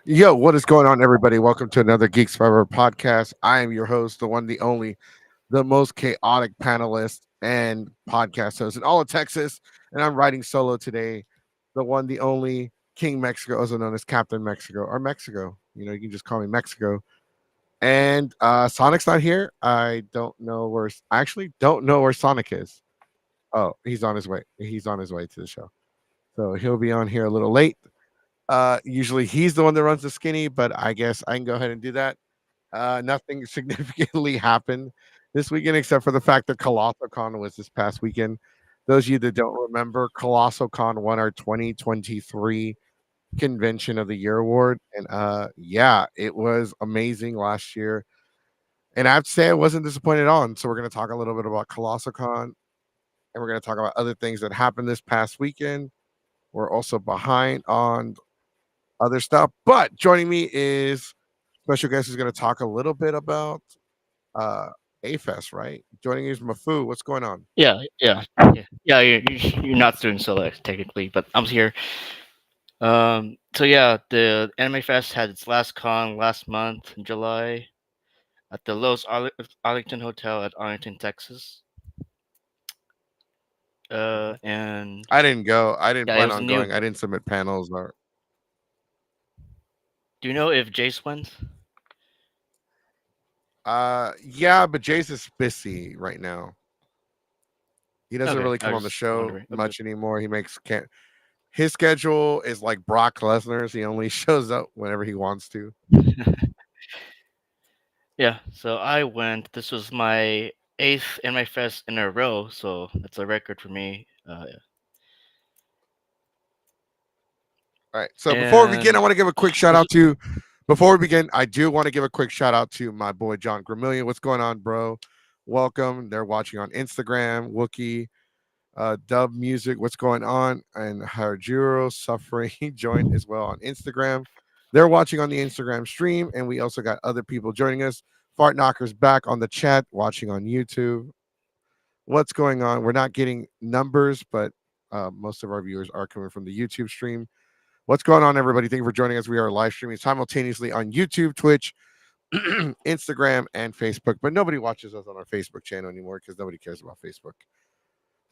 Yo, what is going on, everybody? Welcome to another Geeks Forever podcast. I am your host, the one, the only, the most chaotic panelist and podcast host in all of Texas. And I'm riding solo today, the one, the only King Mexico, also known as Captain Mexico or Mexico. You can just call me Mexico. And Sonic's not here. I actually don't know where Sonic is. Oh, he's on his way. He's on his way to the show. So he'll be on here a little late. Usually he's the one that runs the skinny, but I guess I can go ahead and do that. Nothing significantly happened this weekend except for the fact that ColossalCon was this past weekend. Those of you that don't remember, ColossalCon won our 2023 Convention of the Year award, and yeah, it was amazing last year. And I have to say, I wasn't disappointed on. So we're going to talk a little bit about ColossalCon, and we're going to talk about other things that happened this past weekend. We're also behind on other stuff. But joining me is special guest who's going to talk a little bit about uh A-Fest, right? Joining us is Mafu. What's going on? Yeah. You're not doing solo technically, but I'm here. So yeah, the Anime Fest had its last con last month in July at the Arlington Hotel at Arlington, Texas. And I didn't go. I didn't yeah, it plan was a on new. going. I didn't submit panels or Do you know if Jace went? yeah, but Jay's is busy right now. He doesn't Okay, really I come on was the just show wondering. Okay. much anymore. He makes can't his schedule is like Brock Lesnar's. He only shows up whenever he wants to. Yeah, so I went. This was my eighth Anime Fest in a row, so that's a record for me. All right. So before we begin, I And want to give a quick shout this out to. Before we begin, I do want to give a quick shout out to my boy John Gramillion. What's going on, bro? Welcome. They're watching on Instagram. Wookie, Dub Music. What's going on? And Harjuro Suffering joined as well on Instagram. They're watching on the Instagram stream, and we also got other people joining us. Fart Knockers back on the chat, watching on YouTube. What's going on? We're not getting numbers, but most of our viewers are coming from the YouTube stream. What's going on, everybody? Thank you for joining us. We are live streaming simultaneously on YouTube, Twitch, Instagram, and Facebook. But nobody watches us on our Facebook channel anymore because nobody cares about Facebook.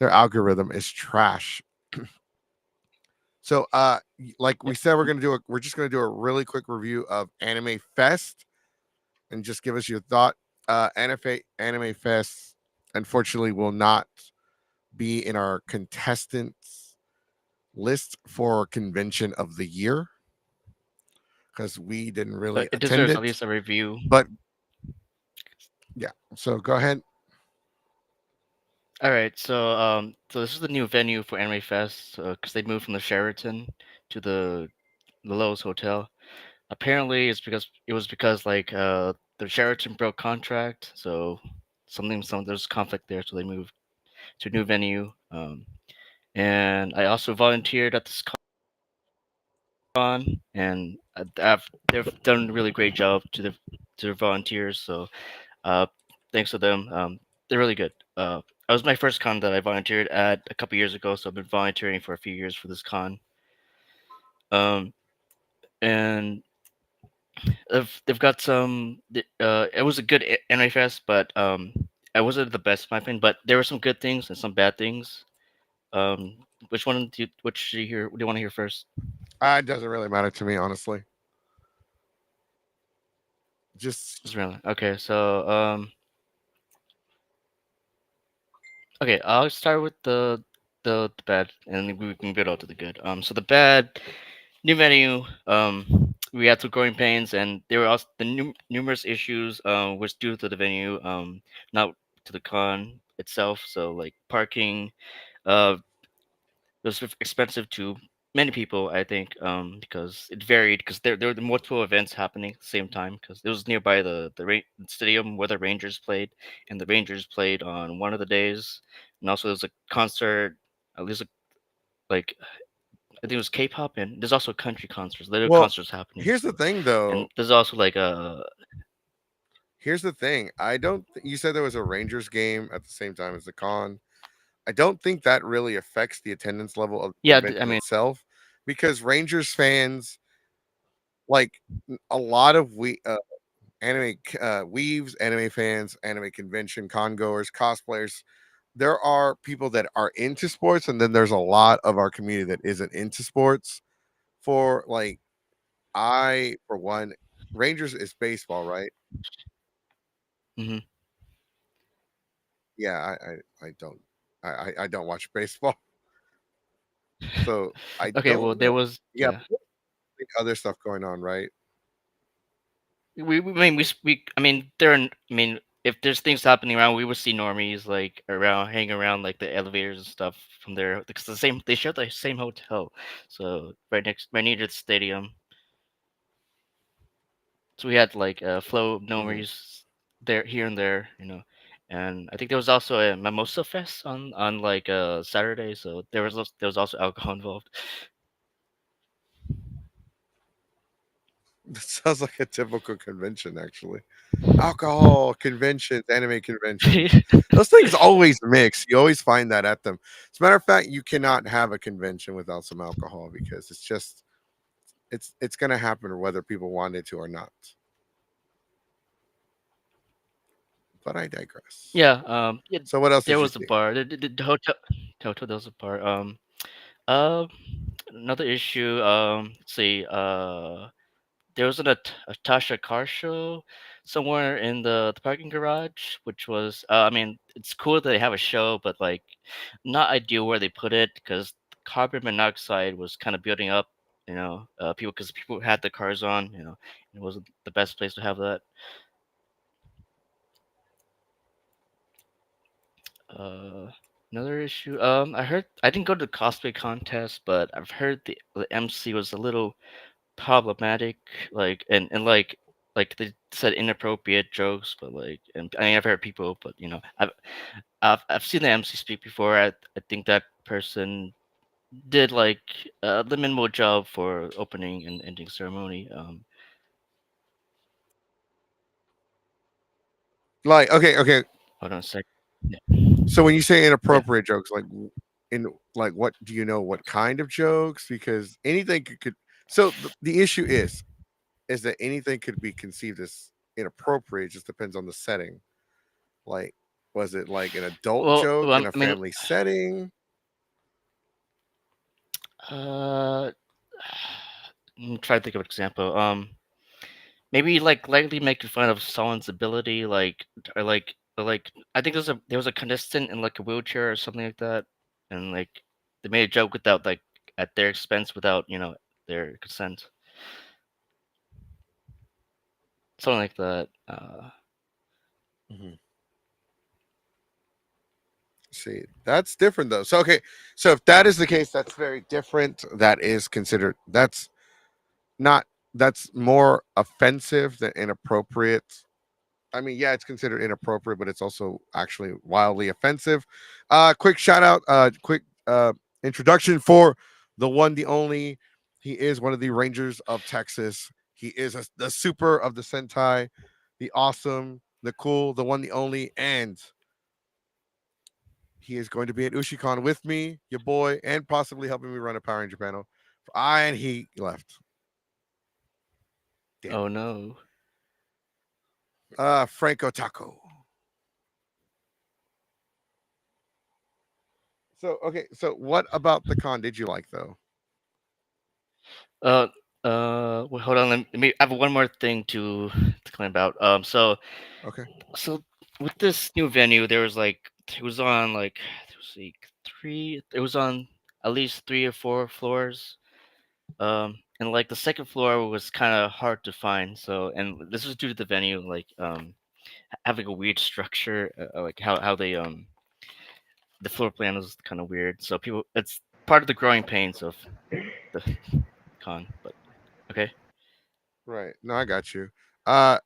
Their algorithm is trash. So, like we said, we're just gonna do a really quick review of Anime Fest and just give us your thought. Anime Fest, unfortunately, will not be in our contestants list for Convention of the Year because we didn't really but it attend deserves at it. least a review. But yeah, so go ahead. All right, so this is the new venue for Anime Fest because they moved from the Sheraton to the Lowe's Hotel. Apparently, it was because the Sheraton broke contract, so there's conflict there, so they moved to a new venue. And I also volunteered at this con, and they've done a really great job to their volunteers. So uh, thanks to them, they're really good. That was my first con that I volunteered at a couple years ago, so I've been volunteering for a few years for this con. Um, and they've got it was a good anime fest, but it wasn't the best in my opinion. But there were some good things and some bad things. Um, which do you hear? Do you want to hear first? It doesn't really matter to me, honestly. It's Just really okay. Okay, I'll start with the bad, and then we can build out to the good. So the bad new venue. We had some growing pains, and there were also numerous issues. Was due to the venue. Not to the con itself. So like parking. It was expensive to many people, I think, because it varied because there were multiple events happening at the same time because it was nearby the stadium where the Rangers played, and the Rangers played on one of the days, and also there's a concert. There's a like I think it was K-pop, and there's also country concerts. There are well, concerts happening, here's the so thing, though. and there's also like a Here's the thing. I don't. You said there was a Rangers game at the same time as the con. I don't think that really affects the attendance level of the yeah. I convention mean, itself, because Rangers fans like a lot of weaves, anime fans, anime convention con goers, cosplayers. There are people that are into sports, and then there's a lot of our community that isn't into sports. For like, I for one, Rangers is baseball, right? Hmm. Yeah, I don't I don't watch baseball, so I Okay, don't well there know. was Yeah, yeah. but there's other stuff going on, right? We I mean we I mean I mean if there's things happening around, we would see normies like around hanging around like the elevators and stuff from there because they share the same hotel, so right near the stadium. So we had like flow Hmm. normies there here and there, and I think there was also a mimosa fest on like Saturday, so there was also alcohol involved. That sounds like a typical convention, actually. Alcohol conventions, anime conventions. Those things always mix. You always find that at them. As a matter of fact, you cannot have a convention without some alcohol because it's gonna happen whether people want it to or not. But I digress. Yeah, yeah, So what else there did you was a see? bar. The hotel there was a bar. Uh, Another issue. Let's see. There was a Tasha car show somewhere in the parking garage, which was. I mean, it's cool that they have a show, but like, not ideal where they put it because carbon monoxide was kind of building up. Because people had the cars on. It wasn't the best place to have that. Uh, Another issue. I heard I didn't go to the cosplay contest, but I've heard the MC was a little problematic. Like and like they said inappropriate jokes, but like and I mean, I've heard people, but I've seen the MC speak before. I think that person did like the minimal job for opening and ending ceremony. Like, okay. Hold on a sec. Yeah. So when you say Yeah. inappropriate jokes, like in like what do you know what kind of jokes? Because anything could so the issue is that anything could be conceived as inappropriate. It just depends on the setting. Like, was it like an adult joke in a I mean, family setting? uh, I'm trying to think of an example. Maybe like lightly making fun of someone's ability, or like I think there was a contestant in like a wheelchair or something like that, and like they made a joke without like at their expense without their consent, something like that. Mhm. See, that's different though. So okay, so if that is the case, that's very different. That is considered not that's more offensive than inappropriate. I mean, yeah, it's considered inappropriate, but it's also actually wildly offensive. Quick shout out, quick introduction for the one, the only. He is one of the Rangers of Texas. He is the super of the Sentai, the awesome, the cool, the one, the only, and he is going to be at Ushicon with me, your boy, and possibly helping me run a Power Ranger panel. And he left. Damn Oh it. no. Franco Taco. So okay, so what about the con did you like though? Uh, well, hold on. Let me. I have one more thing to claim about. Okay. So with this new venue, there was like it was on like it was like three. It was on at least 3 or 4 floors. And like the second floor was kind of hard to find. So, and this was due to the venue, like having a weird structure, like how they the floor plan was kind of weird. So people, it's part of the growing pains of the con. But okay. Right. No, I got you.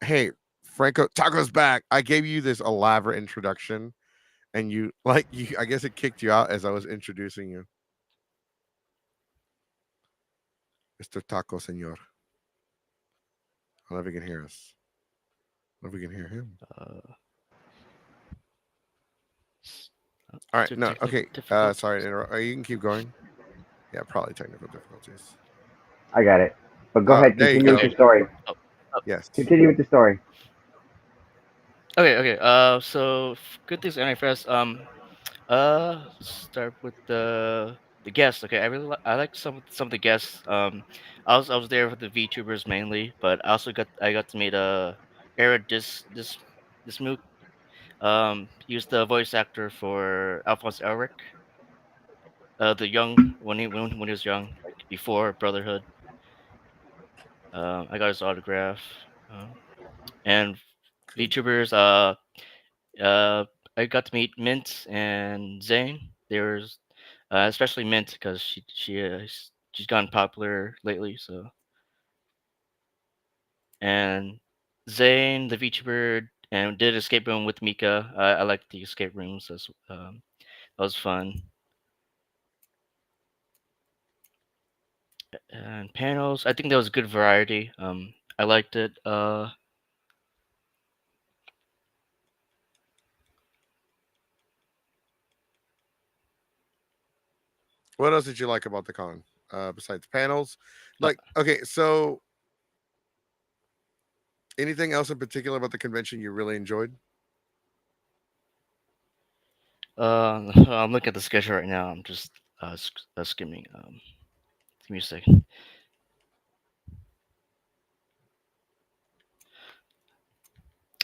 Hey, Franco Taco's back. I gave you this elaborate introduction and you like you I guess it kicked you out as I was introducing you. Mr. Taco Senor. I don't know if he can hear us. I don't know if we can hear him. Uh, s- All is right. there No, technical okay. Sorry to difficulties? interrupt. You can keep going. Yeah, probably technical difficulties. I got it. But go ahead, There you continue with Okay. go. your story. Oh, oh, Yes. Continue with the story. okay. Good things Anime Fest. Start with the guests. Okay, I like some of the guests. I was there with the VTubers mainly, but I got to meet Era this Mook. He was the voice actor for Alphonse Elric. The young when he was young, like before Brotherhood. I got his autograph. And Cool. VTubers. Uh, I got to meet Mint and Zane. There's especially Mint because she's gotten popular lately. So and Zane, the VTuber, and did escape room with Mika. I like the escape rooms. That was fun. And panels. I think there was good variety. I liked it. What else did you like about the con? Besides panels, Uh, like okay, so anything else in particular about the convention you really enjoyed? I'm looking at the schedule right now. I'm just skimming. Give me a second.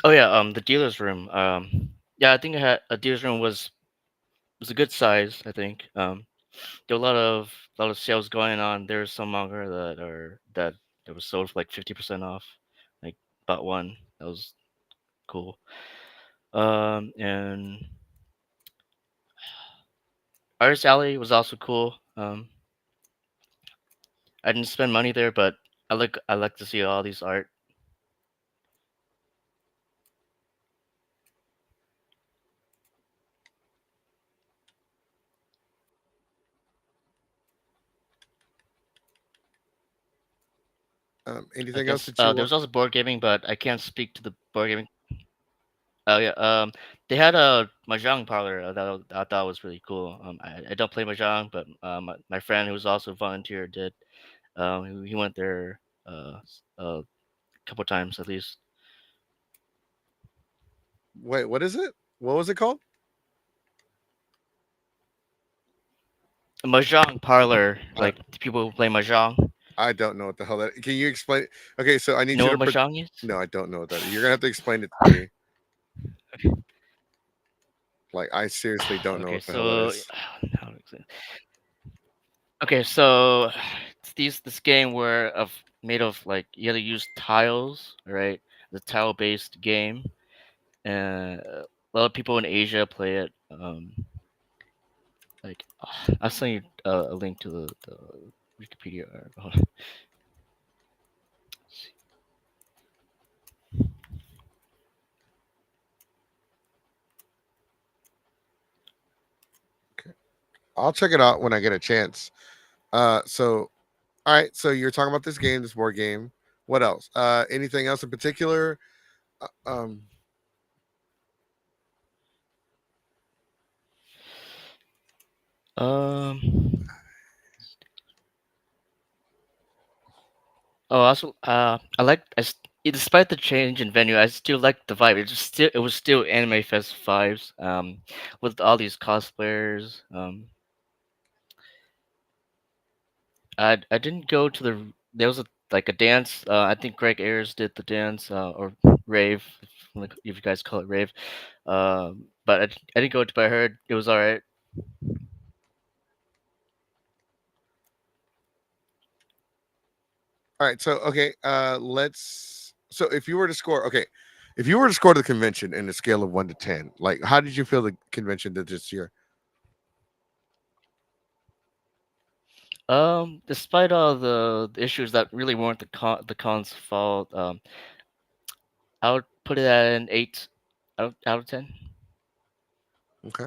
Oh yeah, the dealer's room. Yeah, I think I had a dealer's room was a good size. I think. There were a lot of sales going on. There's some manga that was sold for like 50% off. Like bought one. That was cool. And Artist Alley was also cool. I didn't spend money there, but I like to see all these art. I Anything else guess that you there want? was also board gaming, but I can't speak to the board gaming. Oh yeah, they had a mahjong parlor that I thought was really cool. I don't play mahjong, but my friend who was also a volunteer did. He went there a couple times at least. Wait, what is it? What was it called? A mahjong parlor, I like the people who play mahjong. I don't know what the hell that. Can you explain? Okay, so I You need know you what to. mahjong is? No, I don't know what that. You're gonna have to explain it to me. Like I seriously don't know Okay, what the hell that so is. how to explain- okay, so it's this game where of made of like you had to use tiles, right? The tile based game, and a lot of people in Asia play it. Like I'll send you a link to the Wikipedia article. Okay. I'll check it out when I get a chance. So all right, so you're talking about this game, this board game. What else? Anything else in particular? Uh, um, Um. Oh, also, despite the change in venue, I still like the vibe. It was still Anime Fest vibes. With all these cosplayers. I didn't go to there was a dance. I think Greg Ayers did the dance, or rave, if you guys call it rave. But I didn't go to, but I heard it was all right. all right, so okay, let's. So if you were to score, okay, if you were to score the convention in a scale of 1 to 10, like how did you feel the convention did this year? Despite all the issues that really weren't the con's fault, I would put it at an 8 out of 10. Okay.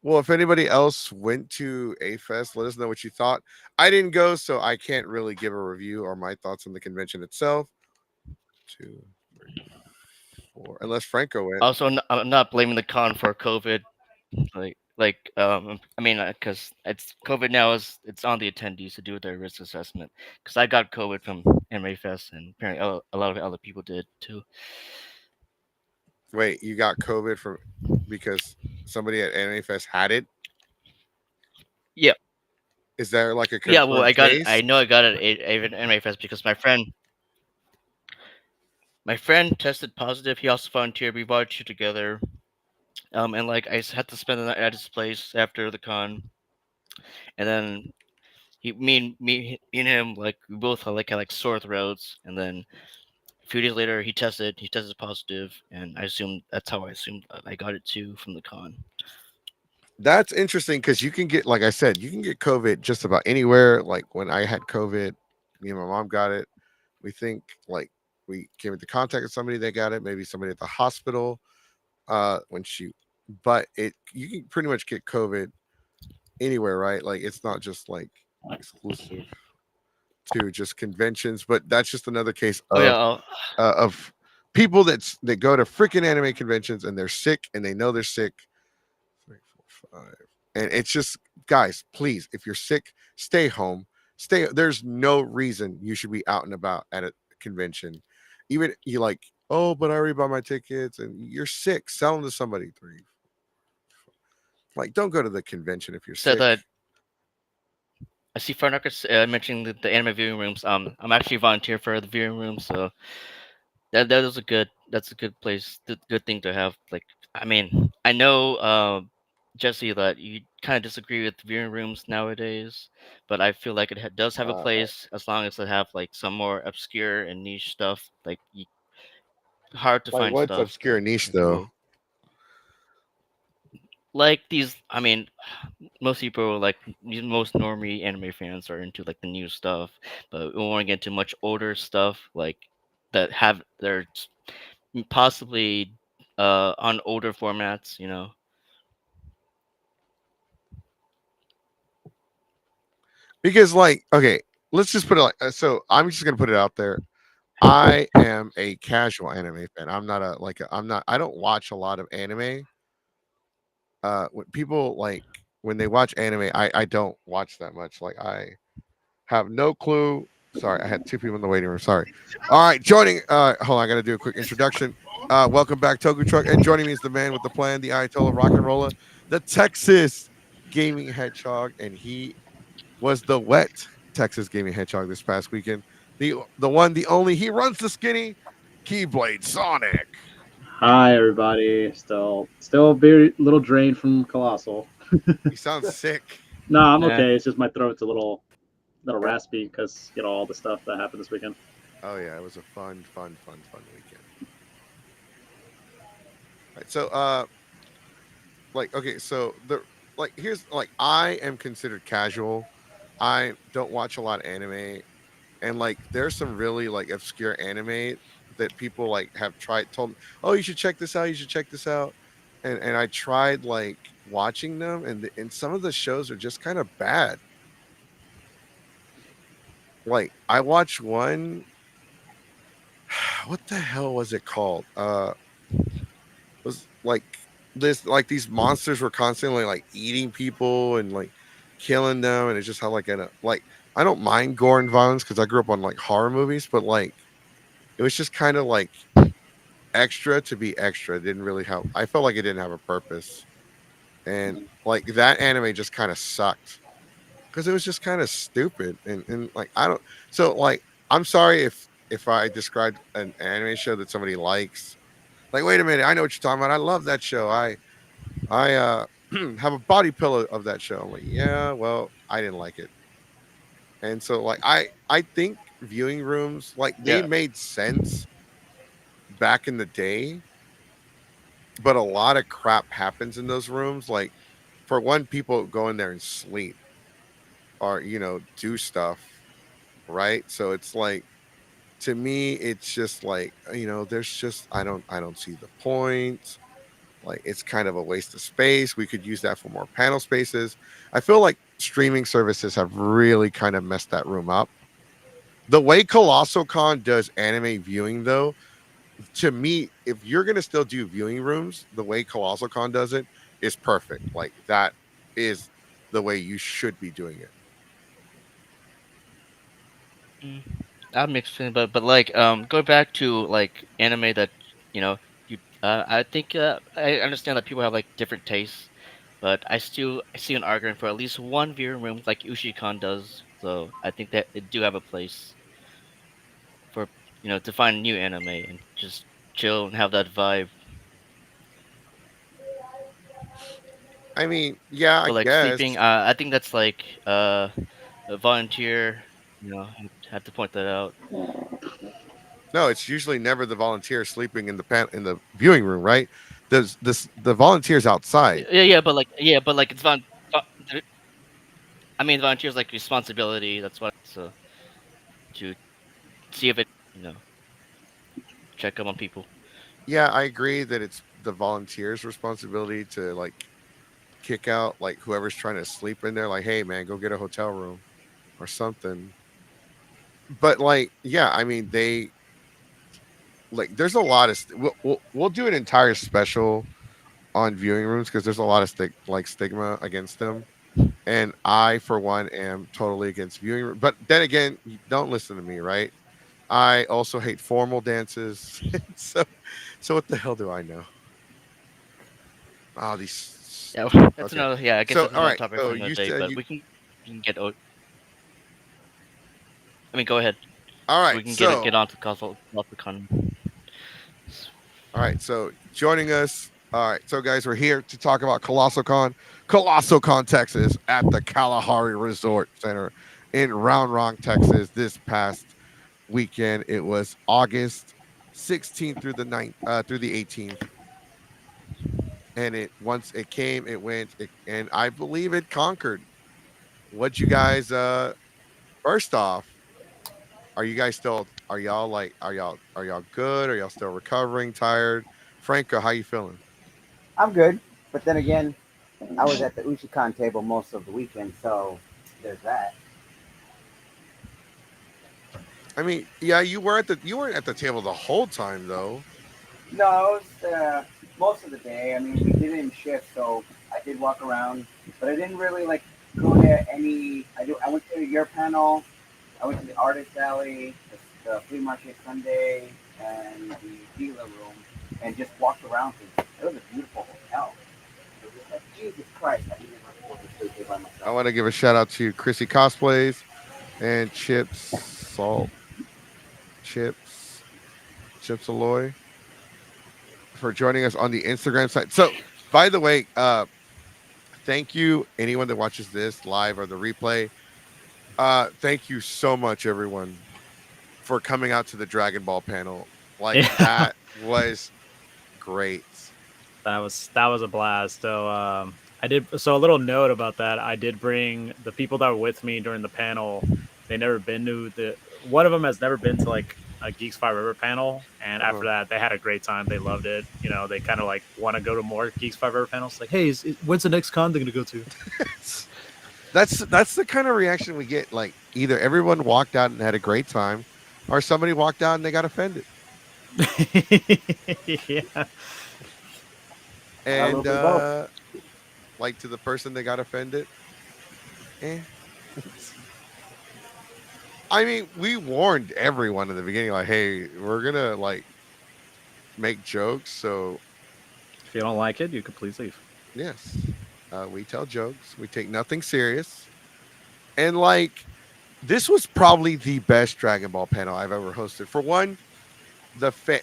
Well, if anybody else went to A Fest, let us know what you thought. I didn't go, so I can't really give a review or my thoughts on the convention itself. 2, 3, 4, unless Franco went. Also, I'm not blaming the con for COVID. Like like I mean, because it's COVID now is it's on the attendees to do their risk assessment. Because I got COVID from Anime Fest, and apparently a lot of other people did too. Wait, you got COVID from because somebody at Anime Fest had it? Yeah, Is there like a yeah. Well, confirmed case? I know I got it at Anime Fest because my friend tested positive. He also volunteered. We volunteered together. And like had to spend the night at his place after the con, and then me and him like we both had like sore throats, and then a few days later he tested positive, and I assumed that's how I assumed I got it too from the con. That's interesting because you can get, like I said, you can get COVID just about anywhere. Like when I had COVID, me and my mom got it. We think like we came into contact with somebody that got it, maybe somebody at the hospital. When she, but it you can pretty much get COVID anywhere, right? Like it's not just like exclusive to just conventions, but that's just another case Oh yeah, of people that go to freaking anime conventions and they're sick and they know they're sick. 3, 4, 5, and it's just guys, please, if you're sick, stay home. Stay. There's no reason you should be out and about at a convention. Even you like, oh, but I already bought my tickets, and you're sick. Sell them to somebody. 3, like, don't go to the convention if you're said sick. that I see Farnakis mentioning the anime viewing rooms. I'm actually volunteer for the viewing room, so that is a good place, good thing to have. Like, I mean, I know, Jesse, that you kind of disagree with viewing rooms nowadays, but I feel like it does have a Uh, place as long as they have like some more obscure and niche stuff, like hard to like, find what's stuff obscure niche you can though? go. Like these, I mean, most people like most normie anime fans are into like the new stuff, but we don't want to get into much older stuff like that have their possibly on older formats, you know. Because, like, okay, let's just put it like so. I'm just gonna put it out there. I am a casual anime fan. I'm not a like a, I'm not. I don't watch a lot of anime. When people like when they watch anime, I don't watch that much. Like I have no clue. Sorry, I had two people in the waiting room. Sorry. All right, joining. Hold on, I got to do a quick introduction. Welcome back, Toku Truck, and joining me is the man with the plan, the Ayatollah Rock and Roller, the Texas Gaming Hedgehog, and he was the wet Texas Gaming Hedgehog this past weekend. The one, the only. He runs the skinny Keyblade Sonic. Hi, everybody. Still a very little drained from Colossal. You sound sick. No, I'm Nah, okay. It's just my throat's a little raspy because all the stuff that happened this weekend. Oh yeah, it was a fun weekend. Right. So like okay, so the like here's like I am considered casual. I don't watch a lot of anime, and like there's some really like obscure anime that people like have tried told me, "Oh, you should check this out. You should check this out." And I tried like watching them and some of the shows are just kind of bad. Like I watched one what the hell was it called? Was like this like these monsters were constantly like eating people and like killing them and it's just how like like I don't mind gore and violence because I grew up on like horror movies, but like it was just kind of like extra to be extra. It didn't really have I felt like it didn't have a purpose. And like that anime just kind of sucked because it was just kind of stupid and like I don't so like I'm sorry if I described an anime show that somebody likes. Like, wait a minute, I know what you're talking about. I love that show. I have a body pillow of that show. I'm like, yeah, well, I didn't like it. And so like I think viewing rooms like they yeah, made sense back in the day, but a lot of crap happens in those rooms. Like for one, people go in there and sleep or do stuff, right? So it's like to me, it's just like there's just I don't see the point. Like it's kind of a waste of space. We could use that for more panel spaces. I feel like streaming services have really kind of messed that room up. The way ColossalCon does anime viewing, though, to me, if you're gonna still do viewing rooms the way ColossalCon does it, is perfect. Like that is the way you should be doing it. Mm, I'm mixing, but like going back to like anime that you know you I think I understand that people have like different tastes, but I see an argument for at least one viewing room like Ushikon does. So I think that it do have a place for to find new anime and just chill and have that vibe. I mean, yeah, I But like sleeping, guess. I think that's like a volunteer. Had to point that out. No, it's usually never the volunteer sleeping in the in the viewing room, right? There's this the volunteers outside. Yeah, but like it's I mean, volunteers like responsibility. That's what to see if it you know check up on people. Yeah, I agree that it's the volunteers' responsibility to like kick out like whoever's trying to sleep in there. Like, hey man, go get a hotel room or something. But like, yeah, I mean, they like there's a lot of we'll do an entire special on viewing rooms because there's a lot of stigma against them. And I, for one, am totally against viewing room. But then again, you don't listen to me, right? I also hate formal dances. so, so what the hell do I know? Oh, these. Yeah, that's Okay. another. Yeah, I guess So, that's all another right. topic So for another you day. said But you. we can get. I mean, go ahead. All So right. we can get So, on to COSPLAY. all right. So joining us. All right. So, guys, we're here to talk about ColossalCon, Texas, at the Kalahari Resort Center in Round Rock, Texas. This past weekend, it was August 16th through the 9th, through the 18th. And it once it came, it went, and I believe it conquered. What you guys? First off, are you guys still? Are y'all like? Are y'all good? Are y'all still recovering? Tired? Franco, how you feeling? I'm good, but then again, I was at the Uchicon table most of the weekend, so there's that. I mean, yeah, you weren't at the table the whole time though. No, it was most of the day. I mean, we did it in shifts, so I did walk around, but I didn't really like go to any. I went to your panel. I went to the artist alley, the flea market Sunday, and the dealer room, and just walked around. Cause it was a beautiful hotel. It was just like Jesus Christ. I didn't want to stay here by I myself. want to give a shout out to Chrissy Cosplays and Chips Chips Aloy for joining us on the Instagram site. So, by the way, thank you anyone that watches this live or the replay. Thank you so much, everyone, for coming out to the Dragon Ball panel. Like Yeah, that was great. that was a blast. So I did. So a little note about that. I did bring the people that were with me during the panel. They never been to the. One of them has never been to like a Geeks Fire River panel, and Uh-huh. after that, they had a great time. They loved it. They kind of like want to go to more Geeks Fire River panels. Like, hey, when's the next con they're gonna go to? That's the kind of reaction we get. Like either everyone walked out and had a great time, or somebody walked out and they got offended. Yeah, A little And bit of both. like to the person that got offended, eh. I mean, we warned everyone in the beginning, like, hey, we're gonna like make jokes. So if you don't like it, you could please leave. yes, we tell jokes. We take nothing serious. And like this was probably the best Dragon Ball panel I've ever hosted. For one,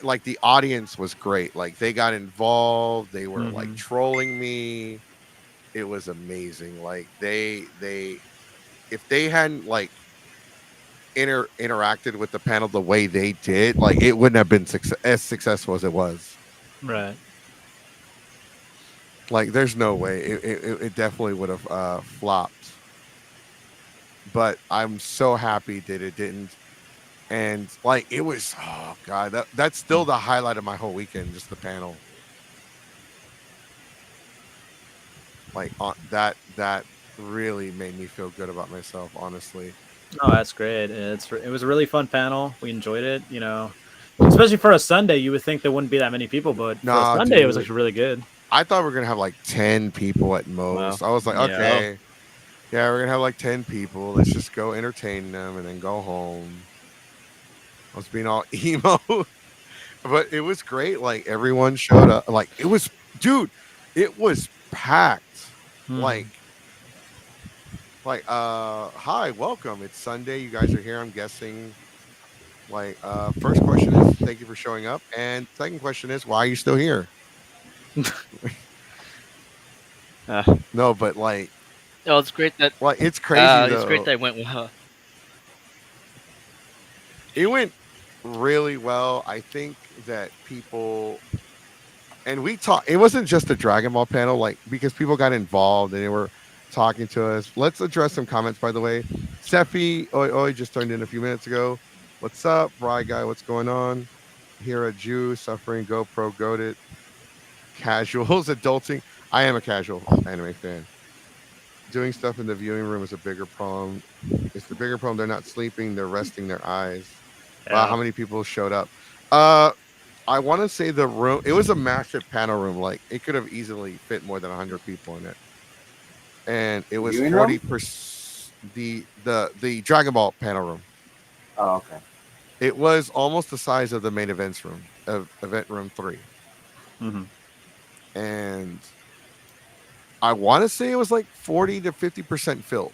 like the audience was great. Like they got involved. They were like Hmm. trolling me. It was amazing. Like they if they hadn't like interacted with the panel the way they did, like it wouldn't have been as successful as it was. Right. Like there's no way it definitely would have flopped. But I'm so happy that it didn't. And like it was, oh god, that's still the highlight of my whole weekend, just the panel. Like that really made me feel good about myself, honestly. Oh, that's great. It was a really fun panel. We enjoyed it. Especially for a Sunday, you would think there wouldn't be that many people, but for a Nah, Sunday, it was dude. actually really good. I thought we were gonna have like 10 people at most. Well, I was like, yeah. okay, yeah, we're gonna have like 10 people. Let's just go entertain them and then go home. I was being all emo, but it was great. Like everyone showed up. Like it was, dude, it was packed. Mhm. Like, hi, welcome. It's Sunday. You guys are here. I'm guessing. First question is, thank you for showing up, and second question is, why are you still here? Uh, No, but oh, it's great that it's crazy it's great though. that went well. It went really well. I think that people and we talked. It wasn't just a Dragon Ball panel, like because people got involved and they were talking to us. Let's address some comments, by the way. Sephi Oi Oi just turned in a few minutes ago. What's up, Rye guy? What's going on? Here a Jew suffering GoPro goaded casuals adulting. I am a casual anime fan. Doing stuff in the viewing room is a bigger problem. It's the bigger problem. They're not sleeping. They're resting their eyes. Wow, Yeah. how many people showed up? Uh, I want to say the room. It was a massive panel room. Like it could have easily fit more than 100 people in it, and it was Viewing room? 40%. The Dragon Ball panel room. Oh, okay. It was almost the size of the main events room of event room 3, Hmm. and I want to say it was like 40 to 50% filled,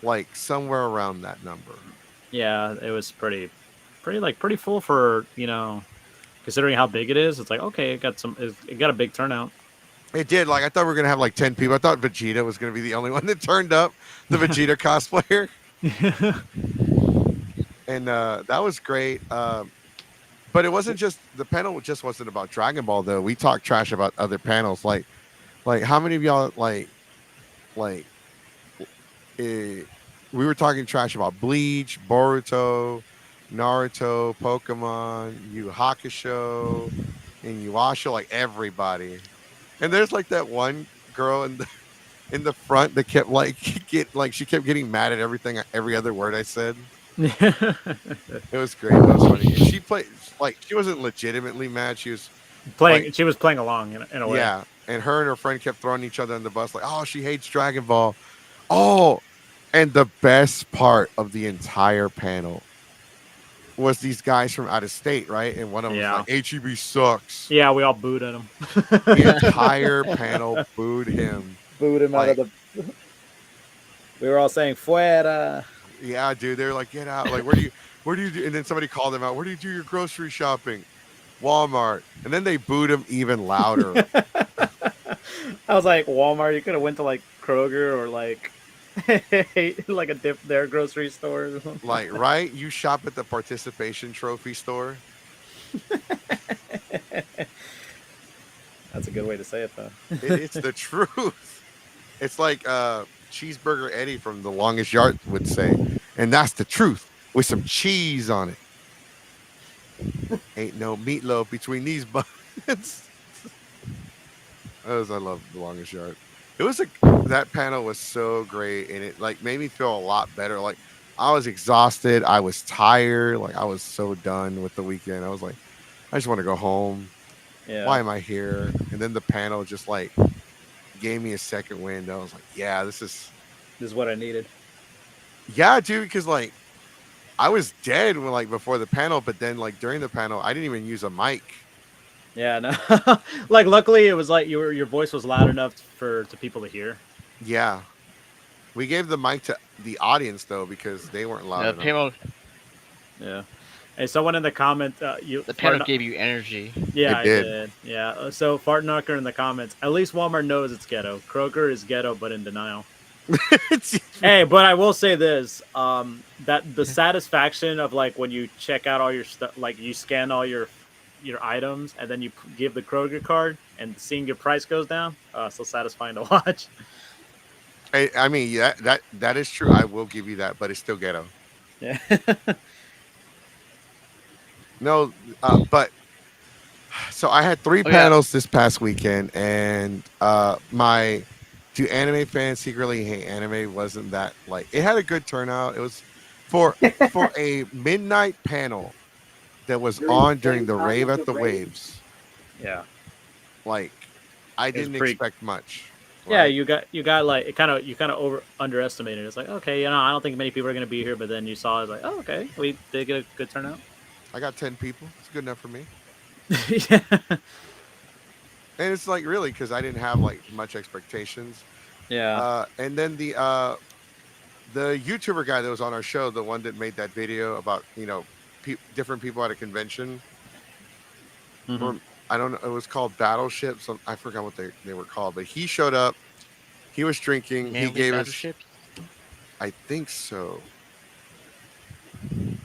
like somewhere around that number. Yeah, it was pretty full for considering how big it is. It's like okay, it got a big turnout. It did. Like I thought we were gonna have like 10 people. I thought Vegeta was gonna be the only one that turned up, the Vegeta cosplayer, and that was great. But it wasn't just the panel. Just wasn't about Dragon Ball though. We talked trash about other panels. Like how many of y'all like eh, we were talking trash about Bleach, Boruto, Naruto, Pokemon, Yu Hakusho, and Yuasha, like everybody. And there's like that one girl in the front that kept like she kept getting mad at everything, every other word I said. It was great. That was funny. And she played like she wasn't legitimately mad. She was like, She was playing along in a way. yeah. And her and her friend kept throwing each other on the bus, like, oh, she hates Dragon Ball. Oh, and the best part of the entire panel was these guys from out of state, right? And one of them was Yeah. like, HEB sucks. Yeah, we all booed at him. The entire panel booed him. Booed him out Like, of the. We were all saying "fuera." yeah, dude. They're like, get out. Like, where do you do? And then somebody called them out. Where do you do your grocery shopping? Walmart. And then they booed him even louder. I was like, Walmart. You could have went to like Kroger or like like their grocery store or something. Like, right? You shop at the participation trophy store. That's a good way to say it, though. It's the truth. It's like Cheeseburger Eddie from The Longest Yard would say. And that's the truth with some cheese on it. Ain't no meatloaf between these buns. I love The Longest Yard. It was that panel was so great and it like made me feel a lot better. Like I was exhausted, I was tired, like I was so done with the weekend. I was like, I just want to go home. Yeah. Why am I here? And then the panel just like gave me a second wind. I was like, yeah, this is what I needed. yeah, dude, because like I was dead when like before the panel, but then like during the panel, I didn't even use a mic. Yeah, no. Like luckily it was like your voice was loud enough to people to hear. Yeah. We gave the mic to the audience though because they weren't loud The enough. panel, Yeah. Hey, someone in the comment, the panel gave you energy. Yeah, It I did. did. Yeah. So Fartknocker in the comments. At least Walmart knows it's ghetto. Kroger is ghetto, but in denial. Hey, but I will say this: that the satisfaction of like when you check out all your stuff, like you scan all your items, and then you give the Kroger card, and seeing your price goes down, so satisfying to watch. I mean, yeah, that is true. I will give you that, but it's still ghetto. Yeah. No, but so I had 3 Oh, yeah. panels this past weekend, and my do anime fans secretly hate anime wasn't that like it had a good turnout. It was for a midnight panel that was on during the rave at the Waves. Yeah. Like, I It's didn't pretty. expect much, Yeah, right? you got like you kind of over underestimated. It's like okay, I don't think many people are gonna be here, but then you saw it's like oh okay, we did get a good turnout. I got 10 people. It's good enough for me. Yeah. And it's like really because I didn't have like much expectations. Yeah. And then the YouTuber guy that was on our show, the one that made that video about different people at a convention, Hmm. or I don't know, it was called Battleship. Some I forgot what they were called, but he showed up. He was drinking. He Manly gave us, battleships. I think so.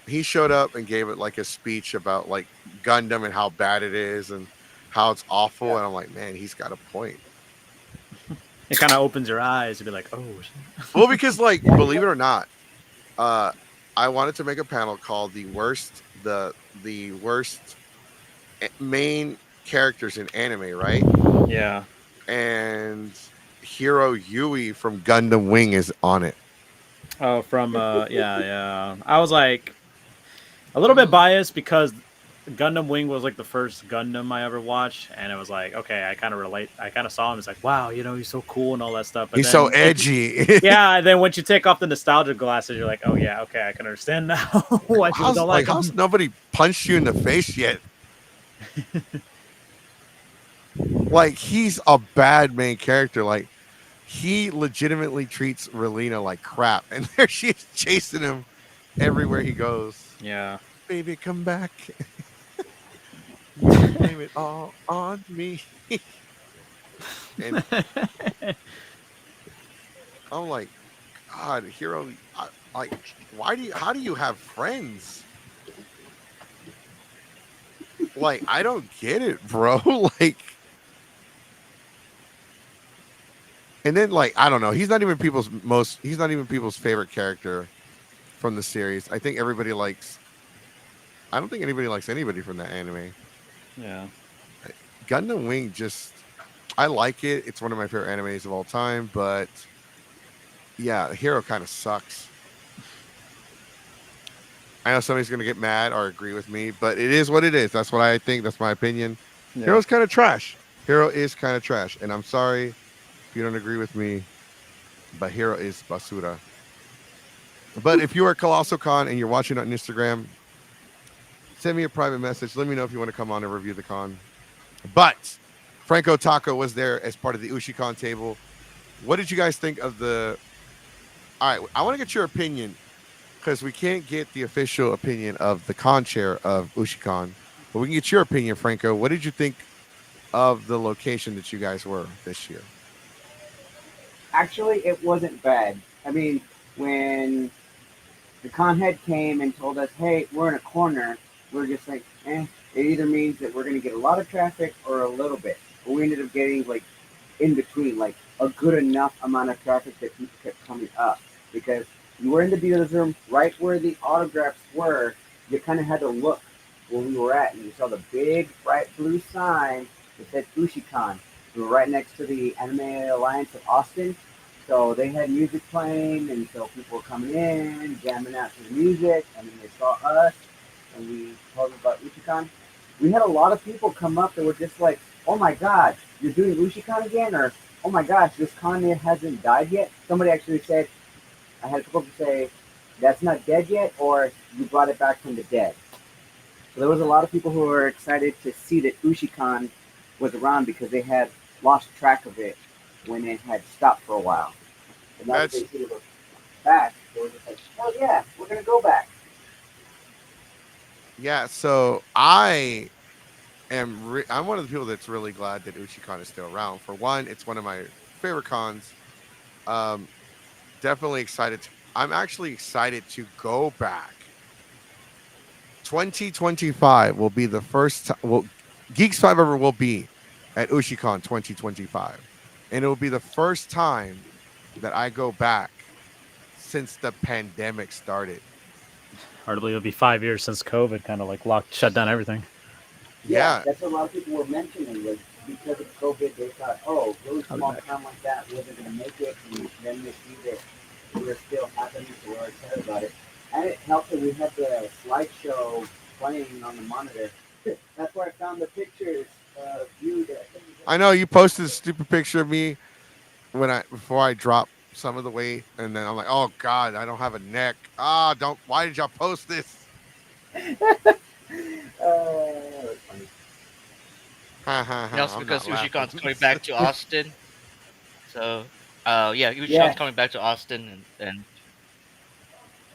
He showed up and gave it like a speech about like Gundam and how bad it is and how it's awful. Yeah. And I'm like, man, he's got a point. It kind of opens your eyes to be like oh. Well, because like, Yeah, believe it or not, uh, I wanted to make a panel called the worst main characters in anime, right? Yeah. And Hero Yui from Gundam Wing is on it. Oh, from yeah. I was like a little bit biased because Gundam Wing was like the first Gundam I ever watched, and it was like, okay, I kind of relate. I kind of saw him. It's like, wow, he's so cool and all that stuff. But He's so then, edgy. yeah, and then once you take off the nostalgia glasses, you're like, oh yeah, okay, I can understand now why people don't like how's him. nobody punched you in the face yet? Like he's a bad main character. Like he legitimately treats Relina like crap, and there she is chasing him everywhere he goes. Yeah. Baby, come back. You can blame it all on me. And I'm like, God, Hero, like, how do you have friends? Like, I don't get it, bro. Like, and then like, I don't know. He's not even people's favorite character from the series. I don't think anybody likes anybody from that anime. Yeah. Gundam Wing I like it. It's one of my favorite animes of all time, but yeah, Hero kind of sucks. I know somebody's gonna get mad or agree with me, but it is what it is. That's what I think. That's my opinion. Yeah. Hero's kind of trash. Hero is kind of trash, and I'm sorry if you don't agree with me, but Hero is basura. But if you are ColossalCon and you're watching on Instagram, send me a private message. Let me know if you want to come on and review the con. But Franco Taco was there as part of the Ushicon table. What did you guys think of the? All right, I want to get your opinion because we can't get the official opinion of the con chair of Ushicon, but we can get your opinion, Franco. What did you think of the location that you guys were this year? actually, it wasn't bad. I mean, when the con head came and told us, "Hey, we're in a corner," we're just like, "Eh." It either means that we're going to get a lot of traffic or a little bit. But we ended up getting like in between, like a good enough amount of traffic that people kept coming up because you were in the dealer's room right where the autographs were. You kind of had to look where we were at, and you saw the big bright blue sign that said Ushicon. We were right next to the Anime Alliance of Austin, so they had music playing, and so people were coming in, jamming out to the music, and then they saw us, and we told them about Ushicon. We had a lot of people come up that were just like, "Oh my God, you're doing Ushicon again?" Or, "Oh my gosh, this con hasn't died yet." Somebody actually said, I had a couple people say, "That's not dead yet," or "You brought it back from the dead." So there was a lot of people who were excited to see that Ushicon was around because they had lost track of it when it had stopped for a while. And now that That's they see it was back, they were just like, "Oh yeah, we're gonna go back." yeah. So I'm one of the people that's really glad that Uchicon is still around. For one, it's one of my favorite cons. Um, definitely excited. I'm actually excited to go back. 2025 will be the first time. Well, Geeks 5 ever will be at Ushicon 2025, and it will be the first time that I go back since the pandemic started. Hard to believe it'll be 5 years since COVID kind of like shut down everything. Yeah, Yeah, that's what a lot of people were mentioning was because of COVID, they thought, "Oh, really I'll be small back. town like that wasn't going to make it," and then they see that we were still happening, so we're excited about it. And it helped that we had the slideshow playing on the monitor, That's where I found the pictures of you. That I know you posted a stupid picture of me before I dropped some of the weight, and then I'm like, oh god, I don't have a neck. Ah, don't. Why did y'all post this? was funny. Ha ha And ha. also I'm because not laughing. Yoshikon's coming back to Austin. So, yeah, Yeah, Yoshikon's coming back to Austin, and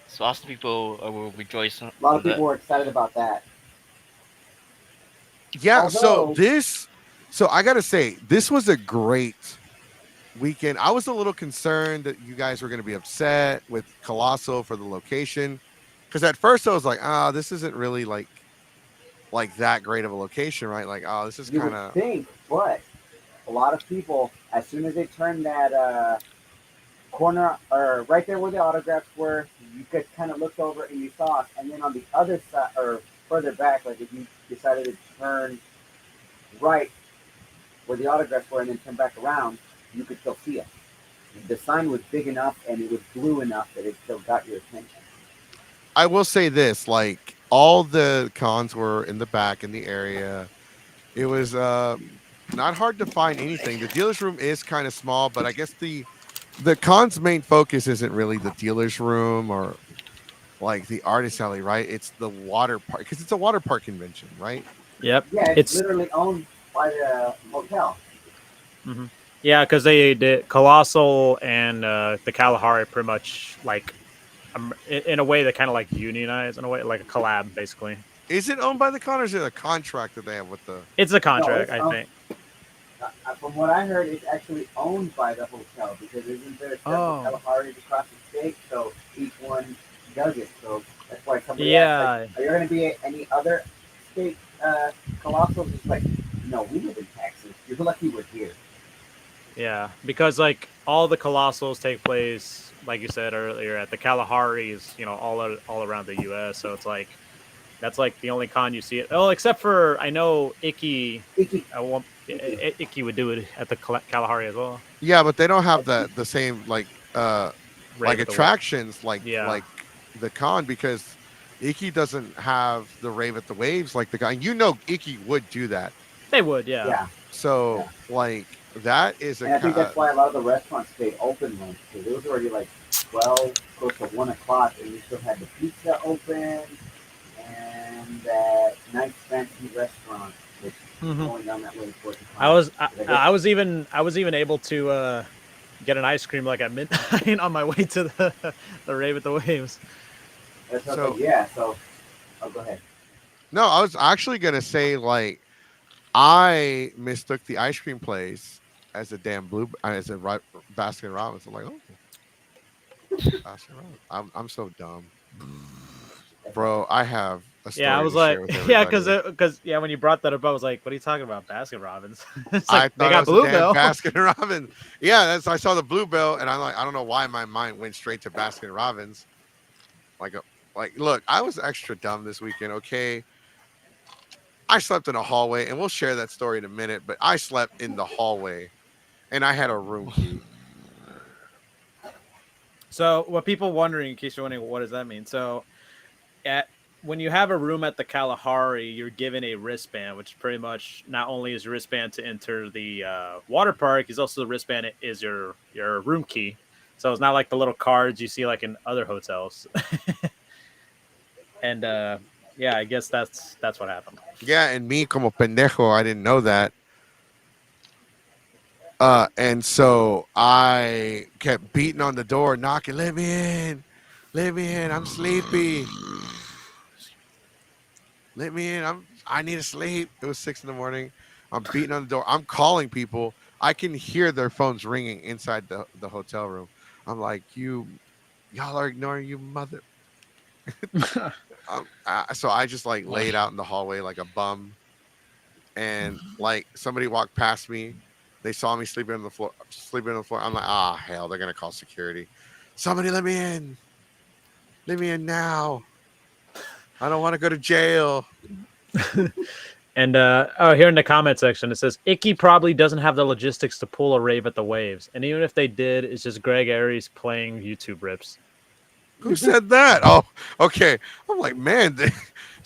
so Austin people will rejoice a lot on of people that. were excited about that. Yeah. Although, So I gotta say, this was a great weekend. I was a little concerned that you guys were going to be upset with Colossal for the location, because at first I was like, ah, this isn't really like that great of a location, right? Like, oh, this is you kind would of. think, but a lot of people, as soon as they turned that corner or right there where the autographs were, you could kind of look over and you saw us. And then on the other side or further back, like if you decided to turn right where the autographs were and then turn back around, you could still see us. The sign was big enough and it was blue enough that it still got your attention. I will say this: like all the cons were in the back in the area. It was not hard to find anything. The dealer's room is kind of small, but I guess the con's main focus isn't really the dealer's room or like the artist alley, right? It's the water park because it's a water park convention, right? Yep. Yeah, it's It's literally owned by the hotel. mhm. Yeah, because they did Colossal and the Kalahari pretty much like in a way they kind of like unionize in a way like a collab basically. Is it owned by the con or is it a contract that they have with the? It's a No, contract, it's I owned. think. From what I heard, it's actually owned by the hotel because isn't there several Oh, Kalahari's across the state? So each one does it. So that's why somebody asked, like, yeah, "Are there going to be any other state colossals?" It's like, no, we live in Texas. You're lucky we're here. yeah, because like all the Colossals take place, like you said earlier, at the Kalahari's, all around the U.S. So it's like that's like the only con you see it. Oh, except for I know Icky, Iki, Iki. Icky would do it at the Kalahari as well. Yeah, but they don't have That's the same like Rave at the way. attractions Yeah, like the con because Iki doesn't have the rave at the waves like the guy. You know, Iki would do that. they would. Yeah. yeah, So yeah. like that is And I think that's why a lot of the restaurants stayed open then because it was already like 12, close to 1 o'clock, and you still had the pizza open and that nice fancy restaurant that's Mhm. going down that way towards the I con. was I, 'Cause I guess I was even able to get an ice cream like at midnight on my way to the Rave at the Waves. that's what I was so like, yeah. So, oh, go ahead. no, I was actually gonna say like I mistook the ice cream place as a damn blue as a Baskin Robbins. I'm like, oh, Baskin Robbins. I'm so dumb, That's bro. I have a Yeah, I story was to like, share with yeah, everybody. because yeah, when you brought that up, I was like, what are you talking about, Baskin Robbins? It's like I they thought it got was a damn Bluebell. Baskin Robbins. Yeah, that's I saw the bluebell and I'm like, I don't know why my mind went straight to Baskin Robbins. Like a look, I was extra dumb this weekend, okay? I slept in a hallway, and we'll share that story in a minute, but I slept in the hallway and I had a room key. So, what people wondering, in case you're wondering, what does that mean? So, at when you have a room at the Kalahari, you're given a wristband, which pretty much not only is your wristband to enter the water park, is also the wristband is your room key. So it's not like the little cards you see like in other hotels. And yeah, I guess that's what happened. Yeah, and me como pendejo, I didn't know that. And so I kept beating on the door, knocking, let me in. Let me in. I'm sleepy. Let me in. I need to sleep. It was 6 in the morning. I'm beating on the door. I'm calling people. I can hear their phones ringing inside the hotel room. I'm like, y'all are ignoring you mother. So I just like laid out in the hallway like a bum, and like somebody walked past me. They saw me sleeping on the floor. Sleeping on the floor. I'm like, ah, hell, they're gonna call security. Somebody let me in. Let me in now. I don't want to go to jail. And oh, here in the comment section, it says Icky probably doesn't have the logistics to pull a rave at the waves, and even if they did, it's just Greg Aries playing YouTube rips. Who said that? Oh, okay. I'm like, man.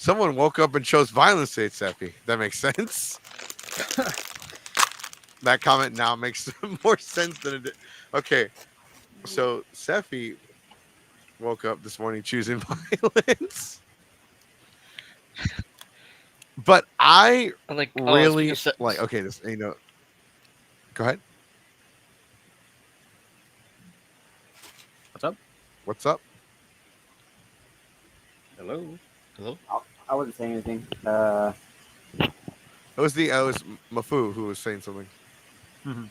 Someone woke up and chose violence to Seffi. That makes sense. That comment now makes more sense than it did. Okay, so Seffi woke up this morning choosing violence, but I I'm like, oh, speaking really of like. Okay, this go ahead. What's up? What's up? hello, hello. I wasn't saying anything. It was Mafu who was saying something. Mhm.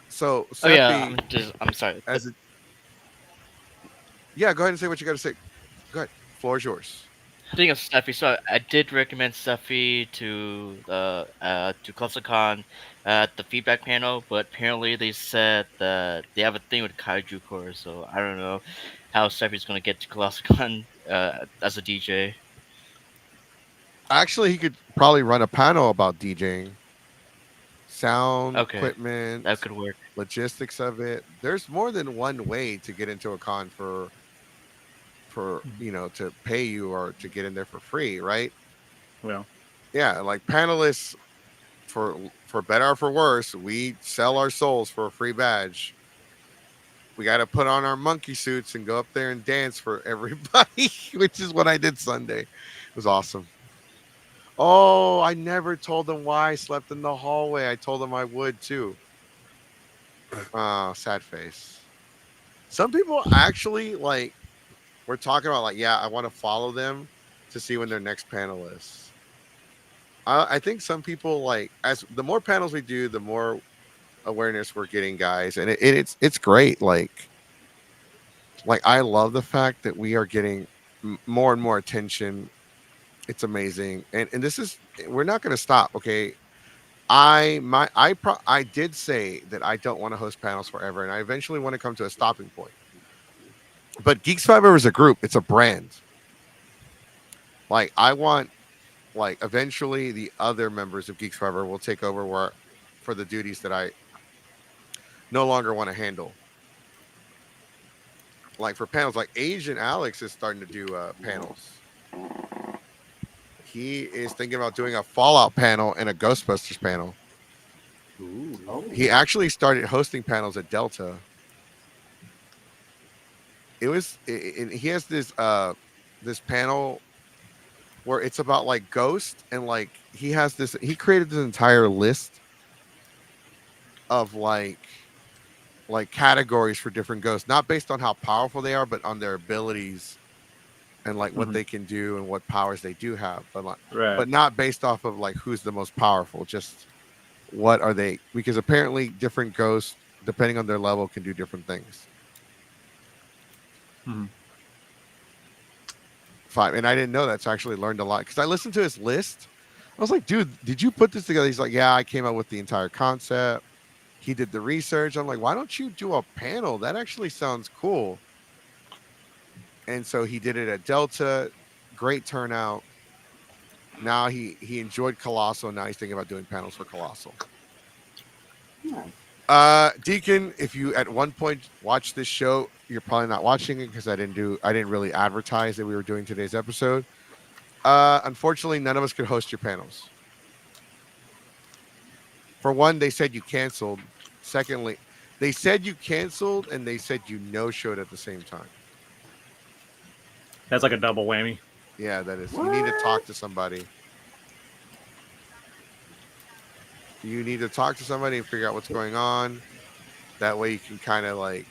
So Oh yeah, Seffi, I'm sorry. as a yeah, go ahead and say what you got to say. Go ahead. Floor is yours. Speaking of Steffi, so I did recommend Steffi to COLOSSALCON at the feedback panel, but apparently they said that they have a thing with Kaiju Core, so I don't know how Steffi's gonna get to COLOSSALCON as a DJ. Actually, he could probably run a panel about DJing, sound Okay, that equipment, could work. logistics of it. There's more than one way to get into a con for Mhm. to pay you or to get in there for free, right? Well, Yeah, like panelists for better or for worse, we sell our souls for a free badge. We got to put on our monkey suits and go up there and dance for everybody, which is what I did Sunday. It was awesome. Oh, I never told them why I slept in the hallway. I told them I would too. Oh, sad face. Some people actually like we're talking about like, yeah, I want to follow them to see when their next panel is. I think some people like as the more panels we do, the more awareness we're getting, guys, and it's great. Like I love the fact that we are getting more and more attention. It's amazing, and this is we're not going to stop. Okay, I did say that I don't want to host panels forever, and I eventually want to come to a stopping point. But Geeks Fiber is a group; it's a brand. Like I want, like eventually the other members of Geeks Fiber will take over where for the duties that I no longer want to handle. Like for panels, like Asian Alex is starting to do panels. He is thinking about doing a Fallout panel and a Ghostbusters panel. ooh. Oh, He actually started hosting panels at Delta. And he has this panel where it's about like ghost and like he created this entire list of like categories for different ghosts, not based on how powerful they are, but on their abilities and like what Mhm. they can do and what powers they do have, Right. but not based off of like who's the most powerful, just what are they, because apparently different ghosts depending on their level can do different things. Mhm. Five, and I didn't know that, so I actually learned a lot because I listened to his list. I was like, dude, did you put this together? He's like, yeah, I came up with the entire concept. He did the research. I'm like, why don't you do a panel? That actually sounds cool. And so he did it at Delta. Great turnout. Now he enjoyed Colossal. Now he's thinking about doing panels for Colossal. nice. Deacon, if you at one point watch this show, you're probably not watching it because I didn't really advertise that we were doing today's episode. Unfortunately, none of us could host your panels. For one, they said you canceled. Secondly, they said you canceled and they said you no showed at the same time. That's like a double whammy. Yeah, that is. You need to talk What? to somebody. You need to talk to somebody and figure out what's going on. That way you can kind of like,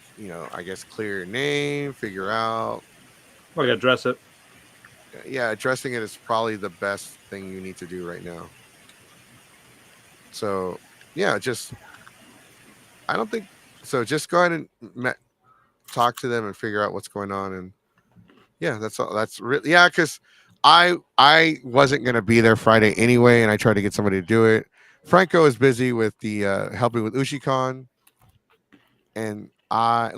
I guess clear your name, figure out. Like address it. Yeah, addressing it is probably the best thing you need to do right now. So, yeah, just I don't think so. Just go ahead and talk to them and figure out what's going on. And yeah, that's all. That's really yeah, because I wasn't gonna be there Friday anyway, and I tried to get somebody to do it. Franco is busy with the helping with Ushicon, and I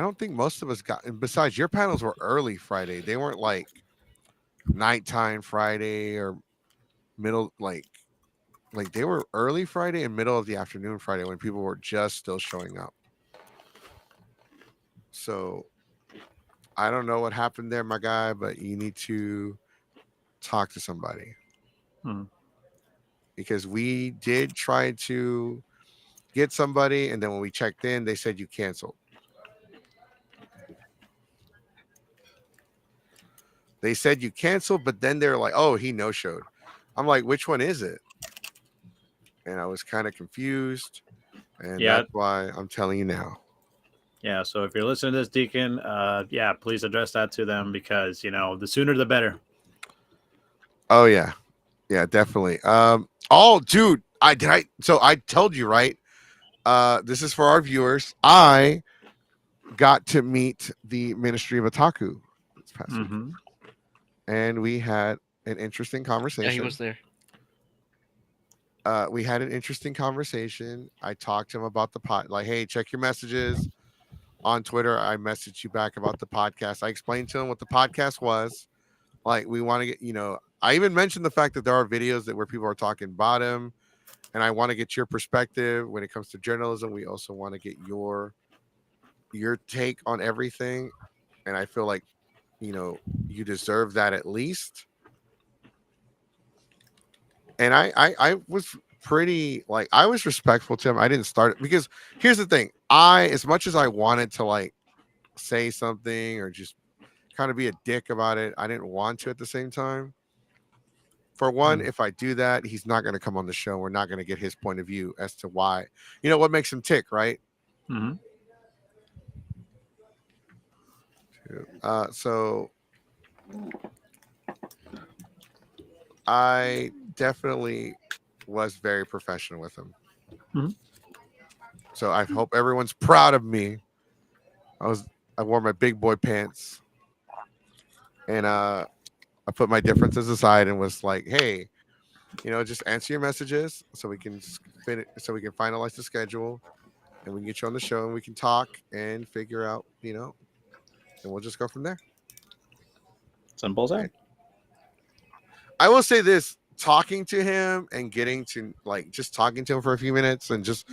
don't think most of us got. And besides, your panels were early Friday. They weren't like nighttime Friday or middle like they were early Friday and middle of the afternoon Friday when people were just still showing up. So I don't know what happened there, my guy, but you need to talk to somebody Hmm. because we did try to get somebody, and then when we checked in, they said you canceled. They said you canceled, but then they're like, "Oh, he no showed." I'm like, "Which one is it?" And I was kind of confused, and Yeah, that's why I'm telling you now. yeah. So if you're listening to this, Deacon, yeah, please address that to them because the sooner the better. Oh yeah, yeah, definitely. Oh, dude, So I told you, right? This is for our viewers. I got to meet the Ministry of Otaku this past weekend, Hmm. and we had an interesting Yeah, he conversation. was there. We had an interesting conversation. I talked to him about the pod, like, hey, check your messages on Twitter. I messaged you back about the podcast. I explained to him what the podcast was. Like, we want to get, I even mentioned the fact that there are videos that where people are talking about him, and I want to get your perspective when it comes to journalism. We also want to get your take on everything, and I feel like you deserve that at least. And I was pretty like I was respectful to him. I didn't start it because here's the thing. As much as I wanted to like say something or just kind of be a dick about it, I didn't want to at the same time. For one, if I do that, he's not going to come on the show. We're not going to get his point of view as to why, what makes him tick, right? Hmm. So I definitely was very professional with him. Mhm. So I hope everyone's proud of me. I wore my big boy pants and I put my differences aside and was like, hey, just answer your messages so we can finish, so we can finalize the schedule and we can get you on the show and we can talk and figure out, and we'll just go from there. Simple as that. I will say this, talking to him and getting to like just talking to him for a few minutes and just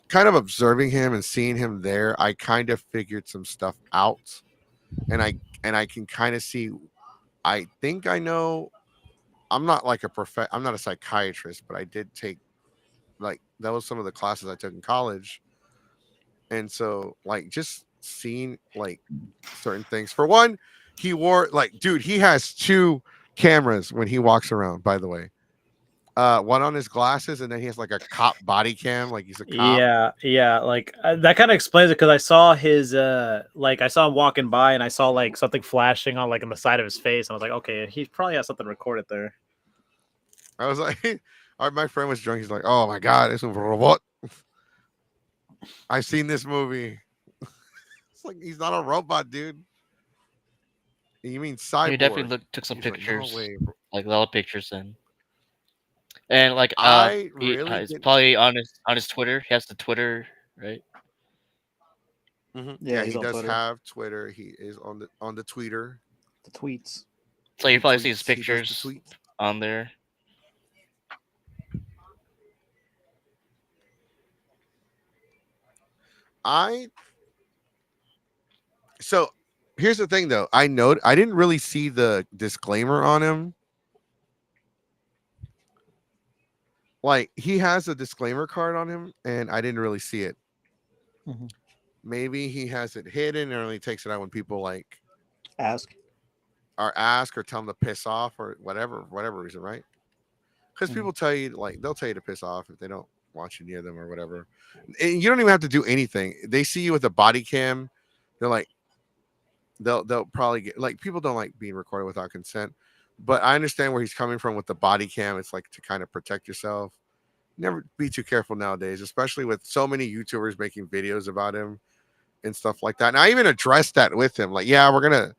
kind of observing him and seeing him there, I kind of figured some stuff out. And I can kind of see, I think I know. I'm not like I'm not a psychiatrist, but I did take like that was some of the classes I took in college. And so like just seeing like certain things. For one, he wore like dude, he has two cameras when he walks around, by the way. One on his glasses and then he has like a cop body cam, like he's a cop. Yeah. Like that kind of explains it because I saw his like I saw him walking by and I saw like something flashing on like on the side of his face. I was like, okay, he probably has something recorded there. I was like, my friend was drunk. He's like, oh my god, it's a robot. I've seen this movie. It's like he's not a robot, dude. You mean He definitely cyborg? took some He's like, no pictures, way, bro. like a lot of pictures, and like I he really it's didn't. probably on his Twitter. He has the Twitter, right? Yeah, he's he on does Twitter. have Twitter. He is on the tweeter. The tweets. So you He probably see his tweets. He does the pictures tweets. on there. I so here's the thing though. I didn't really see the disclaimer on him. Like he has a disclaimer card on him, and I didn't really see it. Mhm. Maybe he has it hidden and only takes it out when people like Ask. are asked or tell him to piss off or whatever reason, right? Because Mhm. people tell you like they'll tell you to piss off if they don't want you near them or whatever. And you don't even have to do anything. They see you with a body cam, they're like they'll probably get like people don't like being recorded without consent. But I understand where he's coming from with the body cam. It's like to kind of protect yourself. Never be too careful nowadays, especially with so many YouTubers making videos about him and stuff like that. And I even addressed that with him. Like, yeah, we're gonna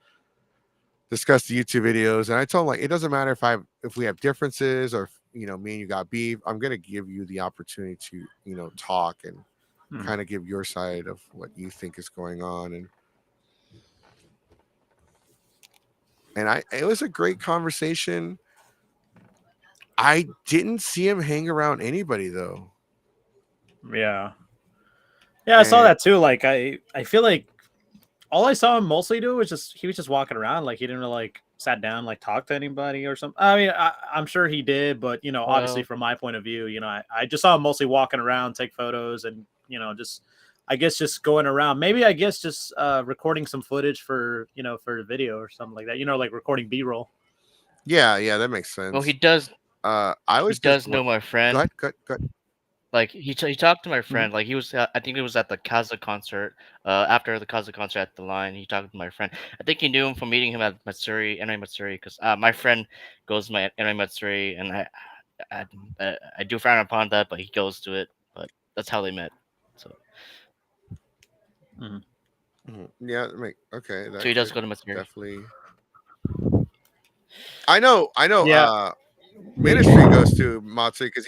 discuss the YouTube videos, and I told him like it doesn't matter if we have differences or if, me and you got beef. I'm gonna give you the opportunity to talk and kind of give your side of what you think is going on, and it was a great conversation. I didn't see him hang around anybody though. Yeah, I saw And that too. Like I feel like all I saw him mostly do was he was just walking around. Like he didn't really like sat down like talk to anybody or something. I mean, I'm sure he did, but obviously Well, from my point of view, I just saw him mostly walking around, take photos, and just I guess just going around. Maybe I guess just recording some footage for for the video or something like that. Like recording B-roll. Yeah, that makes well, sense. he does. I He was just does know my go friend. ahead, go ahead, go ahead. Like he talked to my Mhm. friend. Like he was. I think it was at the Kaza concert. After the Kaza concert at the line, he talked to my friend. I think he knew him from meeting him at Matsuri, Anime Matsuri, because my friend goes to my Anime Matsuri, and I, I do frown upon that, but he goes to it. But that's how they met. So Mhm. Yeah, okay, so he that does could go to Matsuri. definitely. I know. Yeah, Ministry goes to Matsui because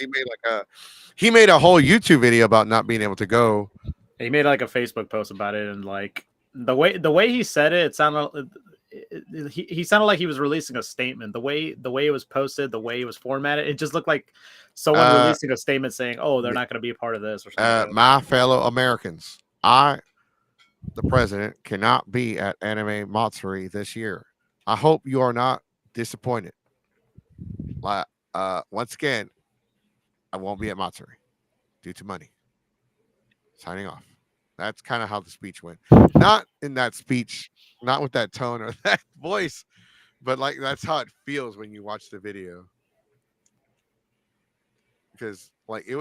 he made a whole YouTube video about not being able to go. he made like a Facebook post about it, and like the way he said it, it sounded. He sounded like he was releasing a statement. The way it was posted, the way it was formatted, it just looked like someone Uh, releasing a statement saying, "Oh, they're not going to be a part of this" or something like that. my fellow Americans, the president, cannot be at Anime Matsuri this year. I hope you are not disappointed. Like, once again, I won't be at Matsuri due to money. Signing off. That's kind of how the speech went. Not in that speech, not with that tone or that voice, but like that's how it feels when you watch the video. Because like it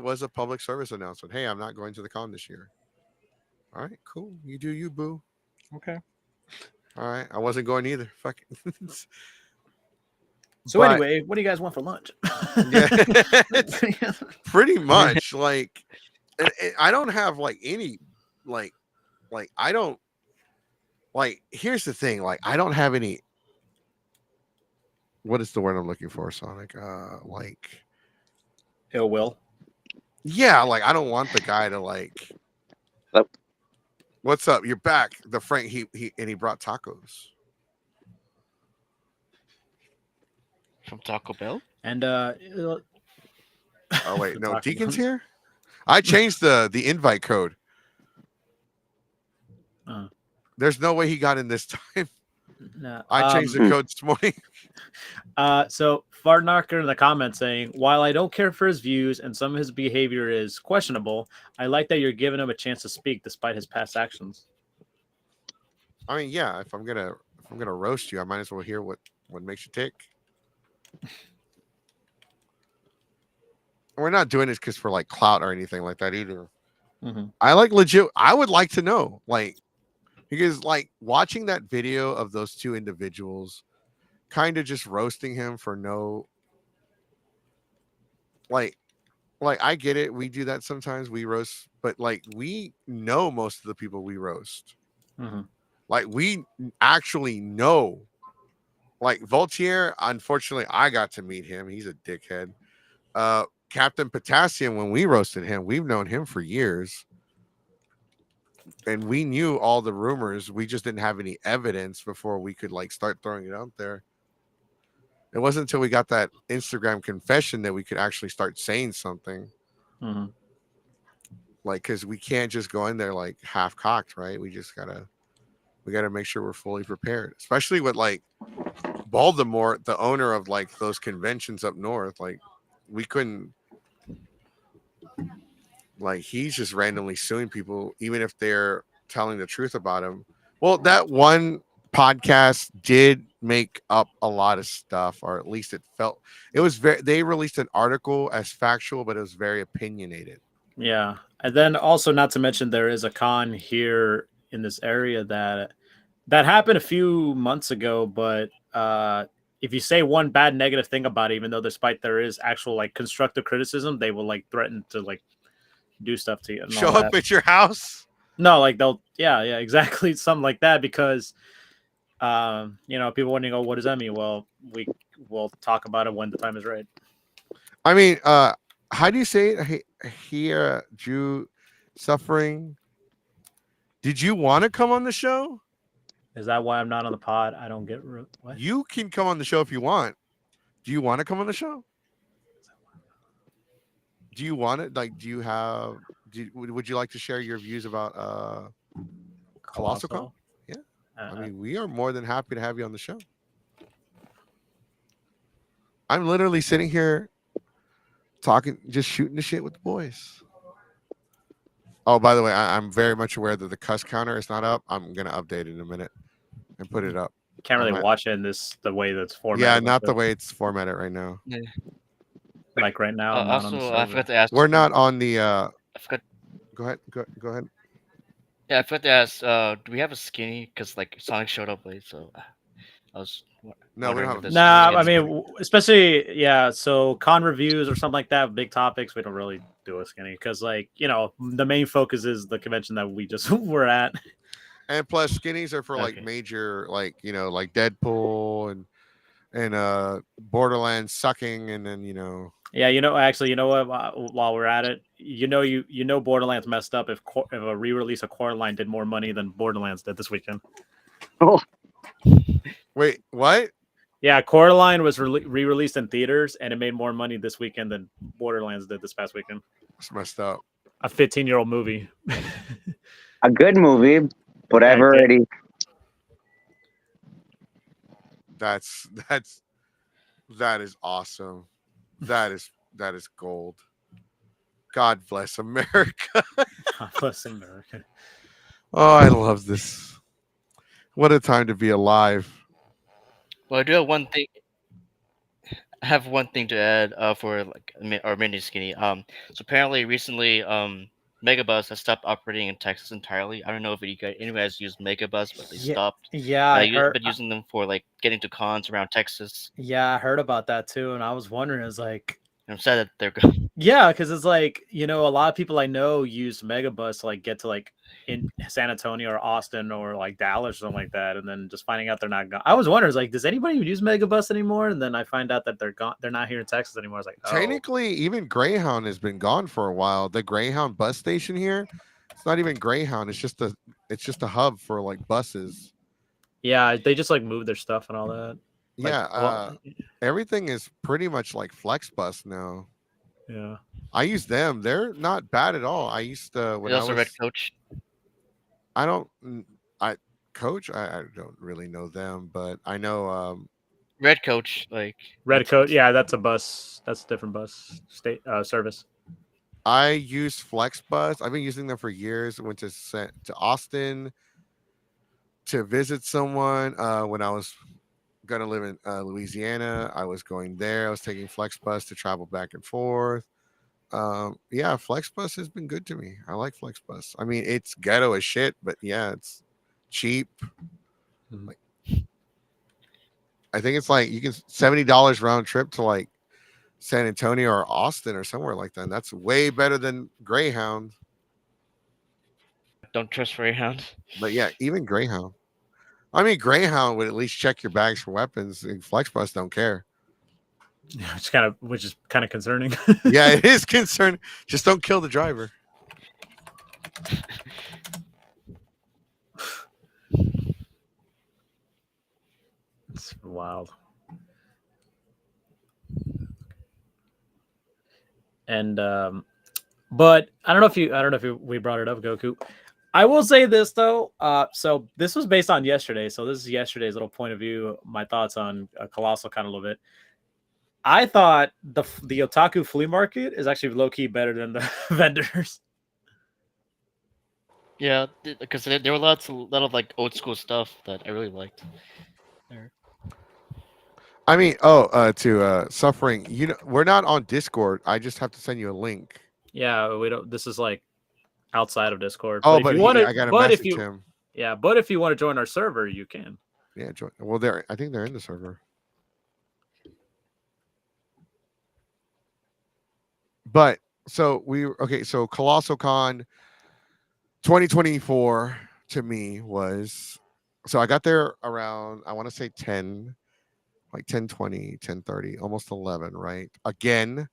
was a public service announcement. Hey, I'm not going to the con this year. All right, cool. You do you, boo. Okay. All right, I wasn't going either. Fuck it. So But anyway, what do you guys want for lunch? yeah, it's pretty much like, and I don't have like any like I don't like. Here's the thing, like I don't have any. What is the word I'm looking for, Sonic? Like Ill will. yeah, like I don't want the guy to like. Hello? What's up? You're back. The Frank he brought tacos. From Taco Bell. And Oh wait, the no, Taco Deacon's Bell. here. I changed the invite code. Uh, There's no way he got in this time. no, I changed the code this morning. So Fartknocker in the comments saying, while I don't care for his views and some of his behavior is questionable, I like that you're giving him a chance to speak despite his past actions. I mean, yeah, if I'm gonna roast you, I might as well hear what makes you tick. We're not doing this because for like clout or anything like that either. Mm-hmm. I like legit. I would like to know, like, because like watching that video of those two individuals, kind of just roasting him for no, like I get it. We do that sometimes. We roast, but like we know most of the people we roast. Mm-hmm. Like we actually know. Like Voltaire, unfortunately, I got to meet him. He's a dickhead. Captain Potassium, when we roasted him, we've known him for years. And we knew all the rumors. We just didn't have any evidence before we could like start throwing it out there. It wasn't until we got that Instagram confession that we could actually start saying something. Mm-hmm. Like, because we can't just go in there like half cocked, right? We gotta make sure we're fully prepared, especially with like Baltimore, the owner of like those conventions up north. Like, we couldn't. Like, he's just randomly suing people, even if they're telling the truth about him. Well, that one podcast did make up a lot of stuff, or at least it was very. They released an article as factual, but it was very opinionated. Yeah. And then also not to mention there is a con here in this area that happened a few months ago, but if you say one bad negative thing about it, even though despite there is actual like constructive criticism, they will like threaten to like do stuff to you and Show all up that. at your house. No, like they'll yeah, exactly. Something like that because people wondering, oh, what does that mean? Well, we will talk about it when the time is right. I mean, how do you say it? Here, Jew suffering. Did you want to come on the show? Is that why I'm not on the pod? I don't get what? You can come on the show if you want. Do you want to come on the show? Do you want it? Like, do you have? Would you like to share your views about COLOSSALCON? I mean, we are more than happy to have you on the show. I'm literally sitting here talking, just shooting the shit with the boys. Oh, by the way, I'm very much aware that the cuss counter is not up. I'm gonna update it in a minute and put it up. Can't really I'm at- watch it in the way that's Yeah, formatted. not the way it's formatted right now. Yeah. Like right now, I'm not on the Also, I server. forgot to ask. We're not on the. I forgot. Go ahead. Go ahead. Yeah, I forgot to ask. Do we have a skinny? Because like Sonic showed up late, so I was No, we don't wondering have if a- there's Nah, skinny I in mean, the- especially so con reviews or something like that, big topics. We don't really do a skinny because, like, the main focus is the convention that we just were at. And plus, skinnies are for like Okay. major, like like Deadpool and Borderlands sucking, and then Yeah, actually, you know what? While we're at it, Borderlands messed up if a re-release of Coraline did more money than Borderlands did this weekend. Wait, what? Yeah, Coraline was re-released in theaters, and it made more money this weekend than Borderlands did this past weekend. It's messed up. A 15-year-old movie. A good movie, but I've Yeah, already. That is awesome. That is gold. God bless America. God bless America. Oh, I love this. What a time to be alive. Well, I do have one thing. I have one thing to add for like our mini skinny. So apparently recently Megabus has stopped operating in Texas entirely. I don't know if any guys use Megabus, but they stopped. Yeah, But I heard. been using them for like getting to cons around Texas. Yeah, I heard about that too, and I was wondering, it's like, And I'm sad that they're gone. yeah, because it's like a lot of people I know use Megabus to like get to like in San Antonio or Austin or like Dallas or something like that, and then just finding out they're not gone. I was wondering, like, does anybody even use Megabus anymore? And then I find out that they're gone. They're not here in Texas anymore. I was like, oh. Technically, even Greyhound has been gone for a while. The Greyhound bus station here, it's not even Greyhound. It's just a hub for like buses. Yeah, they just like move their stuff and all that. Like, Yeah, everything is pretty much like FlexBus now. yeah. I use them. They're not bad at all. I used to when There's I also was. Red Coach. I don't. I Coach. I don't really know them, but I know. Red Coach, like Red Coat. Yeah, that's a bus. That's a different bus service. I use FlexBus. I've been using them for years. Went to Austin to visit someone when I was gonna live in Louisiana. I was going there. I was taking FlexBus to travel back and forth. Yeah, FlexBus has been good to me. I like FlexBus. I mean, it's ghetto as shit, but yeah, it's cheap. Mhm. Like, I think it's like you can $70 round trip to like San Antonio or Austin or somewhere like that. And that's way better than Greyhound. don't trust Greyhound. But yeah, even Greyhound. I mean, Greyhound would at least check your bags for weapons. And FlexBus don't care. Yeah, which is kind of concerning. Yeah, it is concerned. Just don't kill the driver. It's wild. And but I don't know if we brought it up, Goku. I will say this though. So this was based on yesterday. So this is yesterday's little point of view. My thoughts on Colossal kind of a little bit. I thought the otaku flea market is actually low key better than the vendors. Yeah, because there were a lot of like old school stuff that I really liked. There. I mean, to suffering. We're not on Discord. I just have to send you a link. Yeah, we don't. This is like outside of Discord. Oh, if but you want to, I got to but if message you, him. yeah, but if you want to join our server, you can. Yeah, join. Well, I think they're in the server. But so so ColossalCon 2024 to me was, so I got there around, I want to say 10, like 10:20, 10:30, almost 11, right? Again,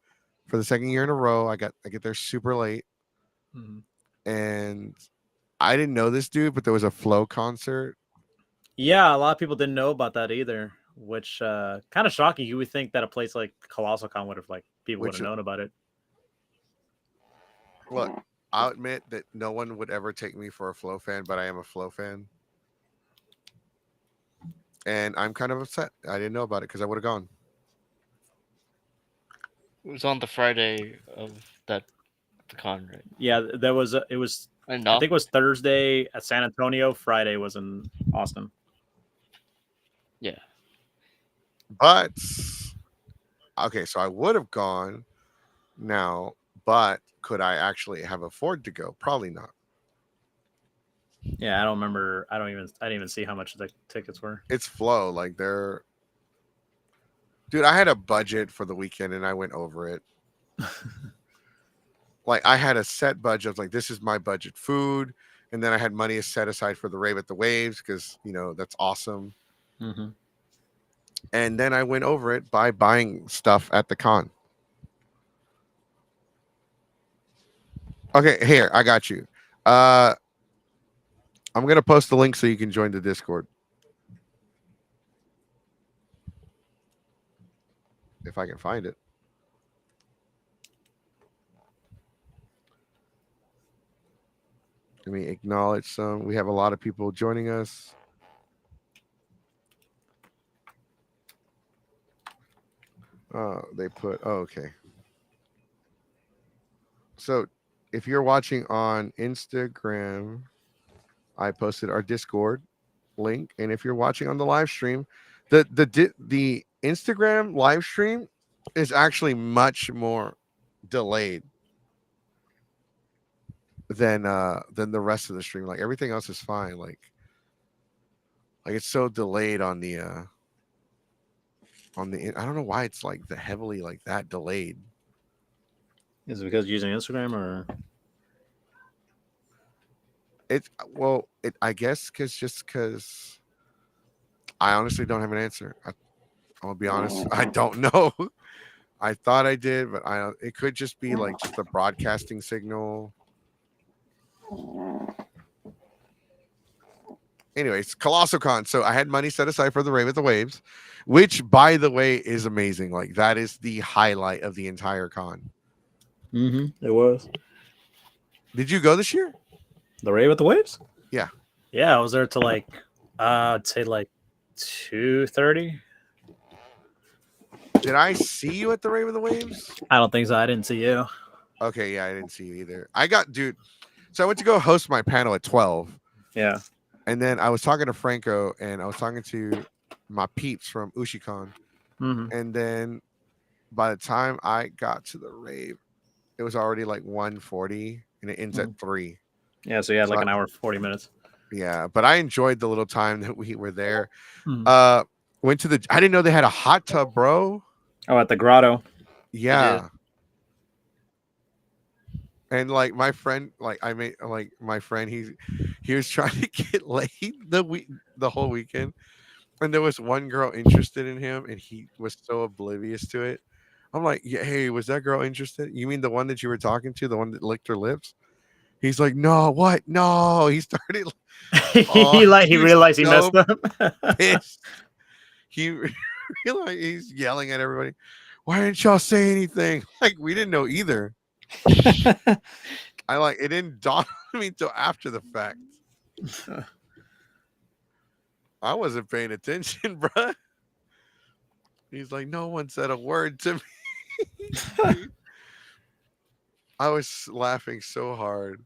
for the second year in a row, I get there super late. Mhm. And I didn't know this dude, but there was a Flow concert. Yeah, a lot of people didn't know about that either, which kind of shocking. You would think that a place like ColossalCon would have people would have known about it. Look, I'll admit that no one would ever take me for a Flow fan, but I am a Flow fan. and I'm kind of upset. I didn't know about it because I would have gone. It was on the Friday of that the con, right? Yeah, there was. It was. I I know. think it was Thursday at San Antonio. Friday was in Austin. Yeah. But okay, so I would have gone now, but could I actually have afford to go? Probably not. Yeah, I don't remember. I didn't even see how much the tickets were. It's Flow, like they're dude. I had a budget for the weekend and I went over it. Like I had a set budget. I was like, this is my budget food, and then I had money set aside for the Rave at the Waves because that's awesome. Mm-hmm. And then I went over it by buying stuff at the con. Okay, here I got you. I'm gonna post the link so you can join the Discord if I can find it. Let me acknowledge some. We have a lot of people joining us. They put, oh, okay. So if you're watching on Instagram, I posted our Discord link. And if you're watching on the live stream, the Instagram live stream is actually much more delayed than the rest of the stream. Like everything else is fine. Like it's so delayed on the I don't know why it's like the heavily like that delayed. Is it because you're using Instagram or? It's well, I guess because I honestly don't have an answer. I'll be honest, I don't know. I thought I did, but it could just be like just the broadcasting signal. Anyways, COLOSSALCON. So I had money set aside for the Rave at the Waves, which by the way is amazing. Like that is the highlight of the entire con. Mm-hmm. It was. Did you go this year? The Rave at the Waves? Yeah. Yeah, I was there till like I'd say like 2:30. Did I see you at the Rave of the Waves? I don't think so. I didn't see you. Okay, yeah, I didn't see you either. Dude. So I went to go host my panel at 12. Yeah. And then I was talking to Franco and I was talking to my peeps from Ushicon. Mm-hmm. And then by the time I got to the rave, it was already like 1:40 and it ends at 3. Yeah, so you had like an hour 40 minutes. Yeah, but I enjoyed the little time that we were there. Mm-hmm. Went to I didn't know they had a hot tub, bro. Oh, at the grotto. Yeah. And like my friend, like I made like my friend, he was trying to get laid the whole weekend. And there was one girl interested in him and he was so oblivious to it. I'm like, yeah, hey, was that girl interested? You mean the one that you were talking to, the one that licked her lips? He's like, no, what? No. He started he realized he so messed up. pissed. He realized he's yelling at everybody. Why didn't y'all say anything? Like we didn't know either. It didn't dawn on me until after the fact. I wasn't paying attention, bruh. He's like, no one said a word to me. I was laughing so hard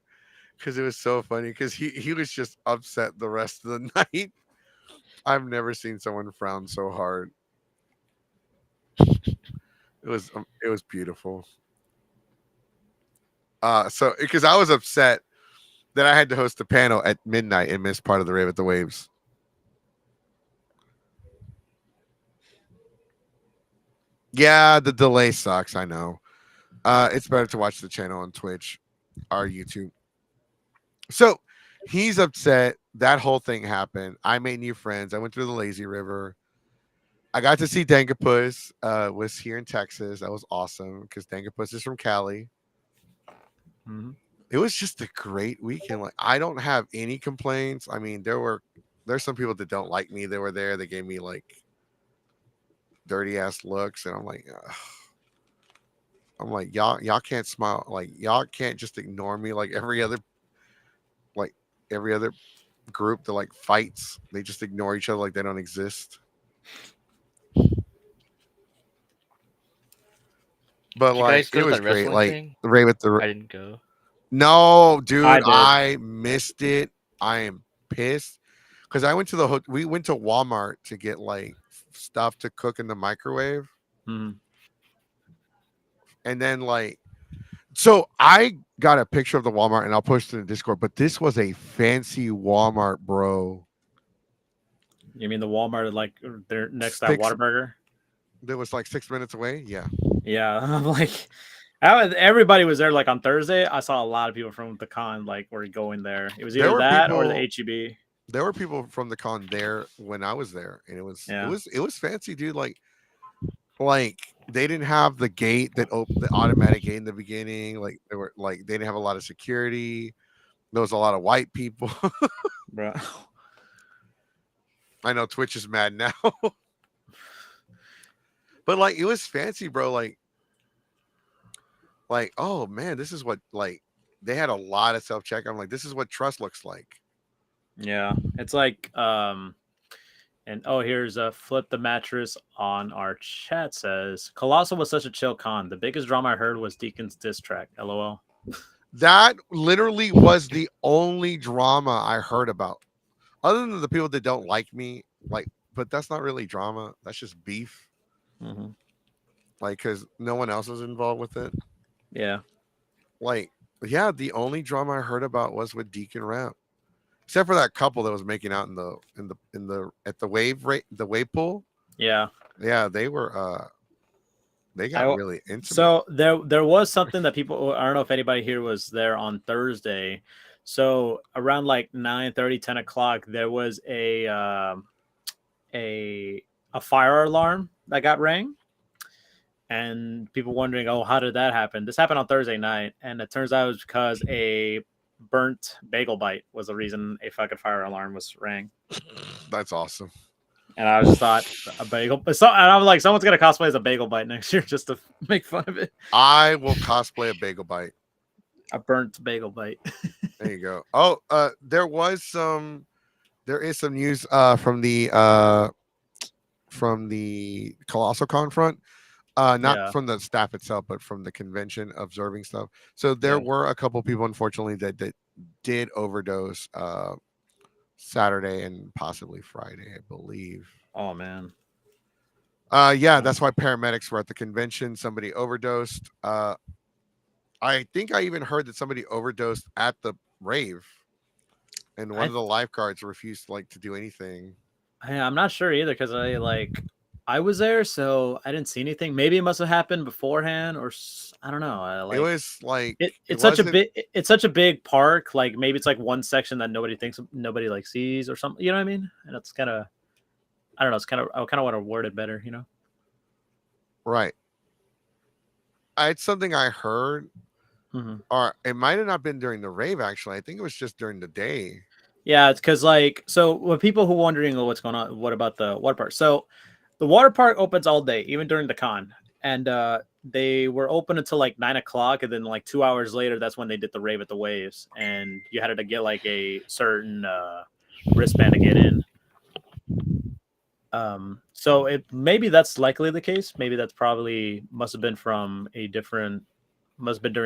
because it was so funny because he was just upset the rest of the night. I've never seen someone frown so hard. It was beautiful. So because I was upset that I had to host a panel at midnight and miss part of the Rave at the Waves. Yeah, the delay sucks. I know. It's better to watch the channel on Twitch or YouTube. So he's upset. That whole thing happened. I made new friends. I went through the lazy river. I got to see Dangapus. Was here in Texas. That was awesome because Dangapus is from Cali. Mm-hmm. It was just a great weekend. Like I don't have any complaints. I mean, there's some people that don't like me. They were there. They gave me like dirty ass looks, and I'm like, ugh. Y'all can't smile. Like y'all can't just ignore me like every other group that like fights. They just ignore each other like they don't exist. But Did you like guys go it to was that great. wrestling Like thing? the Ray with the I didn't go. no, dude, I did. I missed it. I am pissed because I went to we went to Walmart to get like stuff to cook in the microwave, Mhm. and then like so I got a picture of the Walmart and I'll post it in Discord. But this was a fancy Walmart, bro. You mean the Walmart like they're next to that Six. Whataburger? That was like 6 minutes away. Yeah, Yeah, I'm like, everybody was there. Like on Thursday, I saw a lot of people from the con like were going there. It was there either were that or the people. HEB. There were people from the con there when I was there, and Yeah, it was fancy, dude. Like they didn't have the gate that opened the automatic gate in the beginning. Like they were like they didn't have a lot of security. There was a lot of white people. bro. I know Twitch is mad now, but like it was fancy, bro. Like oh man, this is what like they had a lot of self check. I'm like, this is what trust looks like. Yeah, it's like and oh, here's a flip the mattress on our chat says Colossal was such a chill con. The biggest drama I heard was Deacon's diss track. LOL. That literally was the only drama I heard about. Other than the people that don't like me, like, but that's not really drama. That's just beef. Mm-hmm. Like, because no one else is involved with it. Yeah. Like, yeah, the only drama I heard about was with Deacon Ramp, except for that couple that was making out at the wave pool. Yeah. Yeah, they were they got really intimate. So there was something that people, I don't know if anybody here was there on Thursday. So around like 9:30, 10 o'clock, there was a fire alarm that got rang. And people wondering, oh, how did that happen? This happened on Thursday night, and it turns out it was because a burnt bagel bite was the reason a fucking fire alarm was rang. That's awesome. And I just thought a bagel. So, and I'm like, someone's gonna cosplay as a bagel bite next year just to make fun of it. I will cosplay a bagel bite. A burnt bagel bite. There you go. Oh, there is some news from the ColossalCon front. Not from the staff itself, but from the convention observing stuff. So there were a couple people, unfortunately, that did overdose Saturday and possibly Friday, I believe. Oh man. Yeah, that's why paramedics were at the convention. Somebody overdosed. I think I even heard that somebody overdosed at the rave, and one of the lifeguards refused to do anything. I'm not sure either because I was there, so I didn't see anything. Maybe it must have happened beforehand, or I don't know. It was like it's such a big park. Like maybe it's like one section that nobody sees or something. You know what I mean? And it's kind of, I don't know. It's kind of I kind of want to word it better, you know? Right. It's something I heard, or it might have not been during the rave. Actually, I think it was just during the day. Yeah, it's because so when people who are wondering what's going on, what about the water park? So the water park opens all day, even during the con, and they were open until like 9 o'clock, and then like 2 hours later, that's when they did the rave at the waves, and you had to get like a certain wristband to get in. So maybe that's likely the case. Maybe that's probably must have been during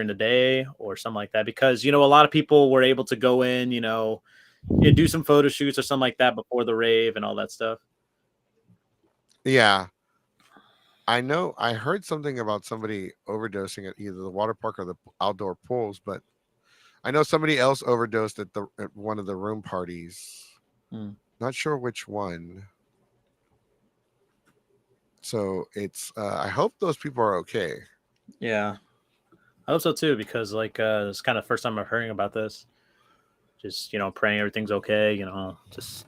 the day or something like that, because a lot of people were able to go in, do some photo shoots or something like that before the rave and all that stuff. Yeah. I know I heard something about somebody overdosing at either the water park or the outdoor pools, but I know somebody else overdosed at one of the room parties. Not sure which one. So it's I hope those people are okay. Yeah. I hope so too, because it's kind of the first time I'm hearing about this. Just, praying everything's okay, just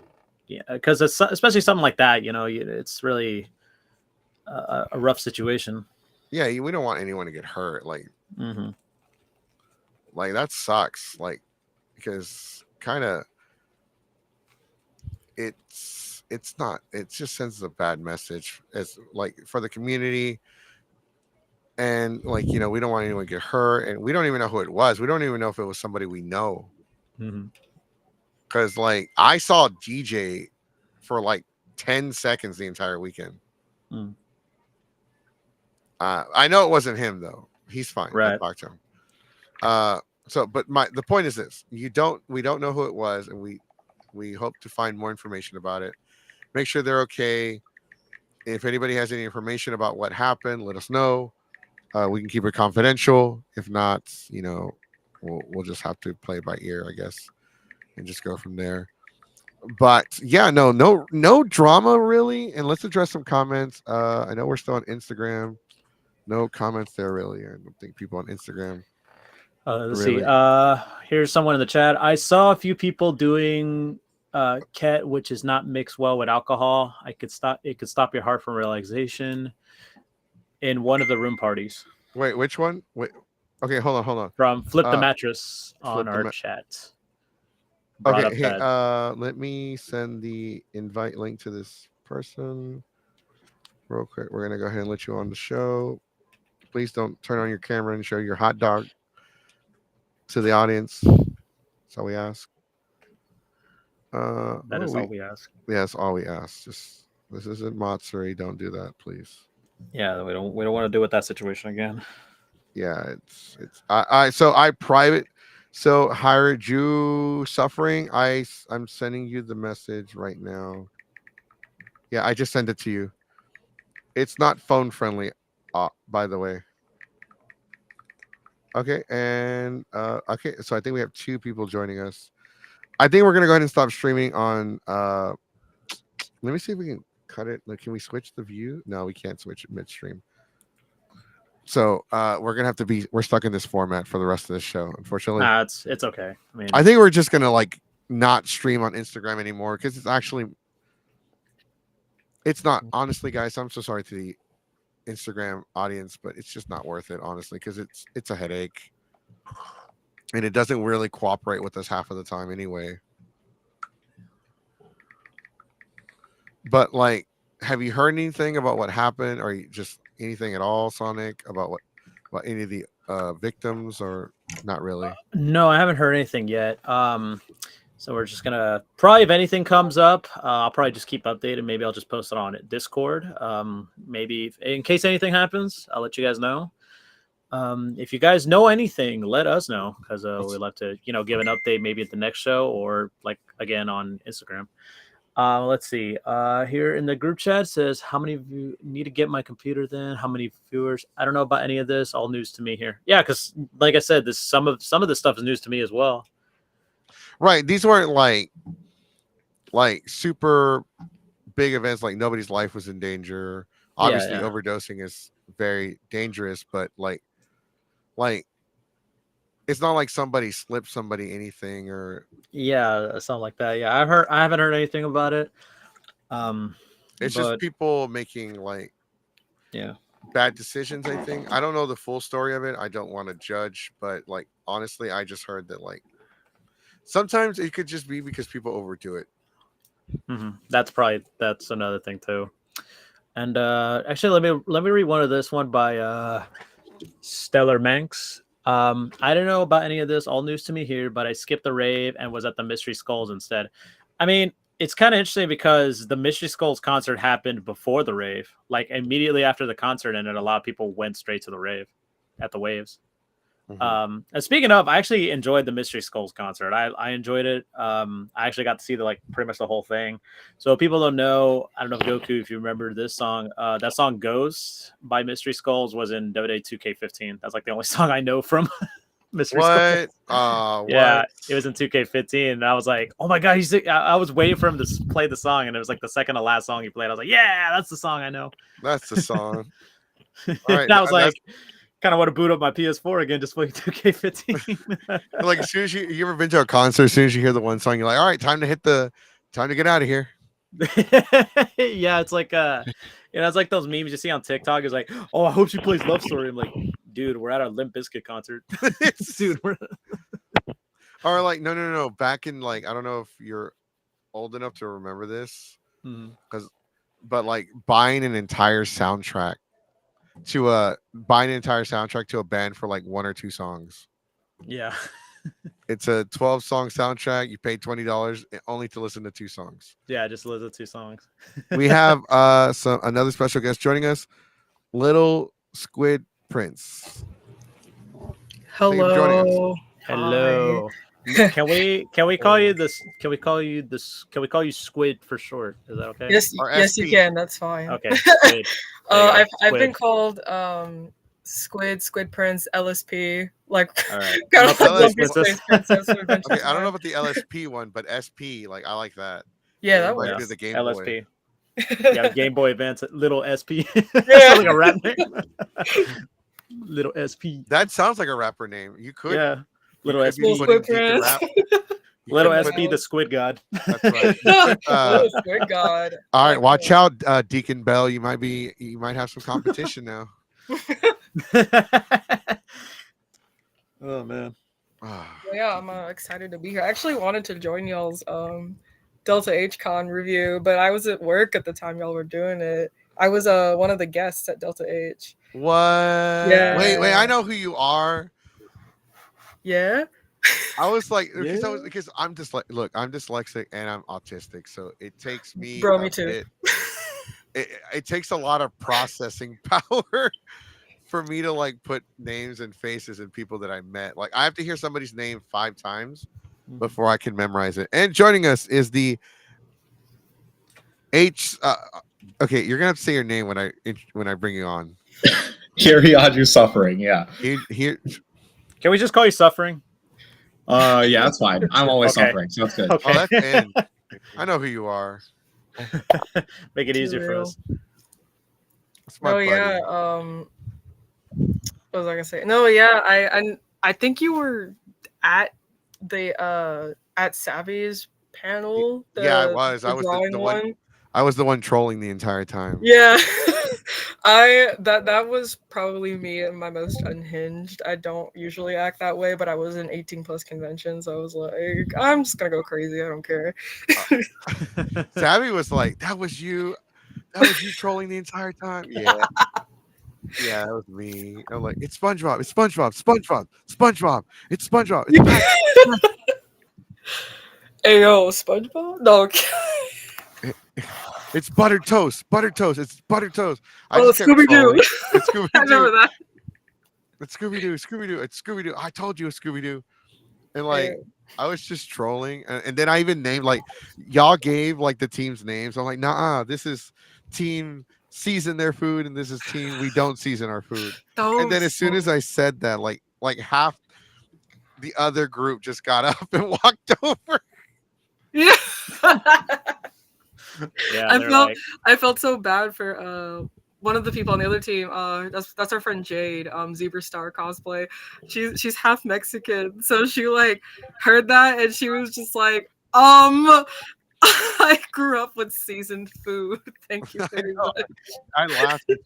because it's especially something like that, it's really a rough situation. Yeah, we don't want anyone to get hurt. Like that sucks. Because kind of it just sends a bad message as for the community. And we don't want anyone to get hurt, and we don't even know who it was. We don't even know if it was somebody we know. because like I saw DJ for like 10 seconds the entire weekend. Mm. I know it wasn't him though. He's fine. I Right. talked to him. So but the point is this: we don't know who it was, and we hope to find more information about it. Make sure they're okay. If anybody has any information about what happened, let us know. We can keep it confidential. If not, we'll just have to play by ear, I guess, and just go from there. But yeah, no drama really. And let's address some comments. I know we're still on Instagram. No comments there really. I don't think people on Instagram Let's really. see. Here's someone in the chat. I saw a few people doing ket, which is not mixed well with alcohol. It could stop your heart from relaxation in one of the room parties. Wait, which one? Wait. Okay, hold on. From Flip the Uh, Mattress on Flip the our Ma- chat. Brought Okay, up hey, that. let me send the invite link to this person real quick. We're gonna go ahead and let you on the show. Please don't turn on your camera and show your hot dog to the audience. That's all we ask. That is all we ask. Yeah, that's all we ask. Just this isn't Matsuri. Don't do that, please. Yeah, we don't want to deal with that situation again. Yeah, it's I private. So hired you suffering. I'm sending you the message right now. Yeah, I just sent it to you. It's not phone friendly, by the way. Okay, and okay, so I think we have 2 people joining us. I think we're gonna go ahead and stop streaming on. Let me see if we can cut it. Like, can we switch the view? No, we can't switch it midstream. So we're gonna have to be. We're stuck in this format for the rest of the show, unfortunately. Nah, it's okay. I mean, I think we're just gonna like not stream on Instagram anymore because it's not honestly, guys. I'm so sorry to the Instagram audience, but it's just not worth it, honestly, because it's a headache, and it doesn't really cooperate with us half of the time anyway. But like, have you heard anything about what happened, or just anything at all, Sonic, about any of the victims, or not really? no, I haven't heard anything yet. So we're just gonna probably, if anything comes up, I'll probably just keep updated. Maybe I'll just post it on Discord. Maybe in case anything happens, I'll let you guys know. If you guys know anything, let us know, because we'd love to, give an update maybe at the next show, or like again on Instagram. Let's see. Here in the group chat says, how many of you need to get my computer then? How many viewers? I don't know about any of this. All news to me here. Yeah, because like I said, some of this stuff is news to me as well. Right. These weren't like super big events, like nobody's life was in danger. Obviously, yeah. overdosing is very dangerous, but like it's not like somebody slipped somebody anything, or something like that. Yeah, I haven't heard anything about it. It's just people making like bad decisions. I think I don't know the full story of it. I don't want to judge, but like honestly, I just heard that like sometimes it could just be because people overdo it. Mm-hmm. That's another thing too. And actually, let me read one of this one by Stellar Manx. I don't know about any of this. All news to me here, but I skipped the rave and was at the Mystery Skulls instead. I mean, it's kind of interesting because the Mystery Skulls concert happened before the rave, like immediately after the concert, and a lot of people went straight to the rave at the Waves. Mhm. And speaking of, I actually enjoyed the Mystery Skulls concert. I enjoyed it. I actually got to see pretty much the whole thing. So if people don't know, I don't know if Goku, if you remember this song, that song Ghost by Mystery Skulls was in WWE 2K15. That's like the only song I know from Mystery Skulls. Yeah, it was in 2K15. And I was like, oh my God, I was waiting for him to play the song, and it was like the second to last song he played. I was like, yeah, that's the song I know. That's the song. All right, and I was like, kind of want to boot up my PS4 again, just playing 2K15. like as soon as you ever been to a concert, as soon as you hear the one song, you're like, all right, time to get out of here. Yeah, it's like it's like those memes you see on TikTok. It's like, oh, I hope she plays Love Story. I'm like, dude, we're at a Limp Bizkit concert. Dude, or like no. Back in like, I don't know if you're old enough to remember this, but like buying an entire soundtrack to a band for like 1 or 2 songs. Yeah. It's a 12-song soundtrack. You pay $20 only to listen to 2 songs. Yeah, just listen to 2 songs. We have another special guest joining us, Little Squid Prince. Thank you for joining us. Hello. Hello. Can we call you this? Can we call you Squid for short? Is that okay? Yes, Or yes, you SP. can. That's fine. Okay. Squid. There you go, I've been Squid. called Squid Prince, LSP, like All right. kind of like LSP. Lumpy Space Princess Adventure Okay, I don't know Time. about the LSP one, but SP, like I like that. Yeah, It that reminds me works. of the Game Boy. LSP. Yeah, Game Boy Advance, little SP. Yeah. Sounds like a rap name. Little SP. That sounds like a rapper name. You could. Yeah. you Little could SP. be putting Squid Deacon Prince. Rap. You Little could SP, put- the Squid God. That's right. You could, Oh, good God. all right, Like, watch out, Deacon Bell. You might have some competition now. Oh man. Yeah, I'm excited to be here. I actually wanted to join y'all's Delta H Con review, but I was at work at the time y'all were doing it. I was one of the guests at Delta H. What? Yeah. Wait. I know who you are. Yeah. I was like, because Yeah. because I'm just like, look, I'm dyslexic and I'm autistic, so it takes me. Bro, a me too. It takes a lot of processing power for me to like put names and faces and people that I met. Like I have to hear somebody's name 5 times before I can memorize it. And joining us is the H. Okay, you're gonna have to say your name when I bring you on. Kyriadu suffering, yeah. Here. Can we just call you Suffering? Yeah, that's fine. I'm always Okay. suffering, so that's good. Okay. Oh, that's in. I know who you are. Make it Too easier for real. us. That's my Oh buddy. yeah. What was I gonna say? No, yeah. I think you were at the at Savvy's panel. Yeah, I was. The I was drawing the one. I was the one trolling the entire time. Yeah. That was probably me at my most unhinged. I don't usually act that way, but I was in 18 plus convention, so I was like, I'm just gonna go crazy. I don't care. Savvy was like, "That was you. That was you trolling the entire time." Yeah. Yeah, that was me. I'm like, it's SpongeBob. It's SpongeBob. SpongeBob. SpongeBob. It's SpongeBob. It's Patrick. Hey yo, SpongeBob? No. It's buttered toast. Buttered toast. It's buttered toast. I Oh, just kept Scooby Doo. trolling. It's Scooby I remember Doo. that. It's Scooby Doo. Scooby Doo. It's Scooby Doo. I told you it's Scooby Doo. And like, I was just trolling, and then I even named like, y'all gave like the team's names. I'm like, nah, this is team season their food, and this is team we don't season our food. And then as soon as I said that, like half the other group just got up and walked over. Yeah. Yeah, I they're felt like, I felt so bad for one of the people on the other team. That's our friend Jade, Zebra Star cosplay. She's half Mexican, so she like heard that and she was just like, I grew up with seasoned food. Thank you very much. I laughed and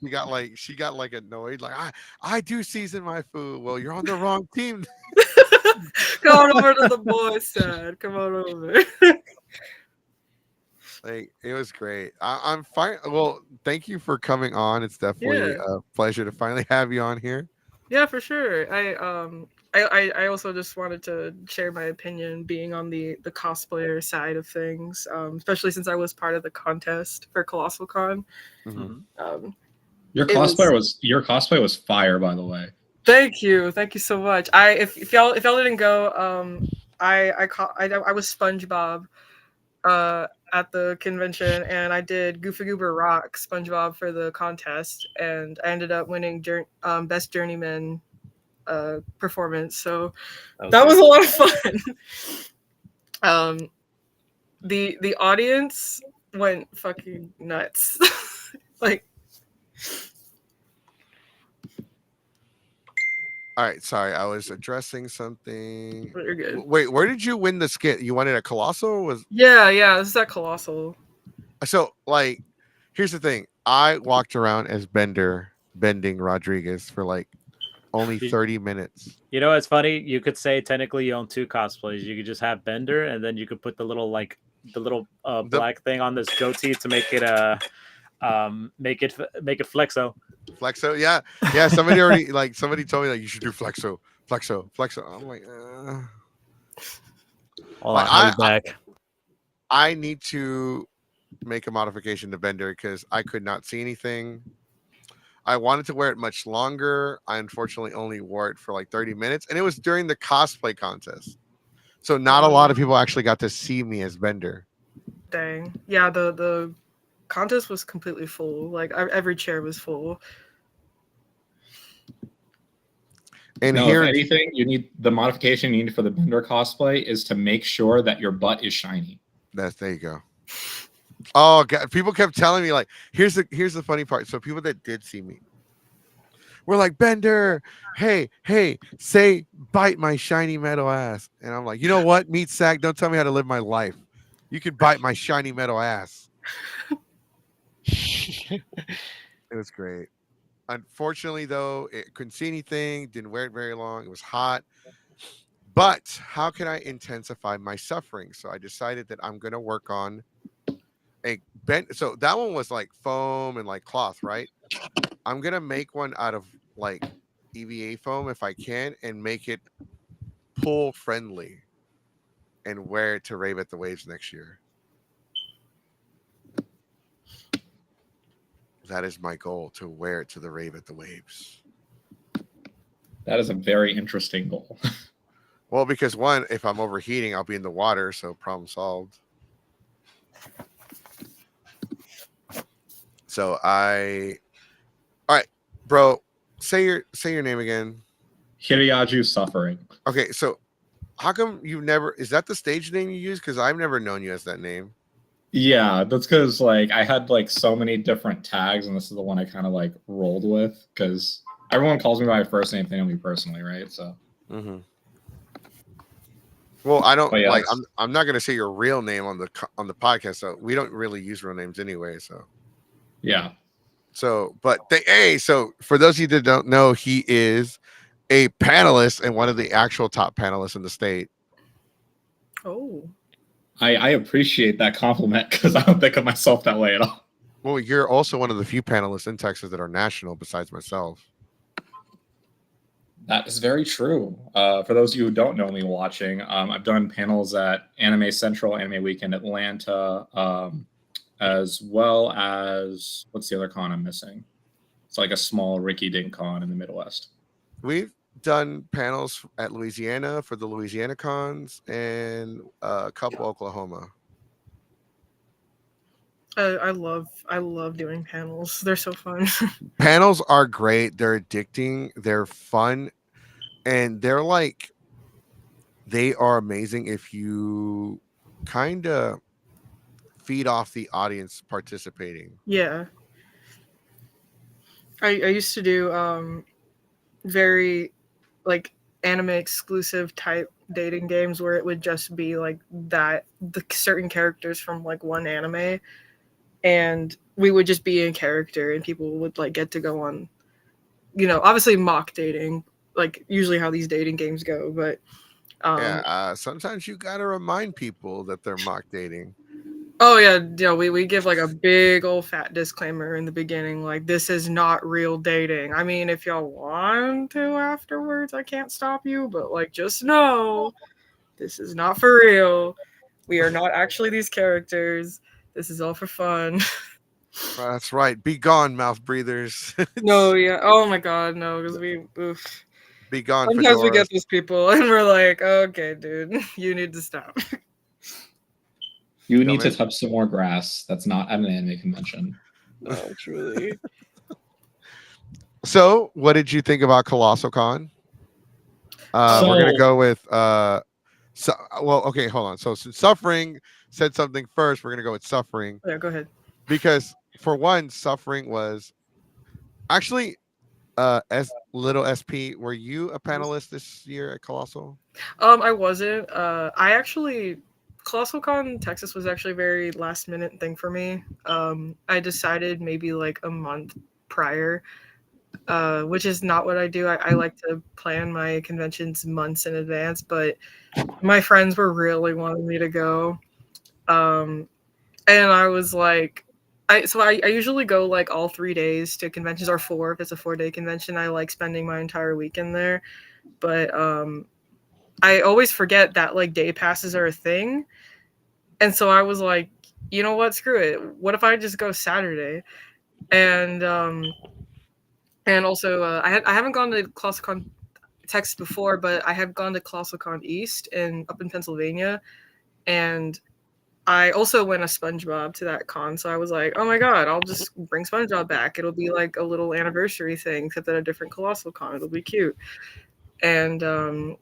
she got like annoyed. Like I do season my food. Well, you're on the wrong team. Come on over to the boys' side. Come on over. Like it was great. I'm fine. Well, thank you for coming on. It's definitely a pleasure to finally have you on here. Yeah, for sure. I also just wanted to share my opinion being on the cosplayer side of things, especially since I was part of the contest for COLOSSALCON. Mm-hmm. Your cosplay was fire, by the way. Thank you so much. If y'all didn't go, I was SpongeBob at the convention, and I did Goofy Goober Rock SpongeBob for the contest, and I ended up winning best journeyman performance. So that was a lot of fun. The audience went fucking nuts. Like, all right, sorry, I was addressing something. you're good. Wait, where did you win the skit? You won it at Colossal? Or was Yeah, this is at Colossal. so like here's the thing. I walked around as bending Rodriguez for like only 30 minutes. you know, it's funny. You could say technically you own 2 cosplays. You could just have Bender, and then you could put the little black thing on this goatee to make it make it flexo. Flexo, yeah. Somebody already somebody told me like you should do flexo. I'm like, Hold Like, on, I'll be back. I need to make a modification to Bender because I could not see anything. I wanted to wear it much longer. I unfortunately only wore it for like 30 minutes, and it was during the cosplay contest. So not a lot of people actually got to see me as Bender. Dang. Yeah, the contest was completely full. Like every chair was full. And No, here, if anything, you need the modification you need for the Bender cosplay is to make sure that your butt is shiny. there you go. Oh God, people kept telling me like, here's the funny part. So people that did see me were like, Bender, hey, say bite my shiny metal ass. And I'm like, you know what? Meat sack, don't tell me how to live my life. You can bite my shiny metal ass. It was great. Unfortunately, though, it couldn't see anything, didn't wear it very long. It was hot. But how can I intensify my suffering? So I decided that I'm going to work on a bent. So that one was like foam and like cloth, right? I'm going to make one out of like EVA foam if I can and make it pool friendly and wear it to Rave at the Waves next year. That is my goal, to wear it to the Rave at the Waves. That is a very interesting goal. Well, because one, if I'm overheating, I'll be in the water, so problem solved. So all right, bro, say your name again. Hiryaju Suffering. Okay, so how come you've never, is that the stage name you use? Because I've never known you as that name. Yeah, that's because like I had like so many different tags, and this is the one I kind of like rolled with because everyone calls me by my first name if they know me personally, right? So. Mm-hmm. Well, I don't Yeah, like. I'm not gonna say your real name on the podcast. So we don't really use real names anyway. So yeah. So, but so for those of you that don't know, he is a panelist and one of the actual top panelists in the state. Oh. I appreciate that compliment because I don't think of myself that way at all. Well, you're also one of the few panelists in Texas that are national besides myself. That is very true. For those of you who don't know me watching, I've done panels at Anime Central, Anime Weekend Atlanta, as well as, what's the other con I'm missing? It's like a small Ricky Dink con in the Midwest. We've done panels at Louisiana for the Louisiana cons and a couple Oklahoma. I love doing panels. They're so fun. Panels are great. They're addicting. They're fun. And they are amazing if you kind of feed off the audience participating. Yeah. I used to do very like anime exclusive type dating games where it would just be like the certain characters from like one anime, and we would just be in character and people would like get to go on, obviously mock dating, like usually how these dating games go, but sometimes you gotta remind people that they're mock dating. Oh yeah, we give like a big old fat disclaimer in the beginning, like this is not real dating. I mean, if y'all want to afterwards, I can't stop you, but like just know this is not for real. We are not actually these characters. This is all for fun. That's right. Be gone, mouth breathers. No, yeah. Oh my god, no, because oof. Be gone. Sometimes fedoras. we get those people and we're like, okay, dude, you need to stop. You need to touch some more grass. That's not at an anime convention. No, truly. So, what did you think about COLOSSALCON? We're gonna go with okay, hold on. So since Suffering said something first, we're gonna go with Suffering. Yeah, go ahead. Because for one, Suffering was actually little SP. Were you a panelist this year at Colossal? I wasn't. ColossalCon Texas was actually a very last minute thing for me. I decided maybe like a month prior, which is not what I do. I like to plan my conventions months in advance, but my friends were really wanting me to go. And I was like, I usually go like all 3 days to conventions, or 4 if it's a 4-day convention. I like spending my entire weekend there. But I always forget that like day passes are a thing, and so I was like, you know what, screw it. What if I just go Saturday? And also I haven't gone to ColossALCon Texas before, but I have gone to ColossALCon East up in Pennsylvania, and I also went a SpongeBob to that con, so I was like, oh my god, I'll just bring SpongeBob back. It'll be like a little anniversary thing, except at a different ColossALCon. It'll be cute. And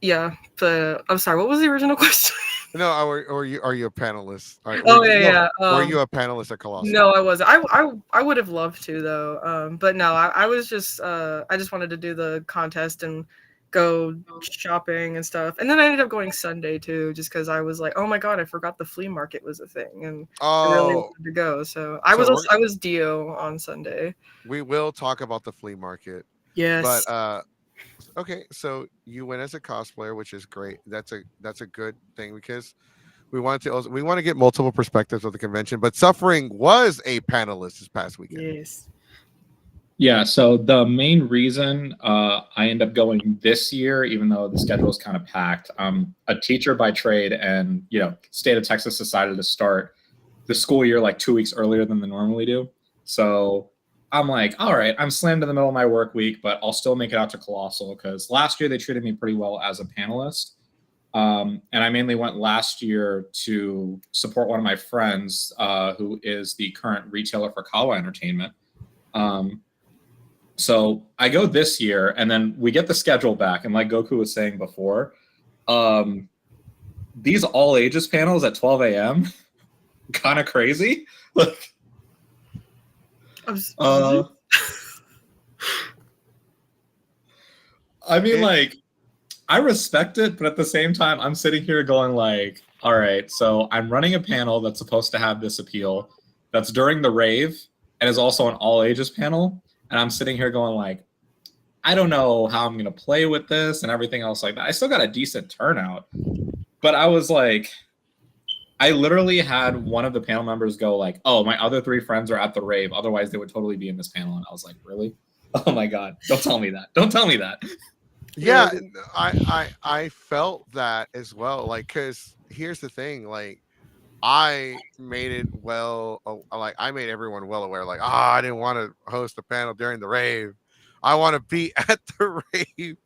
yeah, but I'm sorry, what was the original question? No, are you a panelist? Oh yeah. Were you a panelist at Colossal? No, I wasn't. I would have loved to though. But no, I was just I just wanted to do the contest and go shopping and stuff. And then I ended up going Sunday too, just because I was like, oh my god, I forgot the flea market was a thing, and I really wanted to go. So I was Dio on Sunday. We will talk about the flea market. Yes. But okay, so you went as a cosplayer, which is great. That's a good thing because we want to get multiple perspectives of the convention. But Suffering was a panelist this past weekend. Yes. Yeah, so the main reason I end up going this year, even though the schedule is kind of packed, I'm a teacher by trade, and state of Texas decided to start the school year like 2 weeks earlier than they normally do. So I'm like, all right, I'm slammed in the middle of my work week, but I'll still make it out to Colossal because last year they treated me pretty well as a panelist. And I mainly went last year to support one of my friends who is the current retailer for Kawa Entertainment. So I go this year, and then we get the schedule back, and like Goku was saying before, these all ages panels at 12 a.m. kind of crazy. Like, I mean, like, I respect it, but at the same time, I'm sitting here going like, all right, so I'm running a panel that's supposed to have this appeal, that's during the rave, and is also an all ages panel. And I'm sitting here going like, I don't know how I'm going to play with this and everything else like that. I still got a decent turnout. But I was like, I literally had one of the panel members go like, oh, my other 3 friends are at the rave. Otherwise, they would totally be in this panel. And I was like, really? Oh, my God. Don't tell me that. Don't tell me that. Yeah, I felt that as well. Like, because here's the thing. Like, I made it I made everyone well aware, like, I didn't want to host a panel during the rave. I want to be at the rave.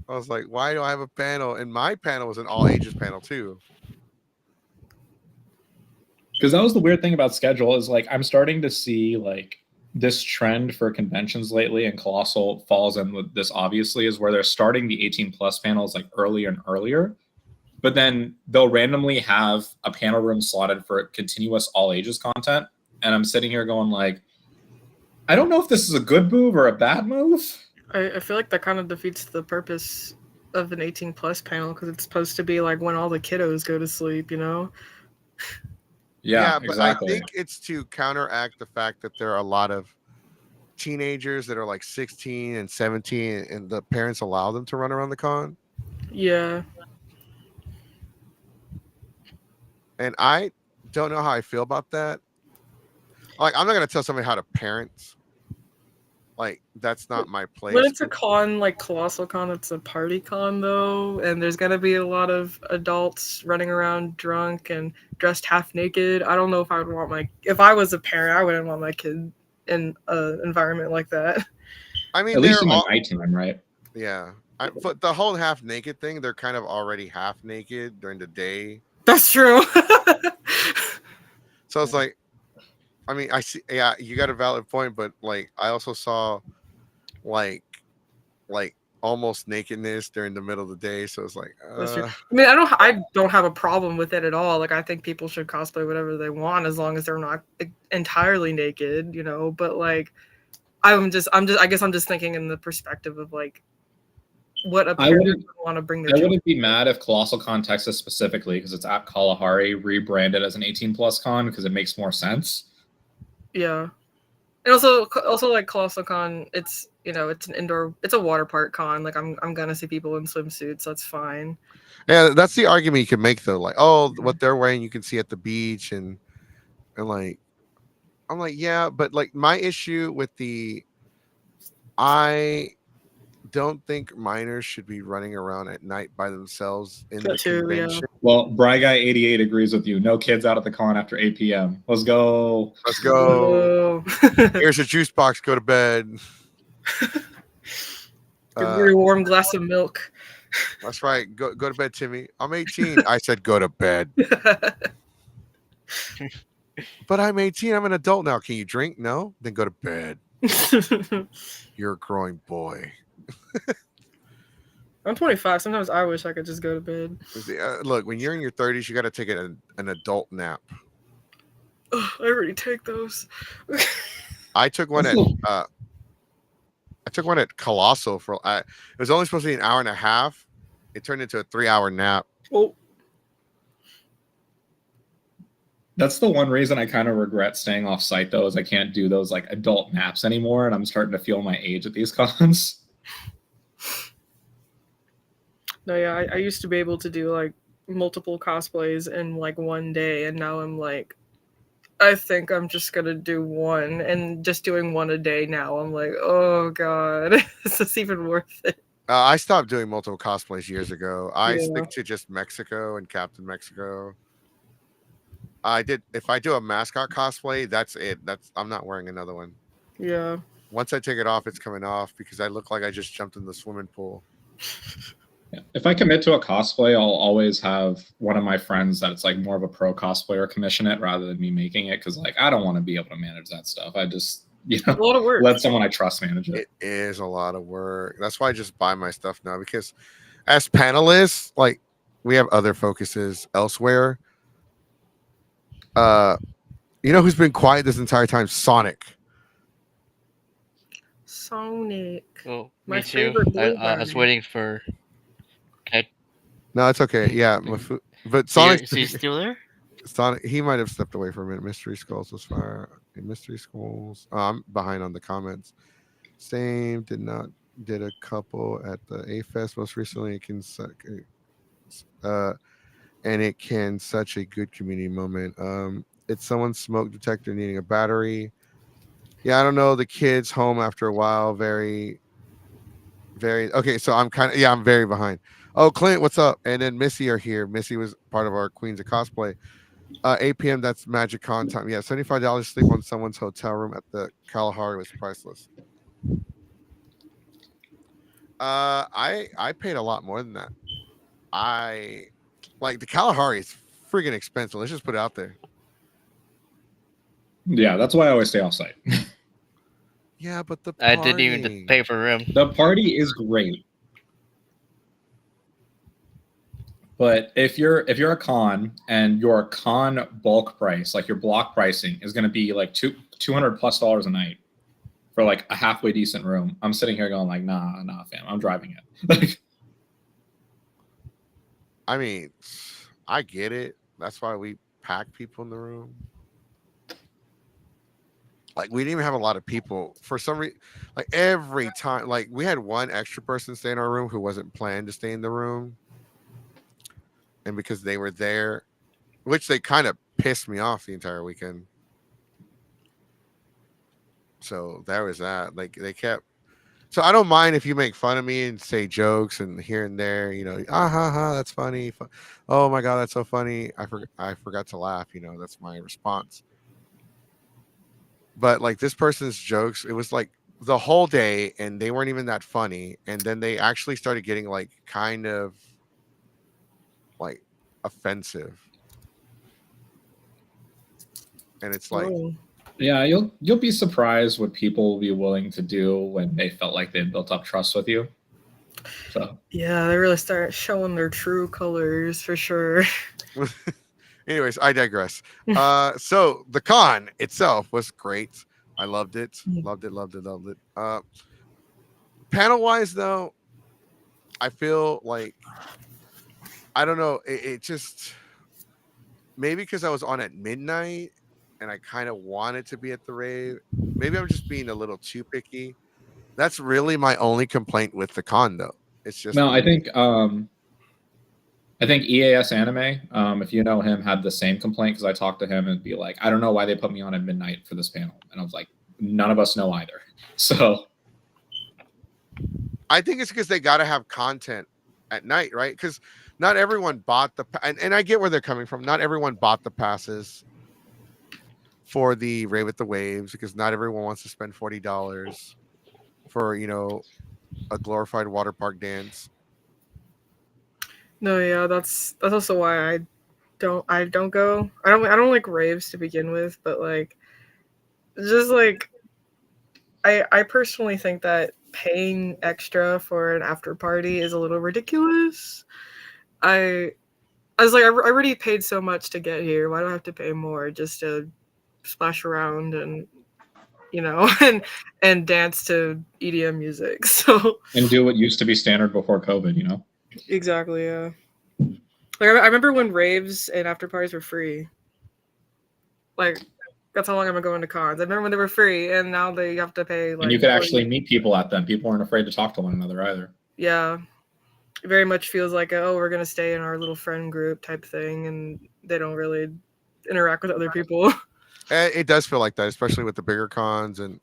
I was like, why do I have a panel? And my panel was an all ages panel too. Because that was the weird thing about schedule is like, I'm starting to see like this trend for conventions lately, and Colossal falls in with this obviously, is where they're starting the 18 plus panels like earlier and earlier. But then they'll randomly have a panel room slotted for continuous all ages content. And I'm sitting here going like, I don't know if this is a good move or a bad move. I feel like that kind of defeats the purpose of an 18 plus panel, because it's supposed to be like when all the kiddos go to sleep, Yeah, but exactly. I think it's to counteract the fact that there are a lot of teenagers that are like 16 and 17 and the parents allow them to run around the con. Yeah. And I don't know how I feel about that. Like, I'm not going to tell somebody how to parent. Like, that's not my place. When it's a con like Colossal Con, it's a party con though, and there's gonna be a lot of adults running around drunk and dressed half naked. I don't know if I would want if I was a parent, I wouldn't want my kid in an environment like that. I mean, at least in the nighttime, right? Yeah. But the whole half naked thing, they're kind of already half naked during the day. That's true. So it's like, I mean, I see. Yeah, you got a valid point, but like, I also saw, like almost nakedness during the middle of the day. So it's like, That's true. I mean, I don't have a problem with it at all. Like, I think people should cosplay whatever they want as long as they're not entirely naked, you know. But like, I guess I'm just thinking in the perspective of like, what a parent would want to bring their I wouldn't be mad if Colossal Con Texas specifically, because it's at Kalahari, rebranded as an 18 plus con because it makes more sense. Yeah, and also like Colossal Con, it's it's an indoor, it's a water park con. Like I'm gonna see people in swimsuits. That's fine. Yeah, that's the argument you can make though. Like, oh, what they're wearing, you can see at the beach, and like, I'm like, yeah, but like my issue with don't think minors should be running around at night by themselves in the That too, yeah. convention. Well, Bry Guy 88 agrees with you. No kids out at the con after 8 p.m. Let's go. Let's go. Whoa. Here's a juice box. Go to bed. Give me a warm glass of milk. That's right. Go to bed, Timmy. I'm 18. I said go to bed. But I'm 18. I'm an adult now. Can you drink? No? Then go to bed. You're a growing boy. I'm 25. Sometimes I wish I could just go to bed. Look, when you're in your 30s, you got to take an adult nap. Ugh, I already take those. I took one at Colossal for. It was only supposed to be an hour and a half. It turned into a 3-hour nap. Oh. That's the one reason I kind of regret staying off site, though, is I can't do those like adult naps anymore, and I'm starting to feel my age at these cons. No, yeah, I used to be able to do like multiple cosplays in like one day, and now I'm like, I think I'm just gonna do one, and just doing one a day now. I'm like, oh god, is this even worth it? I stopped doing multiple cosplays years ago. I Yeah. stick to just Mexico and Captain Mexico. If I do a mascot cosplay, that's it. I'm not wearing another one. Yeah. Once I take it off, it's coming off because I look like I just jumped in the swimming pool. Yeah. If I commit to a cosplay, I'll always have one of my friends that's like more of a pro cosplayer commission it rather than me making it, because like I don't want to be able to manage that stuff. I just A lot of work. let someone I trust manage it. It is a lot of work. That's why I just buy my stuff now, because as panelists, like we have other focuses elsewhere. You know who's been quiet this entire time? Sonic. Sonic. Oh, My me too. favorite I was blueberry. waiting for. No, it's okay. Yeah, but Is Sonic. he still there? Sonic. He might have stepped away for a minute. Mystery Skulls was fire. Mystery Skulls. I'm behind on the comments. Same. Did a couple at the A Fest most recently. It can suck. And it can such a good community moment. It's someone's smoke detector needing a battery. Yeah, I don't know. The kids home after a while. Very, very okay. So I'm very behind. Oh, Clint, what's up? And then Missy are here. Missy was part of our Queens of Cosplay. 8 p.m. That's Magic Con time. Yeah, $75 sleep on someone's hotel room at the Kalahari was priceless. I paid a lot more than that. Like the Kalahari is freaking expensive. Let's just put it out there. Yeah, that's why I always stay off site. Yeah, but the party. I didn't even pay for room. The party is great. But if you're a con and your con bulk price, like your block pricing, is going to be like $200+ a night for like a halfway decent room, I'm sitting here going like, nah, fam, I'm driving it. I mean, I get it. That's why we pack people in the room. Like we didn't even have a lot of people for some reason. Like every time, like we had one extra person stay in our room who wasn't planned to stay in the room. And because they were there, which they kind of pissed me off the entire weekend. So that was that. Like they kept. So I don't mind if you make fun of me and say jokes and here and there, you know, that's funny. Oh my god, that's so funny. I forgot to laugh. You know, that's my response. But like this person's jokes, it was like the whole day, and they weren't even that funny. And then they actually started getting like kind of like offensive, and it's like, Oh. Yeah, you'll be surprised what people will be willing to do when they felt like they built up trust with you. So Yeah, they really start showing their true colors for sure. anyways, I digress. So the con itself was great. I loved it. Loved it. Panel wise though, I feel like I don't know. It just maybe because I was on at midnight and I kind of wanted to be at the rave. Maybe I'm just being a little too picky. That's really my only complaint with the con, though. It's just no, I think EAS Anime, if you know him, had the same complaint because I talked to him and be like, I don't know why they put me on at midnight for this panel, and I was like, none of us know either. So I think it's because they got to have content at night, right? Because not everyone bought and I get where they're coming from. Not everyone bought the passes for the Rave at the Waves because not everyone wants to spend $40 for a glorified water park dance. No, yeah, that's also why I don't go. I don't like raves to begin with, but like just like I personally think that paying extra for an after party is a little ridiculous. I I was like, I already paid so much to get here. Why do I have to pay more just to splash around and and dance to EDM music? So And do what used to be standard before COVID, you know? exactly, yeah. Like I remember when raves and after parties were free. Like that's how long I've been going to cons. I remember when they were free, and now they have to pay. Like, And you could 40. actually meet people at them. People weren't afraid to talk to one another either. Yeah, it very much feels like we're gonna stay in our little friend group type thing, and they don't really interact with other people. It does feel like that, especially with the bigger cons, and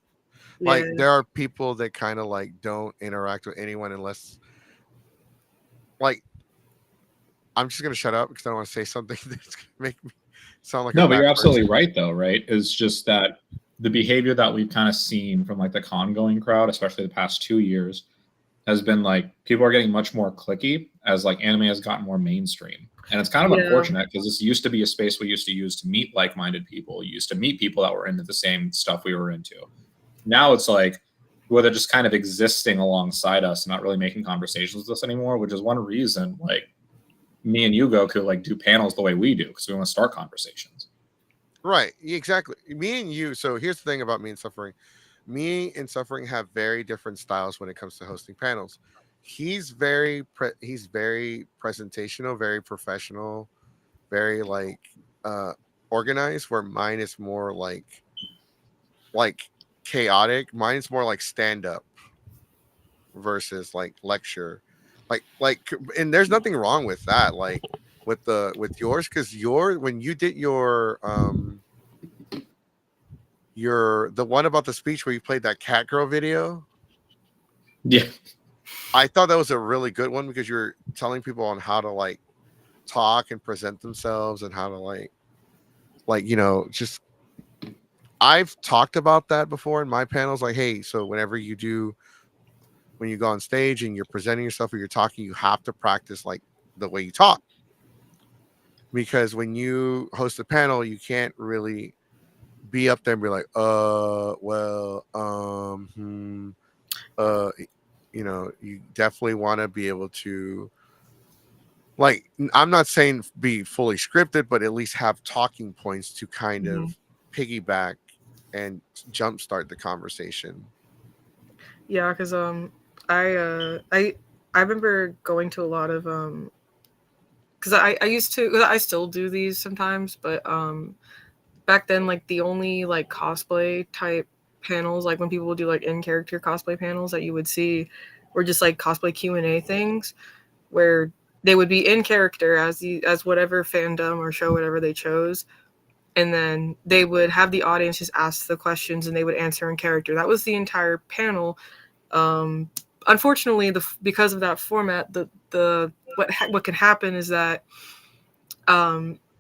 like there are people that kind of like don't interact with anyone unless, like, I'm just gonna shut up because I don't want to say something that's gonna make me sound like no, but you're absolutely right, though, right? It's just that the behavior that we've kind of seen from like the con going crowd, especially the past 2 years, has been like people are getting much more cliquey as like anime has gotten more mainstream. And it's kind of unfortunate because this used to be a space we used to use to meet like-minded people. You used to meet people that were into the same stuff we were into. Now it's like, well, they're just kind of existing alongside us and not really making conversations with us anymore, which is one reason like me and Hugo could like do panels the way we do because we want to start conversations. Right, exactly. Me and you. So here's the thing about me and Suffering. Me and Suffering have very different styles when it comes to hosting panels. He's very presentational, very professional, very like organized, where mine is more like chaotic. Mine's more like stand up versus like lecture. Like and there's nothing wrong with that, like with yours, because when you did your the one about the speech where you played that cat girl video. Yeah. I thought that was a really good one because you're telling people on how to like talk and present themselves and how to like just I've talked about that before in my panels. Like, hey, so when you go on stage and you're presenting yourself or you're talking, you have to practice like the way you talk. Because when you host a panel, you can't really be up there and be like, you definitely want to be able to, like, I'm not saying be fully scripted, but at least have talking points to kind of piggyback and jumpstart the conversation. Yeah, because I remember going to a lot of because I used to, I still do these sometimes, but back then, like the only like cosplay type panels, like when people would do like in character cosplay panels that you would see were just like cosplay Q&A things where they would be in character as whatever fandom or show whatever they chose, and then they would have the audience just ask the questions and they would answer in character. That was the entire panel. Unfortunately, because of that format, what can happen is that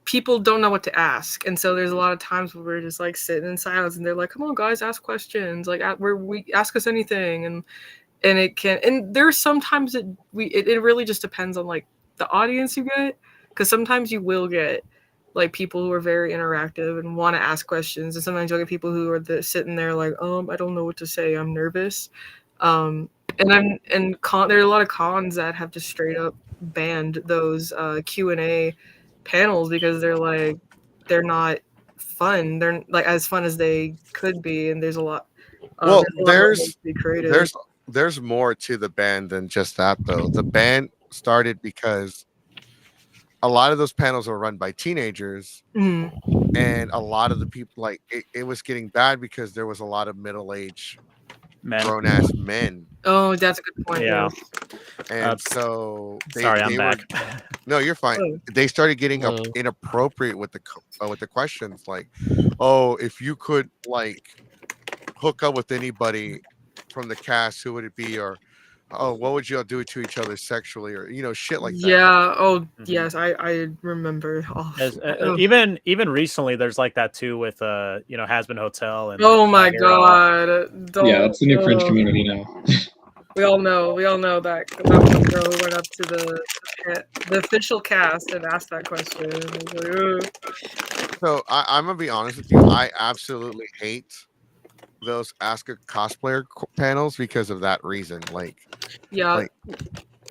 people don't know what to ask, and so there's a lot of times where we're just like sitting in silence, and they're like, "Come on, guys, ask questions! Like, we ask us anything." And it can, and there's sometimes it really just depends on like the audience you get, because sometimes you will get like people who are very interactive and want to ask questions, and sometimes you'll get people who are sitting there like, I don't know what to say, I'm nervous. There are a lot of cons that have just straight up banned those Q&A panels because they're not fun. They're like as fun as they could be, and there's a lot. Well, there's more to the ban than just that, though. The ban started because a lot of those panels are run by teenagers, and a lot of the people, like, it was getting bad because there was a lot of middle-aged grown-ass men. Oh, that's a good point. Yeah. And so I'm back. No, you're fine. They started getting inappropriate with the questions, like, oh, if you could like hook up with anybody from the cast, who would it be? Or oh, what would y'all do to each other sexually, or shit like that. Yeah. Oh, Mhm. yes. I remember. Oh, ugh. Even recently, there's like that too with Has Been Hotel and Oh my Hero. god. Don't, Yeah, that's the new cringe ugh. community now. We all know that one girl who went up to the official cast and asked that question. It was like, ugh. So I'm gonna be honest with you. I absolutely hate those Ask a Cosplayer panels because of that reason. Yeah. Like-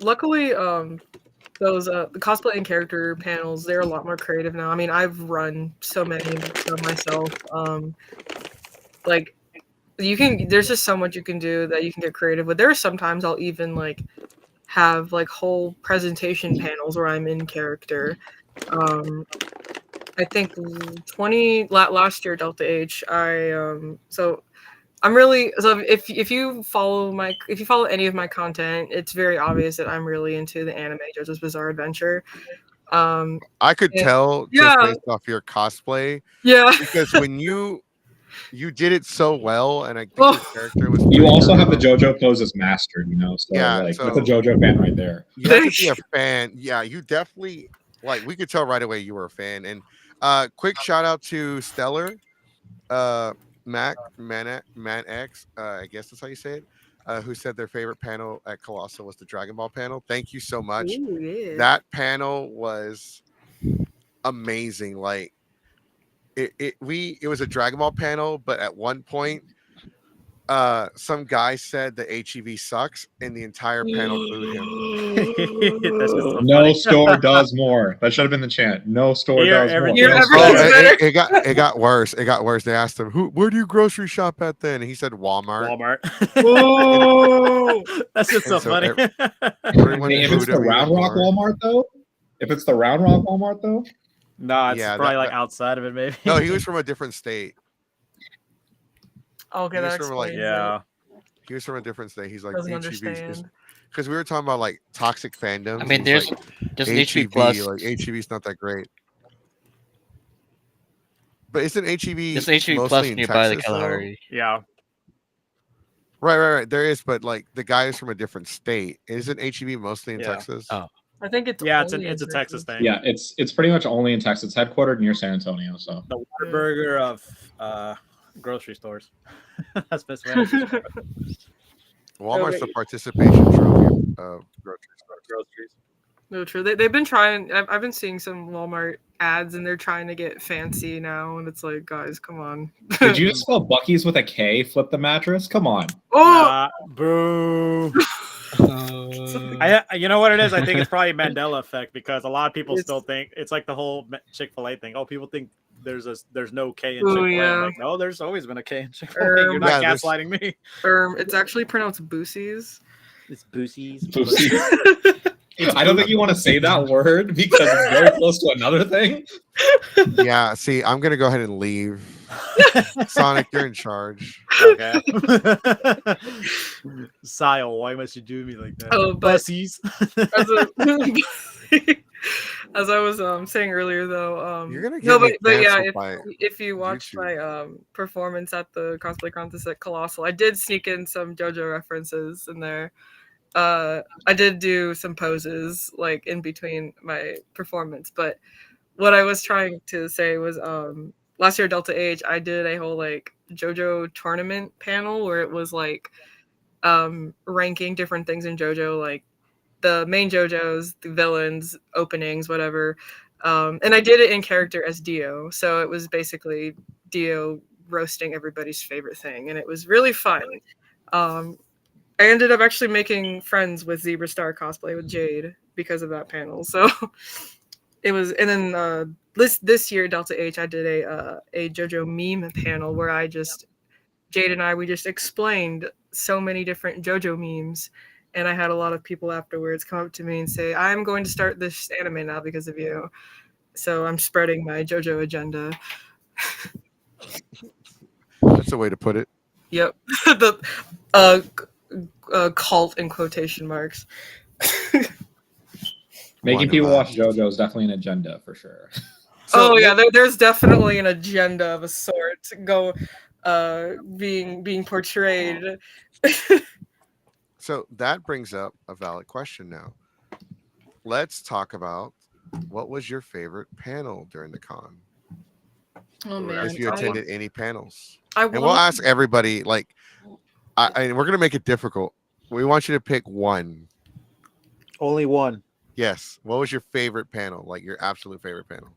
Luckily, those the cosplay and character panels, they're a lot more creative now. I mean, I've run so many of myself. Like there's just so much you can do that you can get creative with. There are sometimes I'll even like have like whole presentation panels where I'm in character. I think last year Delta H, so I'm really, so if you follow any of my content, it's very obvious that I'm really into the anime JoJo's Bizarre Adventure. I could tell yeah. just based off your cosplay, Yeah. because when you did it so well, and I think Oh. your character was. You pretty also good. have the JoJo poses mastered, So Yeah, like so- that's a JoJo fan right there. You have to Thank be a fan. Yeah, you definitely we could tell right away you were a fan. And quick shout out to Stellar, Man X, I guess that's how you say it. Who said their favorite panel at Colossal was the Dragon Ball panel. Thank you so much. Ooh, yeah. That panel was amazing. Like it was a Dragon Ball panel, but at one point some guy said the HEV sucks and the entire panel booed him. That's just so No funny. store does more. That should have been the chant. No store Here, does every- more. Here, No every- store. better. It got worse. It got worse. They asked him, where do you grocery shop at then? And he said Walmart. Walmart. Oh. That's just so And so funny. Everyone Hey, if it's booed the him Round even Rock more. Walmart though, No, it's Yeah, probably that- like outside of it, maybe. No, he was from a different state. Okay, He was that from, like- explains Yeah. He was from a different state. He's like Doesn't HEVs, understand. because we were talking about like toxic fandoms. I mean, and he's there's like, an HB HEV, Plus. like HEV's not that great. But isn't HEV There's an HB mostly Plus in nearby the Texas, though? Kalahari. Yeah. Right. There is, but like the guy is from a different state. Isn't HEV mostly in Yeah. Texas? Oh. I think it's Yeah, it's only a in Texas thing. Yeah, it's pretty much only in Texas. It's headquartered near San Antonio. So The Whataburger of grocery stores. That's the best way. to describe it. Walmart's the participation trophy of Groceries. No, true. They've been trying. I've been seeing some Walmart ads, and they're trying to get fancy now. And it's like, guys, come on. did you just spell Bucky's with a K? Flip the mattress? Come on. Oh, Boo. You know what it is? I think it's probably Mandela effect because a lot of people still think it's like the whole Chick-fil-A thing. Oh, people think there's no K in Ooh, Chick-fil-A. yeah. I'm like, no, there's always been a K in Chick-fil-A. You're not Yeah, gaslighting me. it's actually pronounced Boosies. It's Boosies. I don't think you want to say that word because it's very close to another thing. Yeah, see, I'm gonna go ahead and leave. Sonic, you're in charge. Okay. Sile, why must you do me like that? Oh, but Bussies. as I was saying earlier, though, You're gonna get no, me but yeah, canceled by if you watched YouTube. my performance at the cosplay contest at Colossal, I did sneak in some JoJo references in there. I did do some poses like in between my performance, but what I was trying to say was last year Delta Age I did a whole like JoJo tournament panel where it was like ranking different things in JoJo, like the main JoJos, the villains, openings, whatever. And I did it in character as Dio, so it was basically Dio roasting everybody's favorite thing, and it was really fun. I ended up actually making friends with Zebra Star Cosplay with Jade because of that panel. So it was, and then this year Delta H I did a JoJo meme panel where Jade and we just explained so many different JoJo memes, and I had a lot of people afterwards come up to me and say, "I'm going to start this anime now because of you." So I'm spreading my JoJo agenda. That's a way to put it. Yep. The cult in quotation marks. Making people watch JoJo is definitely an agenda for sure. So, yeah, there's definitely an agenda of a sort being portrayed. So that brings up a valid question now. Let's talk about what was your favorite panel during the con? Oh Ooh, man, that's If a you tough one. attended any panels. I And we'll want. ask everybody, like, we're going to make it difficult. We want you to pick one. Only one. Yes. What was your favorite panel? Like, your absolute favorite panel?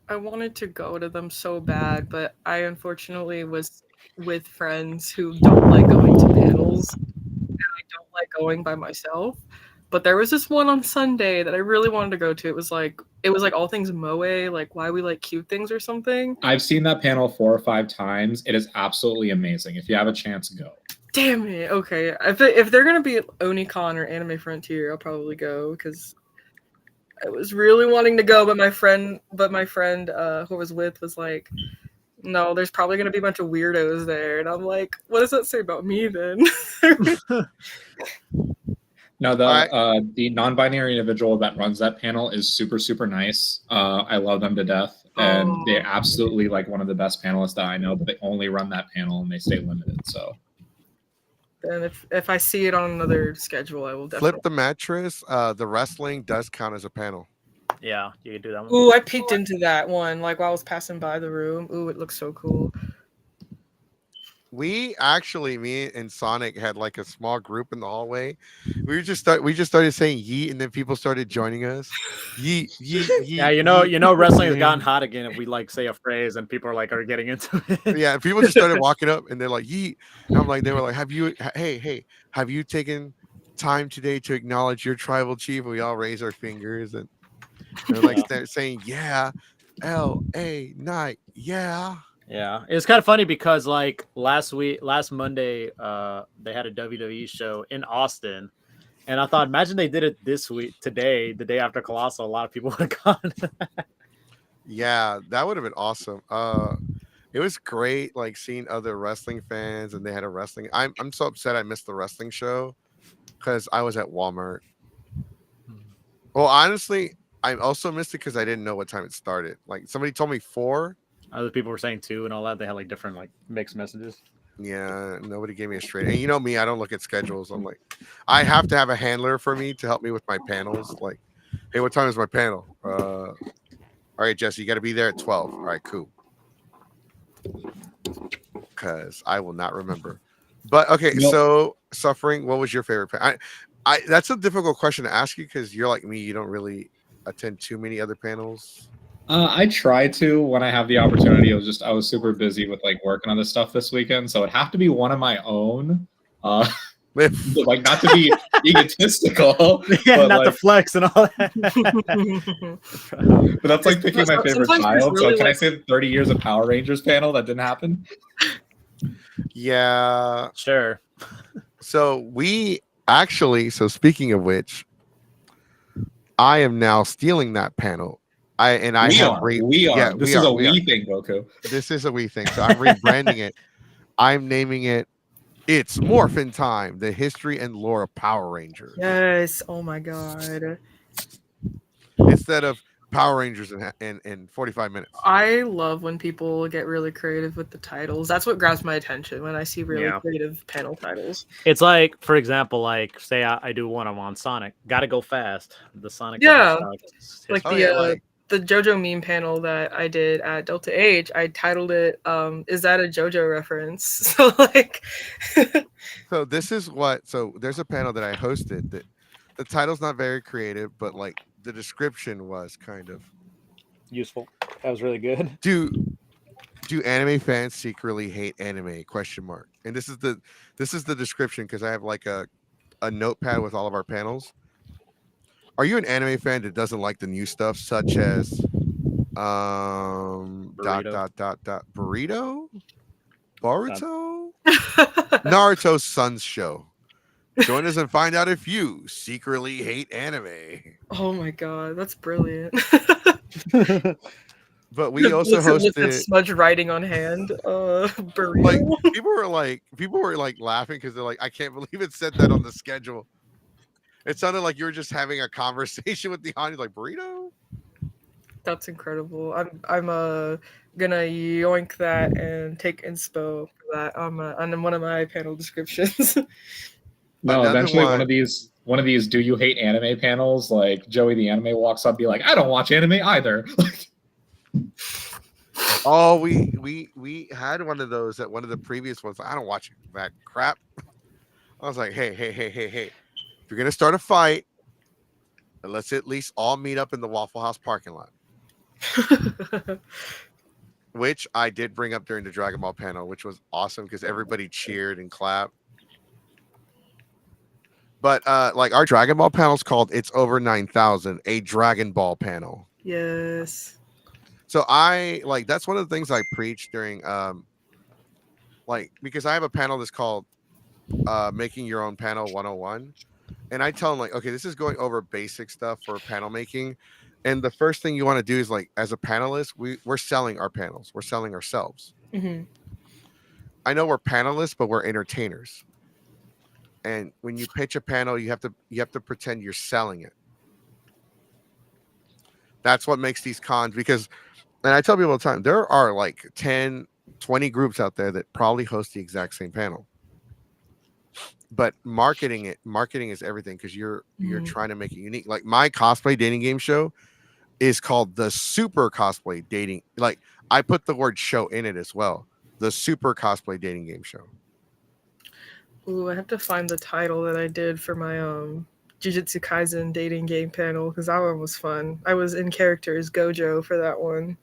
I wanted to go to them so bad, but I unfortunately was with friends who don't like going to panels, and I don't like going by myself. But there was this one on Sunday that I really wanted to go to. It was like all things moe, like why we like cute things or something. I've seen that panel 4 or 5 times. It is absolutely amazing. If you have a chance, go. Damn it. Okay, if they're gonna be at OniCon or Anime Frontier, I'll probably go because I was really wanting to go, but my friend who I was with was like, no, there's probably gonna be a bunch of weirdos there, and I'm like, what does that say about me then? No, All the non-binary individual that runs that panel is super, super nice. I love them to death, and Oh. they're absolutely like one of the best panelists that I know. But they only run that panel and they stay limited. So And if I see it on another schedule, I will definitely. Flip the mattress. The wrestling does count as a panel. Yeah, you can do that one. Ooh, I peeked into that one like while I was passing by the room. Ooh, it looks so cool. We actually, me and Sonic had like a small group in the hallway. We just started saying yeet, and then people started joining us. Yeet, yeet, yeet. Yeah, yeet. wrestling has gotten hot again. If we like say a phrase and people are getting into it. Yeah, people just started walking up and they're like yeet. And I'm like, they were like, hey, have you taken time today to acknowledge your tribal chief? And we all raise our fingers and they're like saying, yeah, LA night, yeah. Yeah, it's kind of funny because like last Monday, they had a WWE show in Austin, and I thought, imagine they did it this week, today, the day after Colossal. A lot of people would have gone. Yeah, that would have been awesome. It was great, like seeing other wrestling fans, and they had a wrestling. I'm so upset I missed the wrestling show because I was at Walmart. Well, honestly, I also missed it because I didn't know what time it started. Like somebody told me 4. Other people were saying 2 and all that. They had like different like mixed messages. Yeah, nobody gave me a straight. And you know me, I don't look at schedules. I'm like, I have to have a handler for me to help me with my panels. Like, hey, what time is my panel? All right, Jesse, you got to be there at 12. All right, cool. Because I will not remember. But okay, Nope. so Suffering, what was your favorite panel? I that's a difficult question to ask you because you're like me, you don't really attend too many other panels. I try to when I have the opportunity. I was super busy with like working on this stuff this weekend, so it'd have to be one of my own. Like not to be egotistical, Yeah, but not like, the flex and all that. but that's like picking my favorite Sometimes child. really So can I like- say the 30 years of Power Rangers panel that didn't happen? Yeah. Sure. So we actually, so speaking of which, I am now stealing that panel. We are. This is a we thing, Goku. This is a we thing. So I'm rebranding it. I'm naming it It's Morphin Time, the history and lore of Power Rangers. Yes. Oh my god. Instead of Power Rangers in 45 minutes. I love when people get really creative with the titles. That's what grabs my attention when I see really creative panel titles. It's like, for example, like say I do one on Sonic. Gotta go fast. The Sonic. Yeah. Like the JoJo meme panel that I did at Delta H, I titled it "Is that a JoJo reference?" So like, so this is what. So there's a panel that I hosted that the title's not very creative, but like the description was kind of useful. That was really good. Do anime fans secretly hate anime? Question mark. And this is the description because I have like a notepad with all of our panels. Are you an anime fan that doesn't like the new stuff, such as burrito, Boruto, Naruto's Son's show? Join us and find out if you secretly hate anime. Oh my god, that's brilliant. But we also hosted smudge writing on hand. Burrito. Like people were like laughing because they're like, I can't believe it said that on the schedule. It sounded like you were just having a conversation with the audience, like burrito. That's incredible. I'm gonna yoink that and take inspo for that on one of my panel descriptions. No, Another eventually one. one of these do you hate anime panels, like Joey the anime walks up and be like, I don't watch anime either. Oh, we had one of those at one of the previous ones. I don't watch that crap. I was like, hey, hey, hey, hey, hey. If you're gonna start a fight, let's at least all meet up in the Waffle House parking lot. Which I did bring up during the Dragon Ball panel, which was awesome because everybody cheered and clapped. But like our Dragon Ball panel is called "It's Over 9,000," a Dragon Ball panel. Yes. So I like that's one of the things I preach during like because I have a panel that's called "Making Your Own Panel 101," and I tell them like, okay, this is going over basic stuff for panel making. And the first thing you want to do is like, as a panelist, we're selling our panels. We're selling ourselves. Hmm. I know we're panelists, but we're entertainers. And when you pitch a panel, you have to pretend you're selling it. That's what makes these cons because, and I tell people all the time, there are like 10, 20 groups out there that probably host the exact same panel. But marketing is everything because you're trying to make it unique. Like my cosplay dating game show is called the Super Cosplay Dating. Like I put the word show in it as well. The Super Cosplay Dating Game Show. Ooh, I have to find the title that I did for my Jujutsu Kaisen dating game panel because that one was fun. I was in character as Gojo for that one.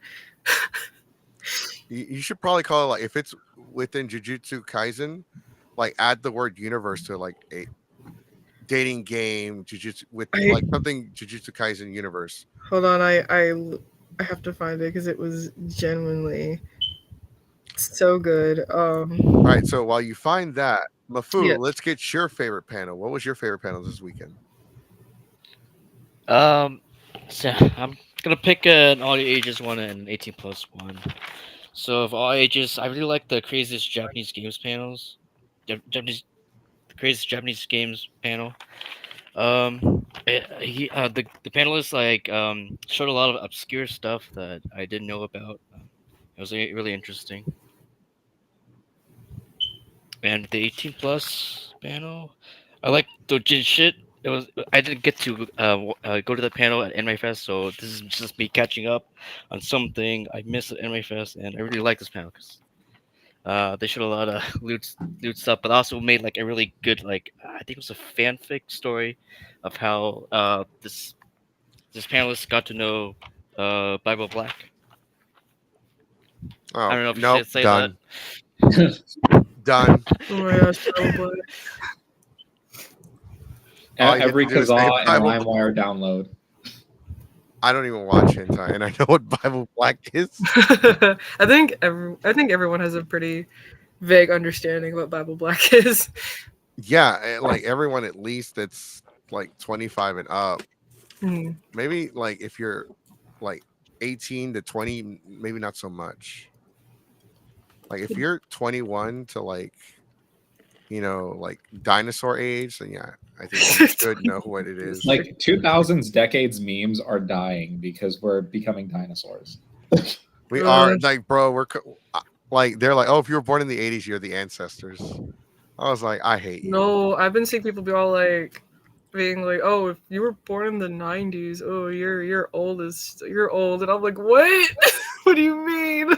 You should probably call it like if it's within Jujutsu Kaisen, like add the word universe to like a dating game Jujutsu with like something Jujutsu Kaisen universe. Hold on, I have to find it because it was genuinely so good. All right, so while you find that, Mafu, Yeah. let's get your favorite panel. What was your favorite panel this weekend? So I'm gonna pick an all ages one and an 18+ one. So of all ages, I really like the craziest Japanese games panels. The craziest Japanese games panel. The panelists like showed a lot of obscure stuff that I didn't know about. It was really interesting. And the 18+ panel, I like the Jin shit. It was I didn't get to go to the panel at Anime Fest, so this is just me catching up on something I missed at Anime Fest, and I really like this panel because they showed a lot of loot stuff, but also made like a really good like I think it was a fanfic story of how this panelist got to know Bible Black. Oh, I don't know if you nope, should say done. that. Done. Oh my gosh, probably. All you have Every to do is say Kazaa and Bible LimeWire download. I don't even watch hentai, and I know what Bible Black is. I think everyone has a pretty vague understanding of what Bible Black is. Yeah, like everyone at least that's like 25 and up. Mhm. Maybe like if you're like 18 to 20, maybe not so much. Like if you're 21 to like, like dinosaur age, then yeah, I think you should know what it is. Like 2000s decades memes are dying because we're becoming dinosaurs. We are like, bro, like they're like, oh, if you were born in the 80s, you're the ancestors. I was like, I hate you. No, I've been seeing people be all like, being like, "Oh, if you were born in the '90s, oh, you're old you're old," and I'm like, "What? What do you mean?"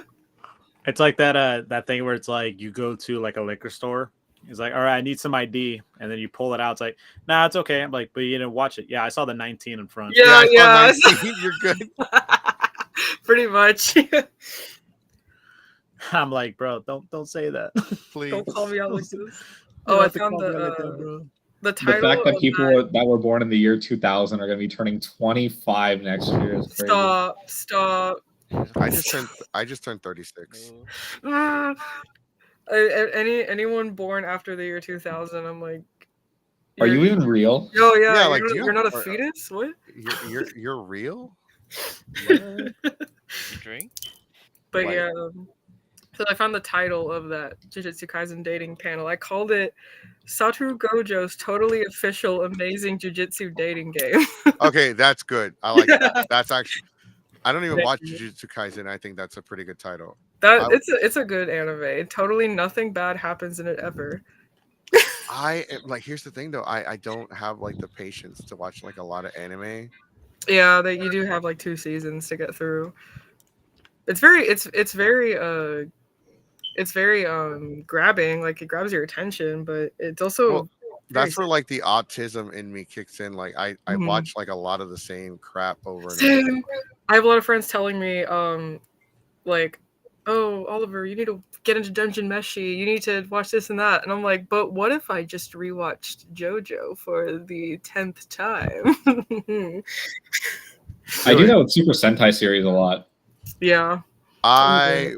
It's like that thing where it's like you go to like a liquor store. It's like, all right, I need some ID, and then you pull it out. It's like, nah, it's okay. I'm like, but you didn't watch it. Yeah, I saw the 19 in front. Yeah, I saw 19. You're good. Pretty much. I'm like, bro, don't say that. Please. Don't call me out like this. Oh, I found the title. The fact that people that were born in the year 2000 are going to be turning 25 next year is crazy. Stop. I just turned 36. Anyone born after the year 2000, I'm like, are you even real? Oh yeah, like you're not a fetus. What? You're real? Drink? But Like- yeah, so I found the title of that Jujutsu Kaisen dating panel. I called it Satoru Gojo's totally official amazing Jujutsu dating game. Okay, that's good. I like that. That's actually. I don't even watch Jujutsu Kaisen. I think that's a pretty good title. It's a good anime. Totally nothing bad happens in it ever. like here's the thing though, I don't have like the patience to watch like a lot of anime. Yeah, that you do have like 2 seasons to get through. It's very grabbing, like it grabs your attention, but it's also Well, very that's where like the autism in me kicks in. Like I Mhm. watch like a lot of the same crap over and over. Same. I have a lot of friends telling me, like, "Oh, Oliver, you need to get into Dungeon Meshi. You need to watch this and that." And I'm like, "But what if I just rewatched JoJo for the 10th time?" I do that with Super Sentai series a lot. Yeah. I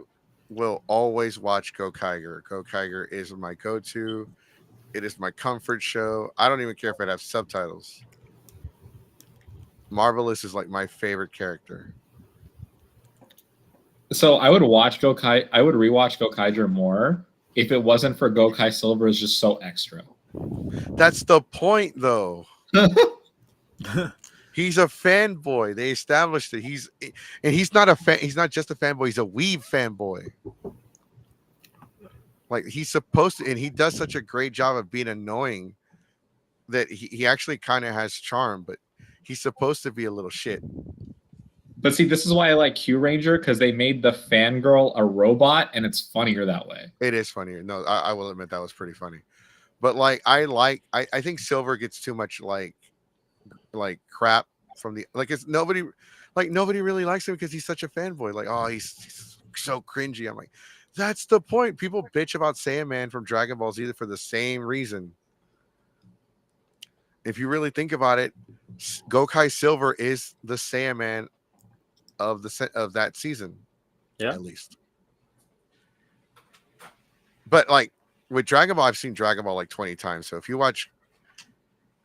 will always watch Go Kiger. Go Kiger is my go-to. It is my comfort show. I don't even care if it has subtitles. Marvelous is like my favorite character. So I would watch I would rewatch Gokaiger more if it wasn't for Gokai Silver is just so extra. That's the point, though. He's a fanboy. They established it. He's not a fan. He's not just a fanboy. He's a weeb fanboy. Like he's supposed to, and he does such a great job of being annoying that he actually kind of has charm, but he's supposed to be a little shit. But see, this is why I like Q Ranger, because they made the fangirl a robot, and it's funnier that way. It is funnier. No, I will admit that was pretty funny. But like I think Silver gets too much like crap from the it's nobody really likes him because he's such a fanboy. Like, oh, he's so cringy. I'm like, that's the point. People bitch about Saiyaman from Dragon Ball Z for the same reason. If you really think about it, Gokai Silver is the Saiyaman of that season, at least. But like with Dragon Ball, I've seen Dragon Ball like 20 times. So if you watch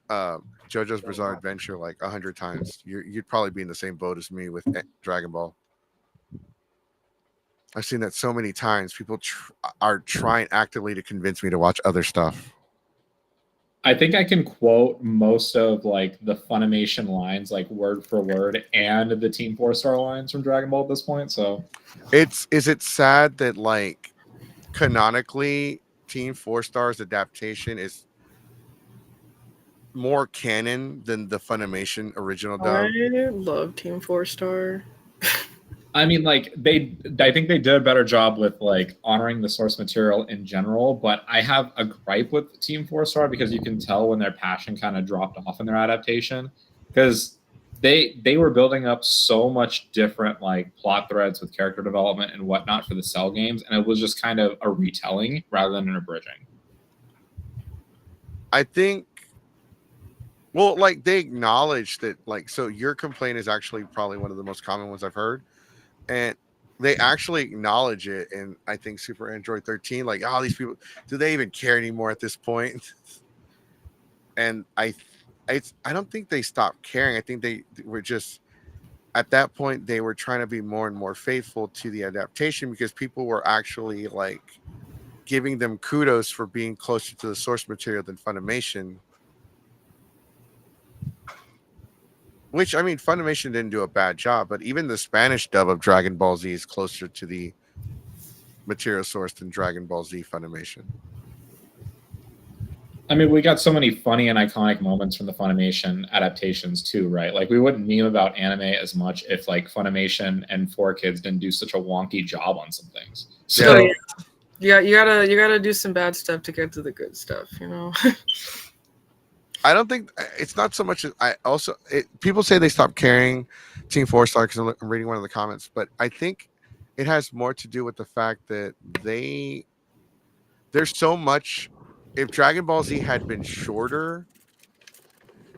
JoJo's Bizarre Adventure like 100 times, you'd probably be in the same boat as me with Dragon Ball. I've seen that so many times. People are trying actively to convince me to watch other stuff. I think I can quote most of like the Funimation lines, like word for word, and the Team 4-Star lines from Dragon Ball at this point. So, is it sad that like canonically Team 4-Star's adaptation is more canon than the Funimation original dub? I love Team 4-Star. I mean, like I think they did a better job with like honoring the source material in general, but I have a gripe with Team 4-Star because you can tell when their passion kind of dropped off in their adaptation, because they were building up so much different like plot threads with character development and whatnot for the Cell games, and it was just kind of a retelling rather than an abridging. I think, well, like they acknowledged that, like, so your complaint is actually probably one of the most common ones I've heard. And they actually acknowledge it, and I think Super Android 13, like, oh, these people, do they even care anymore at this point? And I don't think they stopped caring. I think they were just at that point they were trying to be more and more faithful to the adaptation because people were actually like giving them kudos for being closer to the source material than Funimation. Which, I mean, Funimation didn't do a bad job, but even the Spanish dub of Dragon Ball Z is closer to the material source than Dragon Ball Z Funimation. I mean, we got so many funny and iconic moments from the Funimation adaptations too, right? Like, we wouldn't meme about anime as much if like Funimation and 4Kids didn't do such a wonky job on some things. So yeah, you gotta do some bad stuff to get to the good stuff, you know. I don't think it's not so much. People say they stopped caring Team 4-Star because I'm reading one of the comments, but I think it has more to do with the fact that there's so much. If Dragon Ball Z had been shorter,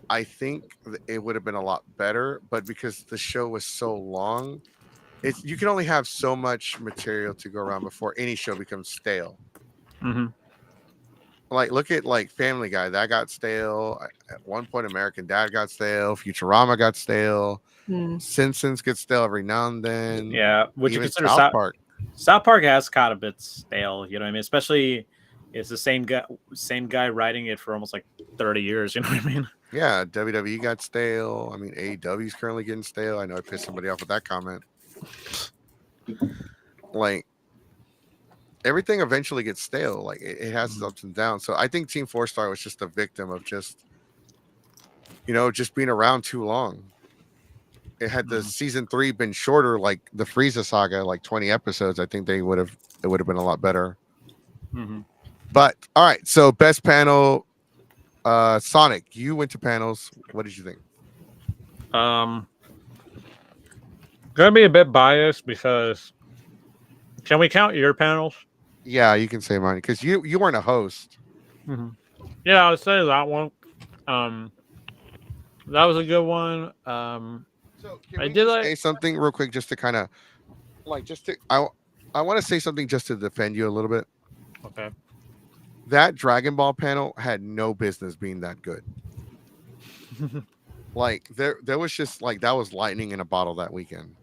I think it would have been a lot better. But because the show was so long, you can only have so much material to go around before any show becomes stale. Mm-hmm. Like, look at like Family Guy, that got stale. At one point, American Dad got stale. Futurama got stale. Simpsons get stale every now and then. Yeah, which even you consider South Park. South Park has got a bit stale. You know what I mean? Especially it's the same guy writing it for almost like 30 years. You know what I mean? Yeah, WWE got stale. I mean, AEW is currently getting stale. I know I pissed somebody off with that comment. Like, everything eventually gets stale. Like it has its ups and downs. So I think Team 4-Star was just a victim of just just being around too long. It had the season 3 been shorter, like the Frieza saga, like 20 episodes, I think it would have been a lot better. Mm-hmm. But all right, so best panel, Sonic, you went to panels. What did you think? Gonna be a bit biased because can we count your panels? Yeah, you can say mine because you weren't a host. Mm-hmm. Yeah, I would say that one. That was a good one. So can I we did just like say something real quick, just to kind of I want to say something just to defend you a little bit. okay. That Dragon Ball panel had no business being that good. Like there was just like that was lightning in a bottle that weekend.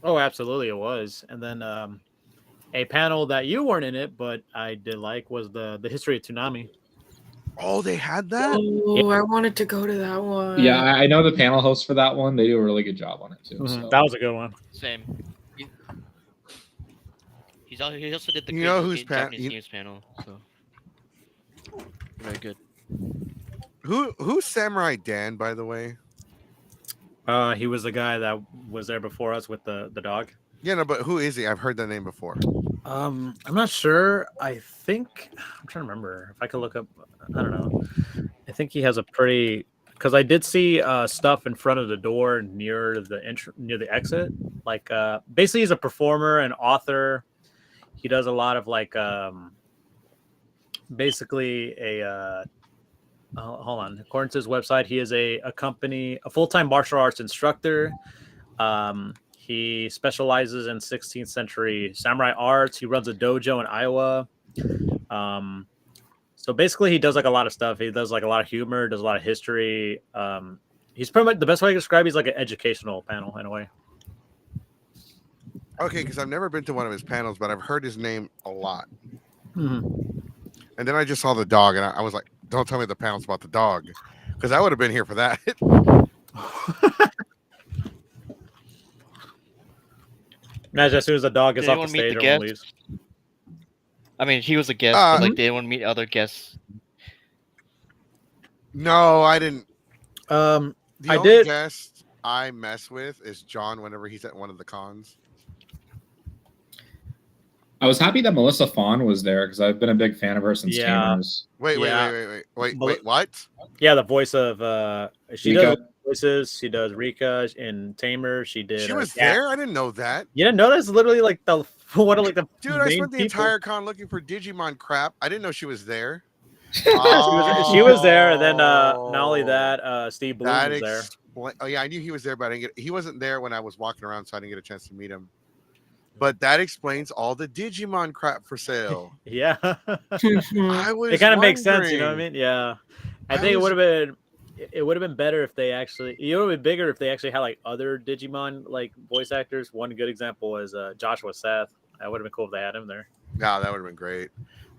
Oh, absolutely, it was. And then a panel that you weren't in it, but I did like was the history of Toonami. Oh, they had that? Oh, I wanted to go to that one. Yeah, I know the panel host for that one. They do a really good job on it too. Mm-hmm. So. That was a good one. Same. He also did the You know crazy who's Japanese news panel. So very good. Who's Samurai Dan, by the way? He was the guy that was there before us with the dog. Yeah, no, but who is he? I've heard that name before. I'm not sure. I think I'm trying to remember if I could look up. I don't know. I think he has a pretty because I did see stuff in front of the door near the exit. Like basically, he's a performer and author. He does a lot of like basically a. Hold on. According to his website, he is a full-time martial arts instructor. He specializes in 16th century samurai arts. He runs a dojo in Iowa. So basically, he does like a lot of stuff. He does like a lot of humor, does a lot of history. He's pretty much the best way to describe. He's like an educational panel in a way. Okay, because I've never been to one of his panels, but I've heard his name a lot. Mm-hmm. And then I just saw the dog, and I was like, "Don't tell me the panel's about the dog," because I would have been here for that. Imagine as soon as the dog gets Did off the anyone meet stage, the everyone guest? leaves. I mean, he was a guest, but like, did anyone meet other guests? No, I didn't. The only did. guest I mess with is John whenever he's at one of the cons. I was happy that Melissa Fawn was there because I've been a big fan of her since Tamers. Wait, what? Yeah, the voice of she Rika. does voices. She does Rika in Tamer. She did. She was there. I didn't know that. You didn't know that's literally like the one of like the dude. I spent the entire con looking for Digimon crap. I didn't know she was there. She was there, and then not only that, Steve Bloom was there. Oh yeah, I knew he was there, but he wasn't there when I was walking around, so I didn't get a chance to meet him. But that explains all the Digimon crap for sale. Yeah, it kind of makes sense, you know what I mean? Yeah, I think it would have been better if they actually. It would have been bigger if they actually had like other Digimon like voice actors. One good example is Joshua Seth. That would have been cool if they had him there. No, that would have been great.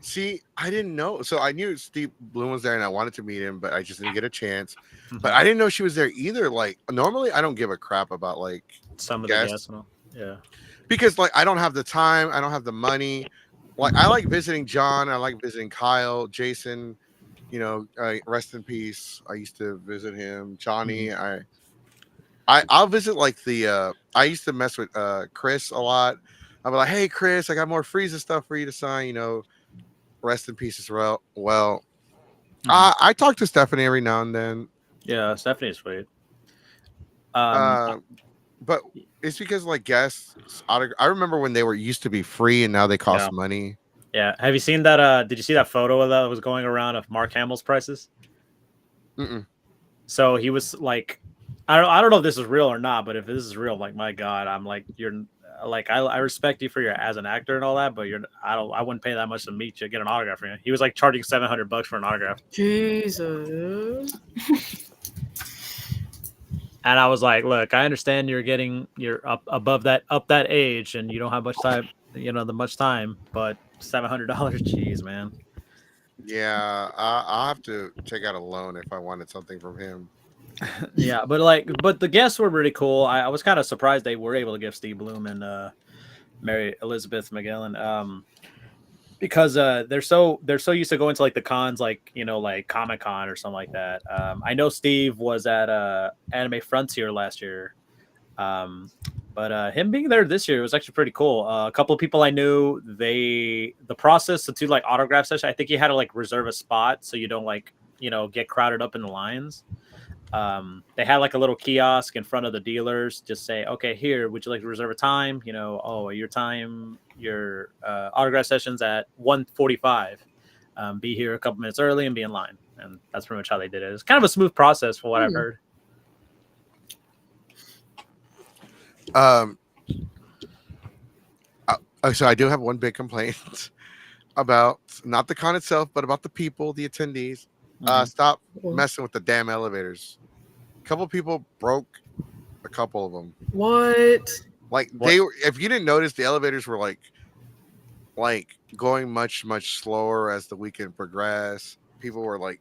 See, I didn't know. So I knew Steve Bloom was there, and I wanted to meet him, but I just didn't get a chance. But I didn't know she was there either. Like normally, I don't give a crap about like some of the guests. Yeah. Because like I don't have the time, I don't have the money. Like I like visiting John, I like visiting Kyle, Jason. Rest in peace. I used to visit him. Johnny. I'll visit like the. I used to mess with Chris a lot. I'll be like, hey Chris, I got more Frieza stuff for you to sign. Rest in peace as well. Well, I talk to Stephanie every now and then. Yeah, Stephanie's sweet. But it's because like guests, I remember when they used to be free and now they cost money. Yeah. Have you seen that? Did you see that photo that was going around of Mark Hamill's prices? Mm-mm. So he was like, I don't know if this is real or not, but if this is real, like my God, I'm like, you're like, I respect you for your as an actor and all that, but I wouldn't pay that much to meet you, get an autograph from you. He was like charging $700 for an autograph. Jesus. And I was like, look, I understand you're up that age and you don't have much time, much time, but $700, jeez, man. Yeah, I'll have to take out a loan if I wanted something from him. Yeah, but the guests were really cool. I was kind of surprised they were able to give Steve Bloom and Mary Elizabeth Magellan. Because they're so used to going to like the cons, like like Comic-Con or something like that. I know Steve was at Anime Frontier last year, but him being there this year was actually pretty cool. A couple of people I knew, the process to do like autograph session, I think you had to like reserve a spot so you don't like get crowded up in the lines. They had like a little kiosk in front of the dealers, just say, okay, here, would you like to reserve a time? Your autograph sessions at 1:45. Be here a couple minutes early and be in line. And that's pretty much how they did it. It's kind of a smooth process for what I've heard. So I do have one big complaint about not the con itself, but about the people, the attendees. Stop messing with the damn elevators. A couple people broke a couple of them. What? Like they were, if you didn't notice, the elevators were like going much slower as the weekend progressed. People were like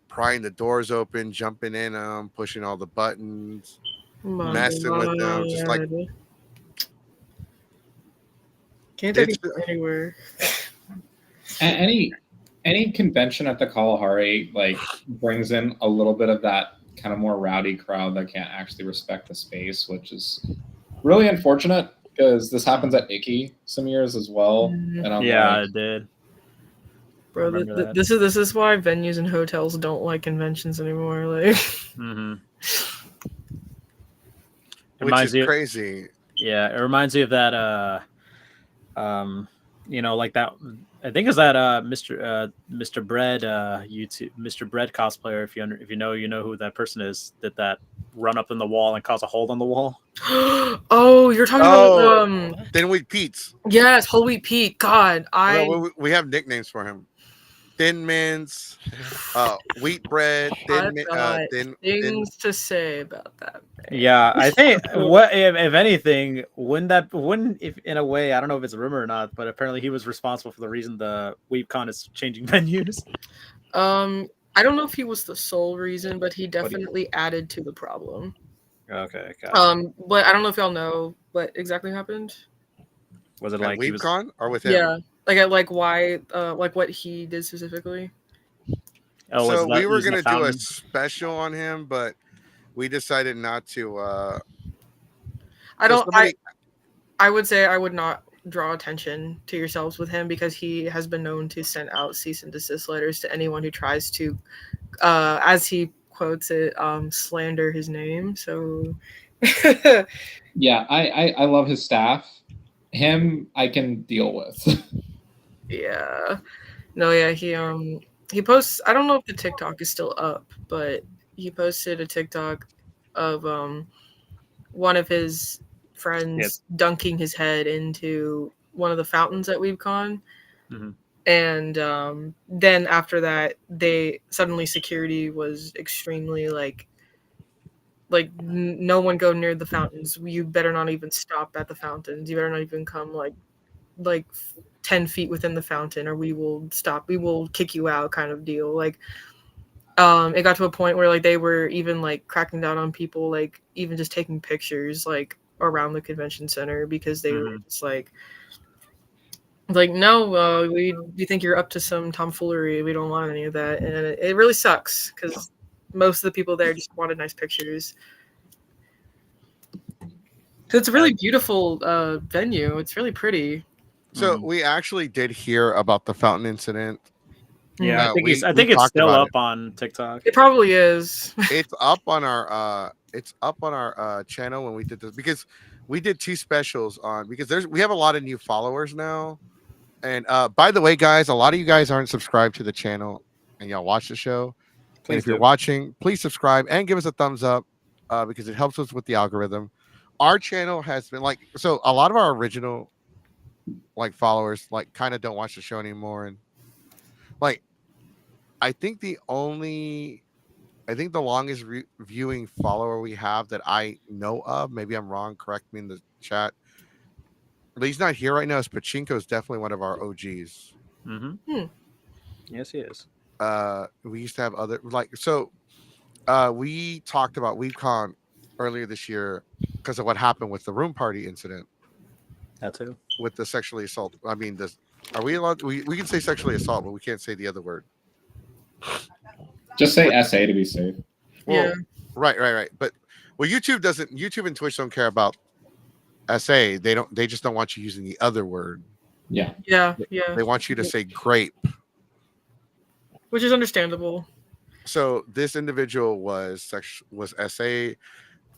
prying the doors open, jumping in them, pushing all the buttons, messing with them, just like can't take it anywhere. Any convention at the Kalahari like brings in a little bit of that kind of more rowdy crowd that can't actually respect the space, which is really unfortunate because this happens at Icky some years as well. And I'm it did. Bro, this is why venues and hotels don't like conventions anymore. Like, which is crazy. Yeah, it reminds me of that. Like that. I think it's that Mr. Bread YouTube, Mr. Bread cosplayer. If you know who that person is. Did that run up in the wall and cause a hole on the wall? Oh, you're talking about Thin Wheat Pete's. Yes, Whole Wheat Pete. God, we have nicknames for him. Thin Mints, Wheat Bread, things to say about that. Man. Yeah, I think what if anything, if in a way, I don't know if it's a rumor or not, but apparently he was responsible for the reason the WeebCon is changing venues. I don't know if he was the sole reason, but he definitely added to the problem. Okay. Gotcha. But I don't know if y'all know what exactly happened. Was it like WeebCon or with him? Yeah. Why, what he did specifically. So we were gonna do a special on him, but we decided not to. I would say I would not draw attention to yourselves with him because he has been known to send out cease and desist letters to anyone who tries to, as he quotes it, slander his name. So. Yeah, I love his staff. Him, I can deal with. Yeah. No, yeah, he posts, I don't know if the TikTok is still up, but he posted a TikTok of one of his friends dunking his head into one of the fountains at WeebCon. And then after that, security was extremely like no one go near the fountains. You better not even stop at the fountains. You better not even come like 10 feet within the fountain or we will kick you out kind of deal. Like it got to a point where like they were even like cracking down on people, like even just taking pictures like around the convention center because they were just like no, we think you're up to some tomfoolery. We don't want any of that. And it really sucks because most of the people there just wanted nice pictures. It's a really beautiful venue. It's really pretty. So we actually did hear about the fountain incident. Yeah, I think it's still up on TikTok. It probably is. It's up on our channel when we did this because we did 2 specials on because we have a lot of new followers now. And by the way, guys, a lot of you guys aren't subscribed to the channel and y'all watch the show. And if you're watching, please subscribe and give us a thumbs up because it helps us with the algorithm. Our channel has been so a lot of our original followers kind of don't watch the show anymore. And I think the longest viewing follower we have that I know of, maybe I'm wrong, correct me in the chat, but he's not here right now, is Pachinko is definitely one of our OGs. Yes, he is. We used to have other we talked about WeebCon earlier this year because of what happened with the room party incident. That too. with the sexually assault. I mean, are we allowed? We can say sexually assault, but we can't say the other word. Just say SA to be safe. Well, Yeah. right. But YouTube and Twitch don't care about SA. They just don't want you using the other word. Yeah. Yeah. They want you to say grape. Which is understandable. So this individual was SA.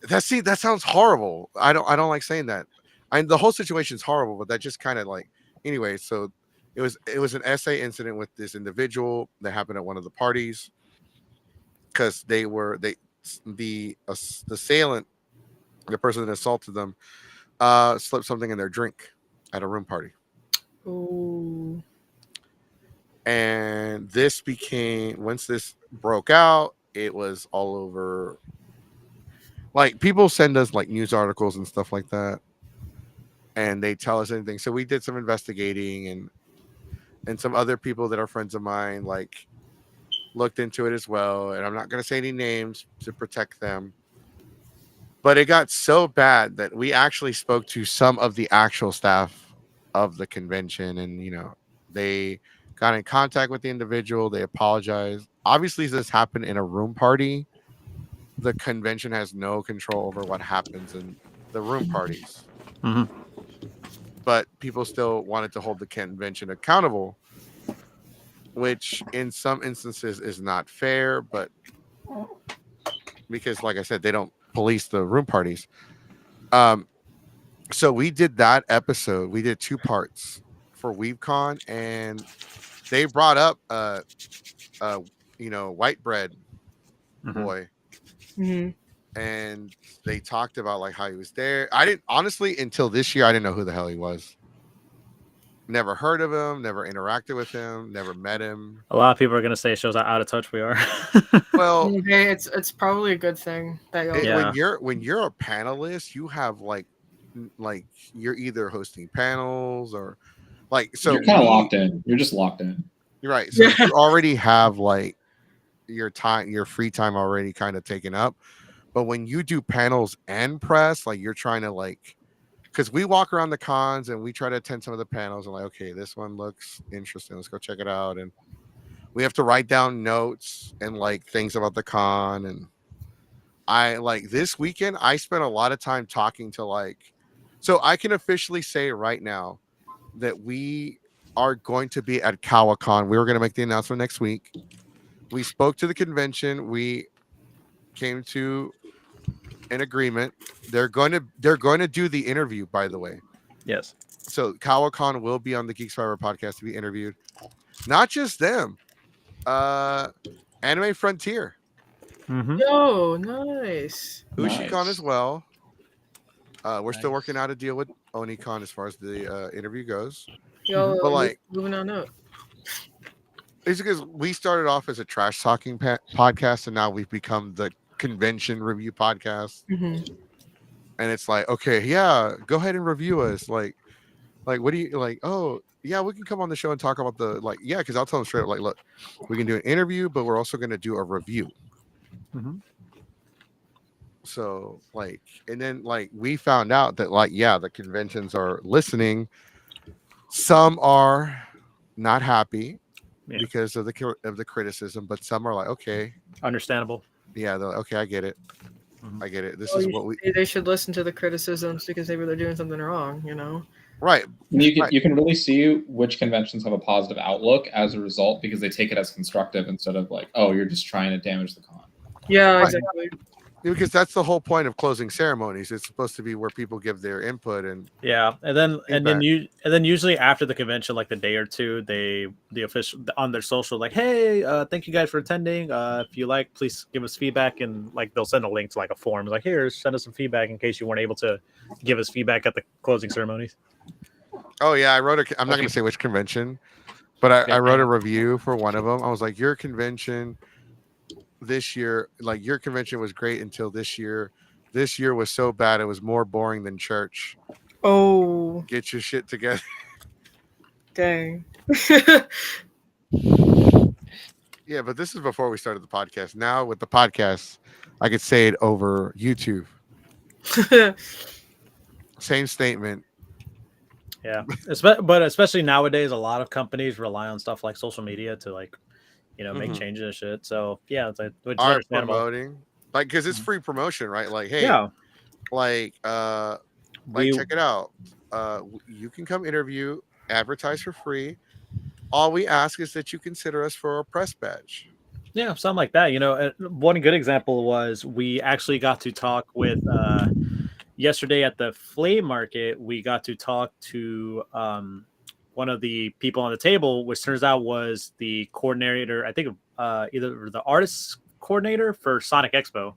That sounds horrible. I don't like saying that. The whole situation is horrible, but that just kind of like anyway. So it was an SA incident with this individual that happened at one of the parties because the assailant, the person that assaulted them, slipped something in their drink at a room party. Ooh. And this became, once this broke out, it was all over. Like people send us like news articles and stuff like that, and they tell us anything. So we did some investigating, and some other people that are friends of mine like looked into it as well. And I'm not going to say any names to protect them, but it got so bad that we actually spoke to some of the actual staff of the convention, and they got in contact with the individual. They apologized. Obviously, this happened in a room party. The convention has no control over what happens in the room parties. Mhm. But people still wanted to hold the convention accountable, which in some instances is not fair, but because like I said, they don't police the room parties. So we did that episode. We did 2 parts for WeaveCon, and they brought up white bread Mhm. boy, Hmm. and they talked about like how he was there. I didn't honestly until this year. I didn't know who the hell he was. Never heard of him. Never interacted with him. Never met him. A lot of people are gonna say it shows how out of touch we are. Well, Okay, it's probably a good thing that y'all. Yeah. when you're a panelist, you have like you're either hosting panels or like so. You're kind of locked in. You're just locked in. You're right. So Yeah. you already have like your free time already kind of taken up. But when you do panels and press, like you're trying to like, because we walk around the cons and we try to attend some of the panels and like, okay, this one looks interesting. Let's go check it out. And we have to write down notes and like things about the con. And I like this weekend, I spent a lot of time talking to like, so I can officially say right now that we are going to be at COLOSSALCON. We were going to make the announcement next week. We spoke to the convention. We came to an agreement. They're going to do the interview, by the way. Yes. So COLOSSALCON will be on the Geeks Forever podcast to be interviewed. Not just them. Anime Frontier. Mm-hmm. Yo, nice. Ushicon Nice. as well. We're still Nice. working out a deal with Onicon as far as the interview goes. Yo, But like, moving on up. it's because we started off as a trash talking podcast, and now we've become the convention review podcast. Mm-hmm. And it's like, okay, yeah, go ahead and review us. Like, what do you like? Oh, yeah, we can come on the show and talk about yeah, because I'll tell them straight up, like, look, we can do an interview, but we're also going to do a review. Mm-hmm. So like, and then like we found out that like, yeah, the conventions are listening. Some are not happy because of the criticism, but some are like, okay, Understandable. yeah, they're like, okay, I get it. Mhm. I get it. This is what we They should listen to the criticisms because maybe they're doing something wrong, you know? right. You can really see which conventions have a positive outlook as a result because they take it as constructive instead of like, oh, you're just trying to damage the con. Yeah, Right. exactly. Because that's the whole point of closing ceremonies. It's supposed to be where people give their input and Yeah, and then feedback. usually after the convention, like the day or two, the official on their social, like, hey, thank you guys for attending. If you like, please give us feedback, and like they'll send a link to like a form, like, here, send us some feedback in case you weren't able to give us feedback at the closing ceremonies. Oh yeah, I'm not going to say which convention, but I wrote a review for one of them. I was like, your convention this year, like your convention was great until this year. This year was so bad it was more boring than church. Oh, Get your shit together. dang. Yeah, but this is before we started the podcast. Now with the podcast, I could say it over YouTube. Same statement. Yeah, but especially nowadays, a lot of companies rely on stuff like social media to like, make Mhm. changes and shit. So yeah, which is Are understandable. promoting, like, because it's free promotion, right? Like, hey, Yeah, like we check it out. You can come interview, advertise for free. All we ask is that you consider us for a press badge. yeah, something like that. One good example was we actually got to talk with yesterday at the flea market. We got to talk to one of the people on the table, which turns out was the coordinator. I think either the artist coordinator for Sonic Expo.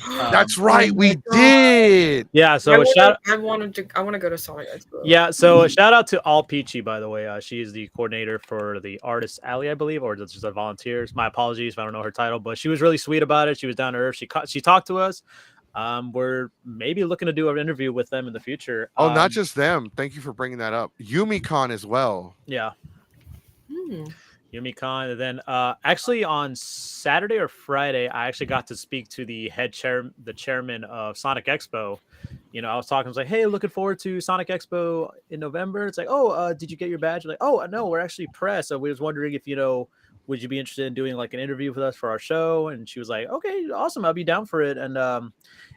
That's Oh right, my we God. did. Yeah, so I want to go to Sonic Expo. Yeah, so shout out to All Peachy, by the way. She is the coordinator for the Artist Alley, I believe, or just the volunteers. My apologies if I don't know her title, but she was really sweet about it. She was down to earth. She talked to us. We're maybe looking to do an interview with them in the future. Oh, not just them. Thank you for bringing that up. YumiCon as well. Yeah. Hmm. YumiCon. And then actually on Saturday or Friday, I actually got to speak to the chairman of Sonic Expo. I was talking, I was like, hey, looking forward to Sonic Expo in November. It's like, oh, did you get your badge? Like, oh, no, we're actually press. So we was wondering if, would you be interested in doing like an interview with us for our show? And she was like, okay, awesome. I'll be down for it. And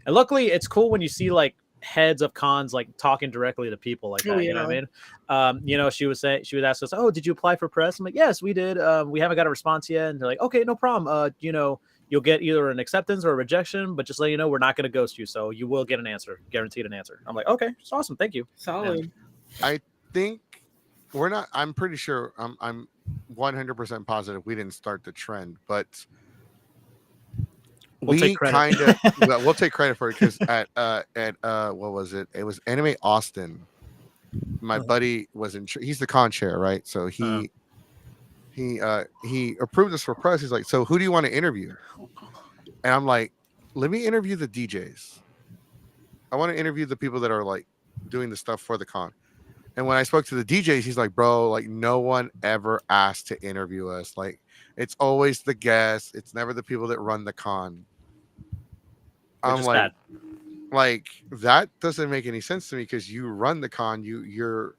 luckily it's cool when you see like heads of cons like talking directly to people like that. Oh, You know what yeah. I mean? She would ask us, oh, did you apply for press? I'm like, yes, we did. We haven't got a response yet. And they're like, okay, no problem. You'll get either an acceptance or a rejection, but just let you know, we're not going to ghost you. So you will get an answer, guaranteed an answer. I'm like, okay, it's awesome. Thank you. Solid. I think we're not. I'm pretty sure. I'm 100% positive we didn't start the trend, but We'll take we credit. kind of we'll take credit for it because at what was it? It was Anime Austin. My buddy was he's the con chair, right? So he approved us for press. He's like, so who do you want to interview? And I'm like, let me interview the DJs. I want to interview the people that are like doing the stuff for the con. And when I spoke to the DJs, he's like, bro, like no one ever asked to interview us. Like it's always the guests. It's never the people that run the con. I'm like, that doesn't make any sense to me because you run the con. You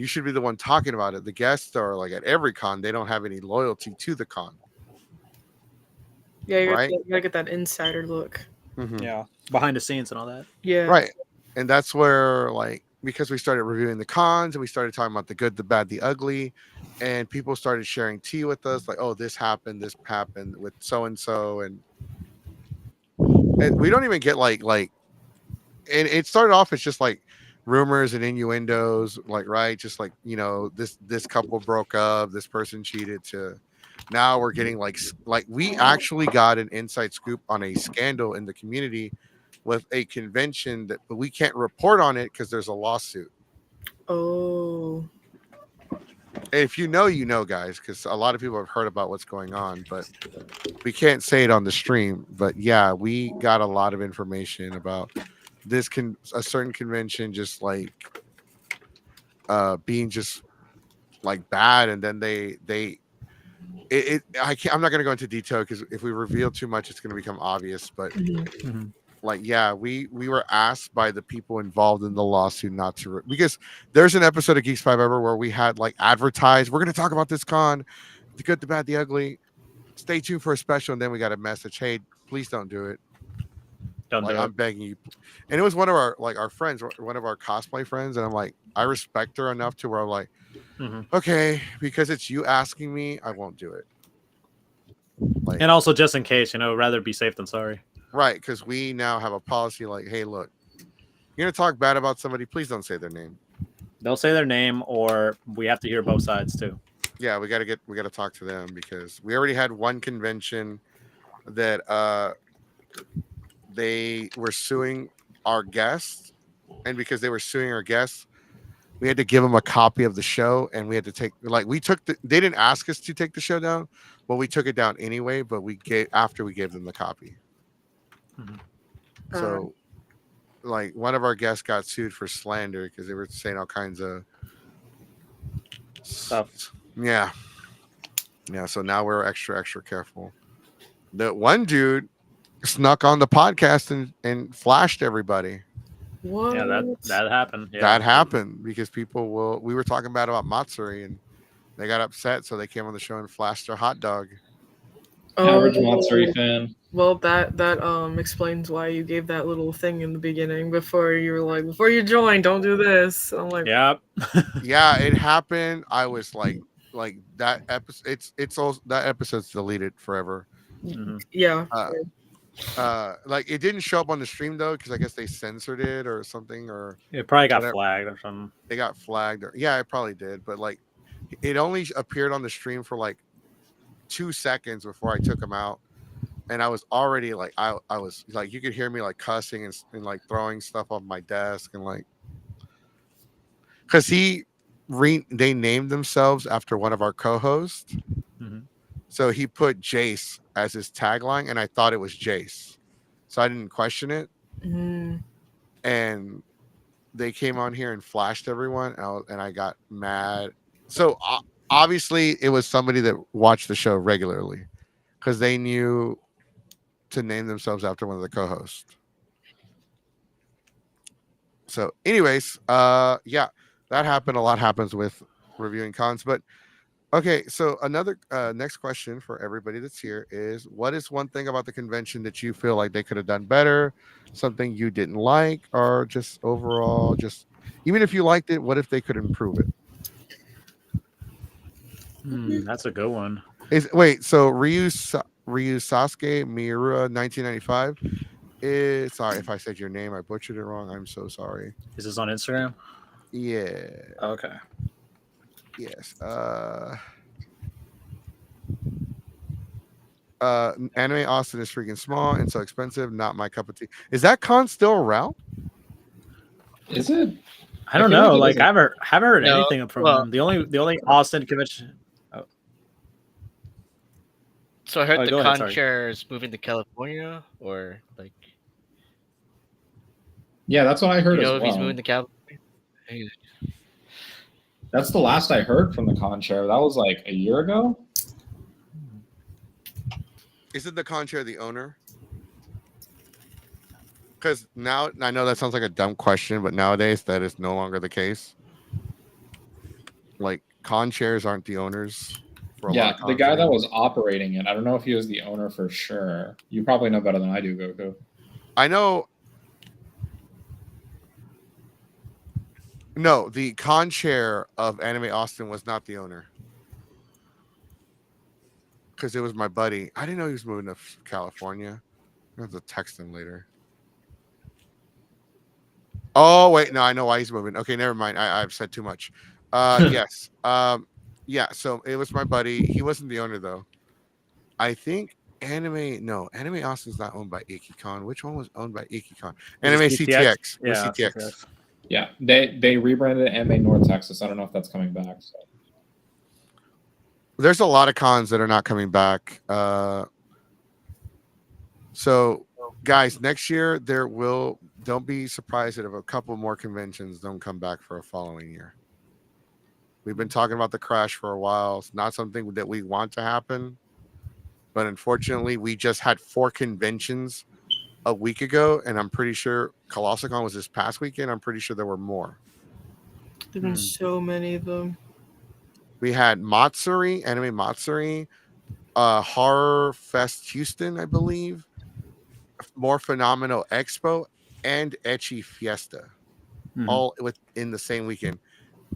should be the one talking about it. The guests are like at every con. They don't have any loyalty to the con. Yeah, right? You gotta get that insider look. Mm-hmm. Yeah, behind the scenes and all that. Yeah. Right. And that's where like because we started reviewing the cons and we started talking about the good, the bad, the ugly, and people started sharing tea with us, like, oh, this happened with so and so, and we don't even get like, and it started off as just like rumors and innuendos, like right, just like this couple broke up, this person cheated, to now we're getting like we actually got an inside scoop on a scandal in the community with a convention but we can't report on it because there's a lawsuit. Oh. If you know, guys, because a lot of people have heard about what's going on, but we can't say it on the stream. But yeah, we got a lot of information about this a certain convention just like being just like bad, and then I'm not going to go into detail because if we reveal too much, it's going to become obvious. But like, yeah, we were asked by the people involved in the lawsuit not to because there's an episode of Geeks 5 Ever where we had like advertised, we're going to talk about this con, the good, the bad, the ugly. Stay tuned for a special, and then we got a message, hey, please don't do it. I'm begging you. And it was one of our friends, one of our cosplay friends, and I'm like, I respect her enough to where I'm like, okay, because it's you asking me, I won't do it. Like, and also just in case, rather be safe than sorry. Right, because we now have a policy like, hey, look, you're gonna talk bad about somebody, please don't say their name. They'll say their name, or we have to hear both sides too. Yeah, we gotta talk to them because we already had one convention that they were suing our guests, and because they were suing our guests, we had to give them a copy of the show, and we had to take they didn't ask us to take the show down, but we took it down anyway. But we gave them the copy. So, like, one of our guests got sued for slander because they were saying all kinds of stuff. Yeah. So now we're extra careful. The one dude snuck on the podcast and flashed everybody. What? Yeah, that happened. Yeah. That happened because people will. We were talking about Matsuri, and they got upset, so they came on the show and flashed their hot dog. Average Matsuri Oh, fan. well, that explains why you gave that little thing in the beginning before you were like, before you join, don't do this. I'm like, Yep. Yeah, it happened. I was like that episode. It's all that episode's deleted forever. Mhm. yeah. Like it didn't show up on the stream though, because I guess they censored it or something, or It probably got whatever. flagged or something. They got flagged. Or, yeah, it probably did. But like, it only appeared on the stream for like 2 seconds before I took them out, and I was already like, I was like, you could hear me like cussing and like throwing stuff off my desk and like, because they named themselves after one of our co-hosts. Mhm. So he put Jace as his tagline, and I thought it was Jace, so I didn't question it. Mm. And they came on here and flashed everyone, and I got mad. So obviously, it was somebody that watched the show regularly, because they knew to name themselves after one of the co-hosts. So, anyways, yeah, that happened. A lot happens with reviewing cons, but. Okay, so another next question for everybody that's here is, what is one thing about the convention that you feel like they could have done better, something you didn't like, or just overall, just even if you liked it, what if they could improve it? That's a good one. Wait, so Ryu Sasuke Miura 1995 is, sorry if I said your name, I butchered it wrong. I'm so sorry. Is this on Instagram? Yeah. Okay. Yes. Anime Austin is freaking small and so expensive. Not my cup of tea. Is that con still around? Is it? I don't feel know. like it Like doesn't- I haven't heard No, anything from well- them. The only Austin convention. So I heard Oh, the go ahead, con sorry. chair is moving to California, or like, Yeah, that's what I heard you know, as if he's well. moving to California. Hey, That's the last I heard from the con chair. That was like a year ago. Isn't the con chair the owner? Because now I know that sounds like a dumb question, but nowadays that is no longer the case. Like con chairs aren't the owners. For a lot Yeah, of the cons guy that anymore. was operating it. I don't know if he was the owner for sure. You probably know better than I do, Goku. I know. No, the con chair of Anime Austin was not the owner. Because it was my buddy. I didn't know he was moving to California. I have to text him later. Oh, wait. No, I know why he's moving. Okay, never mind. I've said too much. Yes. Yeah, so it was my buddy. He wasn't the owner, though. I think Anime Austin's not owned by IkiCon. Which one was owned by IkiCon? Anime CTX. Yeah, CTX. Yeah, they rebranded it Anime North Texas. I don't know if that's coming back. So. There's a lot of cons that are not coming back. So, guys, next year don't be surprised if a couple more conventions don't come back for a following year. We've been talking about the crash for a while. It's not something that we want to happen, but unfortunately, we just had 4 conventions a week ago, and I'm pretty sure COLOSSALCON was this past weekend. I'm pretty sure there were more. There've been so many of them. We had Matsuri, Anime Matsuri, Horror Fest Houston, I believe, More Phenomenal Expo, and Ecchi Fiesta, all within the same weekend.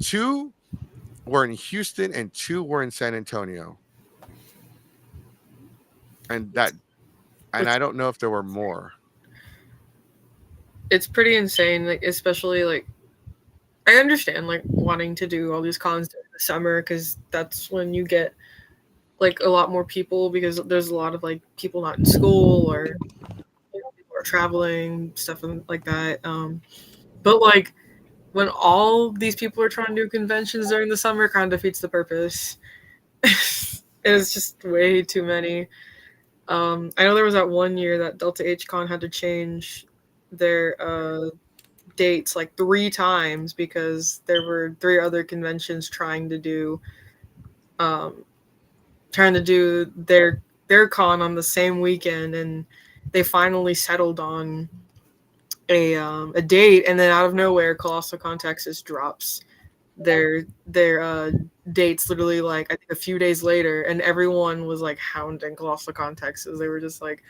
2 were in Houston and 2 were in San Antonio. And I don't know if there were more. It's pretty insane, like especially like I understand like wanting to do all these cons during the summer because that's when you get like a lot more people because there's a lot of like people not in school or people are traveling, stuff like that. But like when all these people are trying to do conventions during the summer, kind of defeats the purpose. It's just way too many. I know there was that one year that Delta H Con had to change their dates like 3 times because there were 3 other conventions trying to do their con on the same weekend, and they finally settled on a date, and then out of nowhere, ColossalCon Texas drops their dates literally like I think a few days later, and everyone was like hounding ColossalCon Texas. They were just like,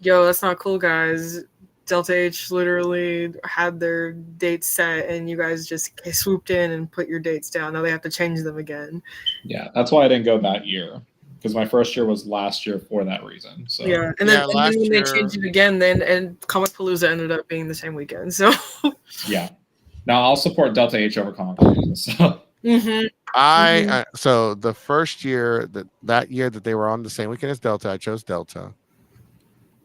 "Yo, that's not cool, guys. Delta H literally had their dates set, and you guys just swooped in and put your dates down. Now they have to change them again." Yeah, that's why I didn't go that year, because my first year was last year for that reason. So Yeah, and then when they changed it again, and Comicpalooza ended up being the same weekend. So yeah, now I'll support Delta H over Comicpalooza. So so the first year that year that they were on the same weekend as Delta, I chose Delta.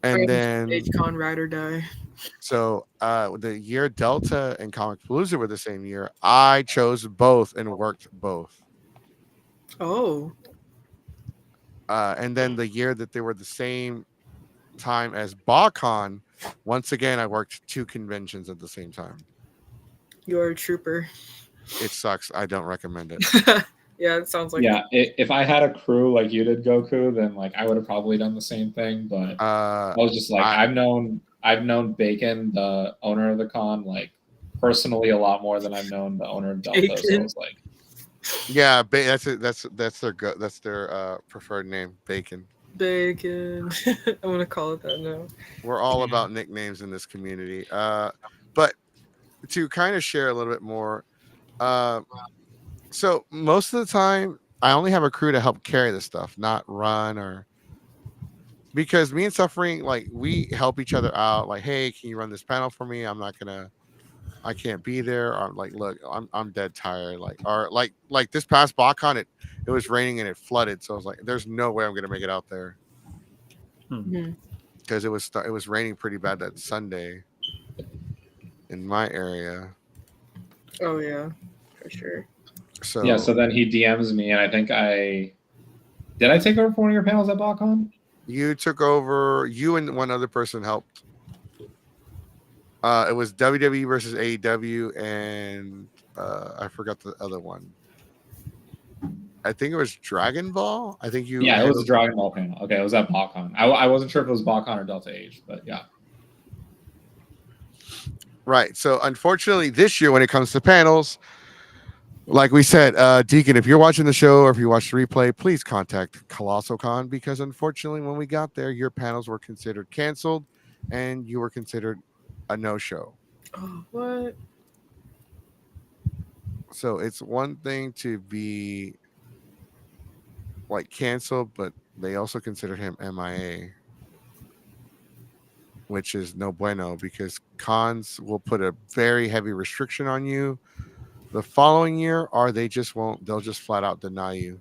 And then H-Con Ride or Die. So the year Delta and Comicpalooza were the same year, I chose both and worked both. Oh. And then the year that they were the same time as BACon, once again I worked 2 conventions at the same time. You're a trooper. It sucks. I don't recommend it. Yeah, it sounds like if I had a crew like you did, Goku, then like I would have probably done the same thing. But I was just like, I've known Bacon, the owner of the con, like personally a lot more than I've known the owner of Delta. So I was like, yeah, that's their preferred name, Bacon. Bacon. I'm gonna call it that now. We're all about nicknames in this community. But to kind of share a little bit more, so most of the time I only have a crew to help carry the stuff, not run, or because me and Suffering, like, we help each other out. Like, hey, can you run this panel for me? I can't be there. Or like, look, I'm dead tired. Like, or like this past BotCon, it was raining and it flooded. So I was like, there's no way I'm gonna make it out there. Because it was raining pretty bad that Sunday in my area. Oh yeah, for sure. So yeah, so then he DMs me, and I think did I take over for one of your panels at BotCon? You took over. You and one other person helped. It was WWE versus AEW, and I forgot the other one. I think it was Dragon Ball. I think you. Yeah, it was a Dragon Ball panel. Okay, it was at BotCon. I wasn't sure if it was BotCon or Delta H, but yeah. Right. So unfortunately, this year when it comes to panels, like we said, Deacon, if you're watching the show or if you watch the replay, please contact ColossalCon, because unfortunately, when we got there, your panels were considered canceled, and you were considered a no-show. Oh, what? So it's one thing to be like canceled, but they also considered him MIA, which is no bueno, because cons will put a very heavy restriction on you the following year, or they just won't. They'll just flat out deny you.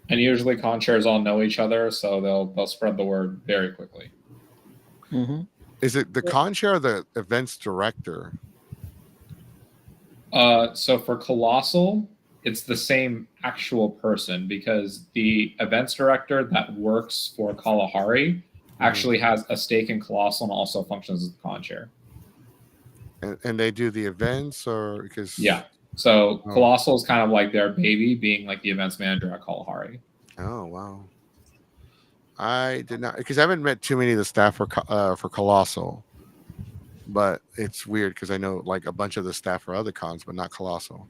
And usually con chairs all know each other, so they'll spread the word very quickly. Is it the con chair or the events director? So for Colossal, it's the same actual person, because the events director that works for Kalahari actually has a stake in Colossal and also functions as the con chair. And they do the events, or because so Colossal is kind of like their baby, being like the events manager at Kalahari. Oh wow. I did not, because I haven't met too many of the staff for Colossal, but it's weird because I know like a bunch of the staff for other cons, but not Colossal.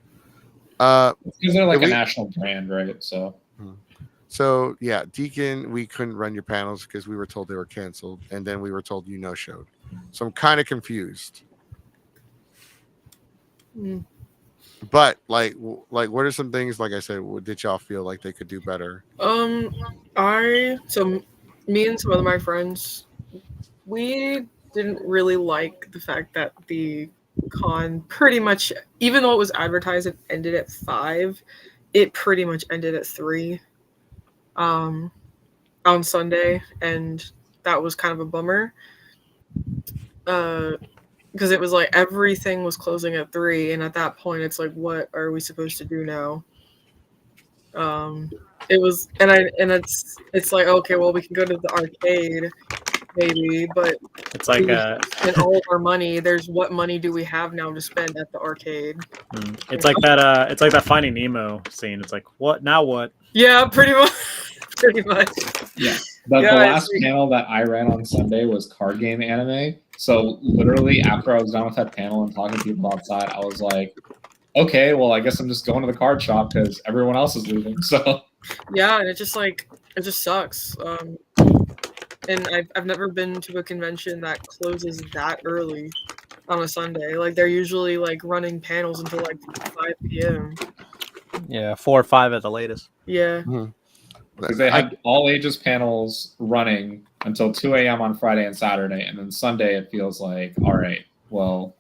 Because they're like a national brand, right? So yeah, Deacon, we couldn't run your panels because we were told they were canceled, and then we were told you no showed. So I'm kind of confused. But like, what are some things, like I said, did y'all feel like they could do better? Me and some of my friends, we didn't really like the fact that the con pretty much, even though it was advertised, it ended at 5. It pretty much ended at 3 on Sunday, and that was kind of a bummer. Because it was like everything was closing at 3, and at that point, it's like, what are we supposed to do now? It was, and it's like, okay, well, we can go to the arcade, maybe, but it's like spend all of our money. There's what money do we have now to spend at the arcade? It's like that. It's like that Finding Nemo scene. It's like, what now? What? Yeah, pretty much. Pretty much. Yeah. The Yeah, last it's- panel that I ran on Sunday was card game anime. So literally after I was done with that panel and talking to people outside, I was like, okay, well, I guess I'm just going to the card shop because everyone else is leaving. So yeah, and it just sucks. And I've never been to a convention that closes that early on a Sunday. Like they're usually like running panels until like 5 p.m. Yeah, 4 or 5 at the latest. Yeah. because they had all ages panels running until 2 a.m. on Friday and Saturday, and then Sunday it feels like, all right, well,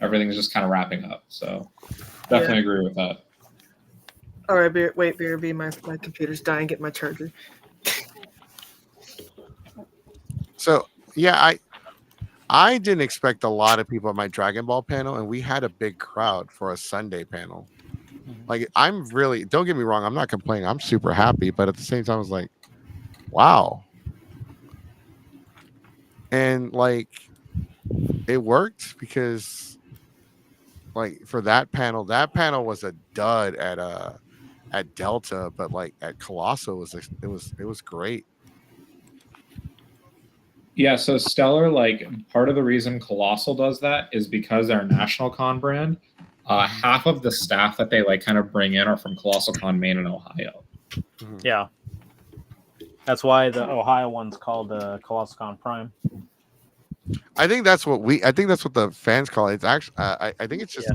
everything's just kind of wrapping up. So definitely agree with that. All right, BRB, my computer's dying. Get my charger. So yeah, I didn't expect a lot of people at my Dragon Ball panel, and we had a big crowd for a Sunday panel. Like, I'm really, don't get me wrong, I'm not complaining. I'm super happy, but at the same time, I was like, wow. And like, it worked because, like, for that panel was a dud at Delta, but like at Colossal it was great. Yeah, so Stellar, like part of the reason Colossal does that is because they're a national con brand. Half of the staff that they like kind of bring in are from Colossal Con Maine and Ohio. Yeah. That's why the Ohio one's called ColossalCon Prime. I think that's what the fans call it. It's actually I think it's just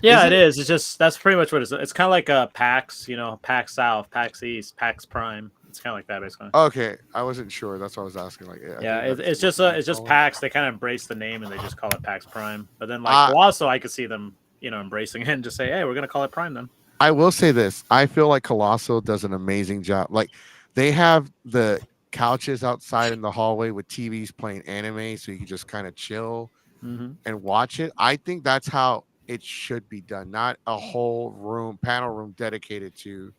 Yeah, it is. It's just that's pretty much what it is. It's kind of like a PAX, PAX South, PAX East, PAX Prime. It's kind of like that basically. Okay, I wasn't sure. That's what I was asking. Like, it's just PAX. They kind of embrace the name and they just call it PAX Prime. But then like Colossal, I could see them, embracing it and just say, hey, we're gonna call it Prime then. I will say this. I feel like Colossal does an amazing job. Like, they have the couches outside in the hallway with TVs playing anime, so you can just kind of chill and watch it. I think that's how it should be done, not a whole panel room dedicated to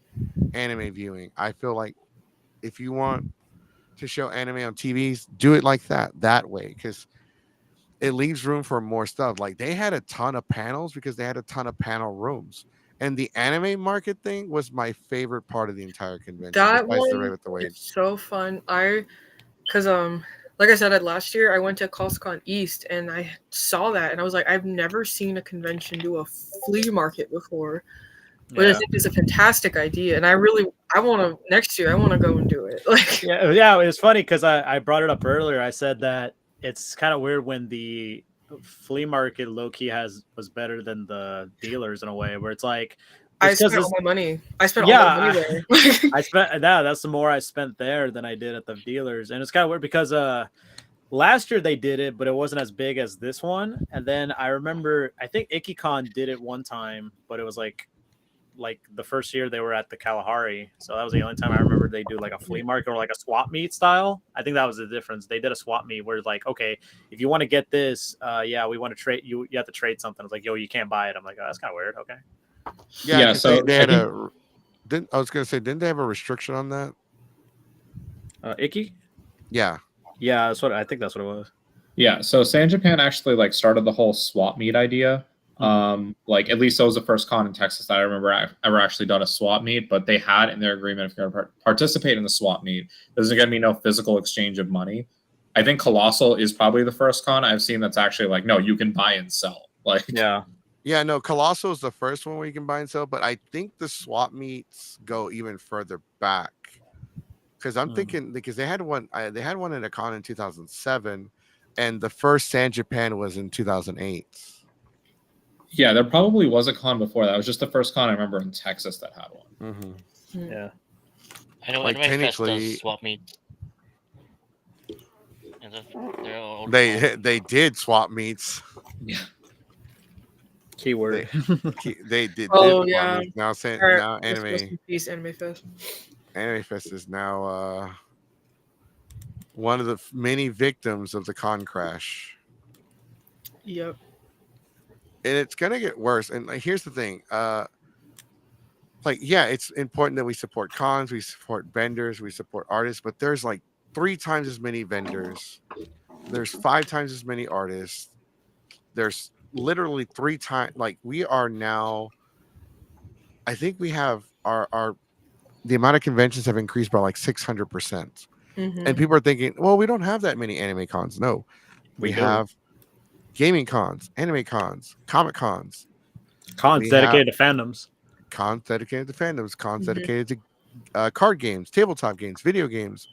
anime viewing. I feel like if you want to show anime on TVs, do it like that way, because it leaves room for more stuff. Like, they had a ton of panels because they had a ton of panel rooms. And the anime market thing was my favorite part of the entire convention. That besides the one Rave with the Wage. is so fun. Because like I said, last year I went to COSCON East and I saw that and I was like, I've never seen a convention do a flea market before. But I think it's a fantastic idea, and I want to next year. I want to go and do it. Like, yeah, it was funny because I brought it up earlier. I said that it's kind of weird when the flea market low key was better than the dealers in a way, where it's like I spent all my money. I spent all my money there. I spent that's the more I spent there than I did at the dealers, and it's kind of weird because last year they did it, but it wasn't as big as this one. And then I remember I think IkiCon did it one time, but it was like the first year they were at the Kalahari, so that was the only time I remember they do like a flea market or like a swap meet style. I think that was the difference. They did a swap meet where like, okay, if you want to get this, we want to trade you have to trade something. It's like, yo, you can't buy it. I'm like, oh, that's kind of weird. Okay. Yeah, so they had I was gonna say, didn't they have a restriction on that? Icky? Yeah, that's what I think. That's what it was. Yeah, so San Japan actually like started the whole swap meet idea. Like at least that was the first con in Texas that I remember ever actually done a swap meet, but they had in their agreement, if you're going to participate in the swap meet, there's going to be no physical exchange of money. I think Colossal is probably the first con I've seen that's actually like, no, you can buy and sell. Like, no, Colossal is the first one where you can buy and sell, but I think the swap meets go even further back, because I'm thinking, because they had one at a con in 2007, and the first San Japan was in 2008. Yeah, there probably was a con before that. It was just the first con I remember in Texas that had one. Yeah. I know like technically swap meet. They did swap meets. Yeah. Keyword. They did. Oh yeah. Now Anime. Peace, Anime Fest. Anime Fest is now one of the many victims of the con crash. Yep. And it's gonna get worse. And here's the thing, it's important that we support cons, we support vendors, we support artists, but there's like 3 times as many vendors, there's 5 times as many artists, there's literally 3 times. Like, we are now, I think we have the amount of conventions have increased by like 600%. Mhm. And people are thinking, well, we don't have that many anime cons. No, we We do. have gaming cons, anime cons, comic cons. Cons We dedicated to fandoms. cons dedicated to fandoms, cons Mhm. dedicated to card games, tabletop games, video games,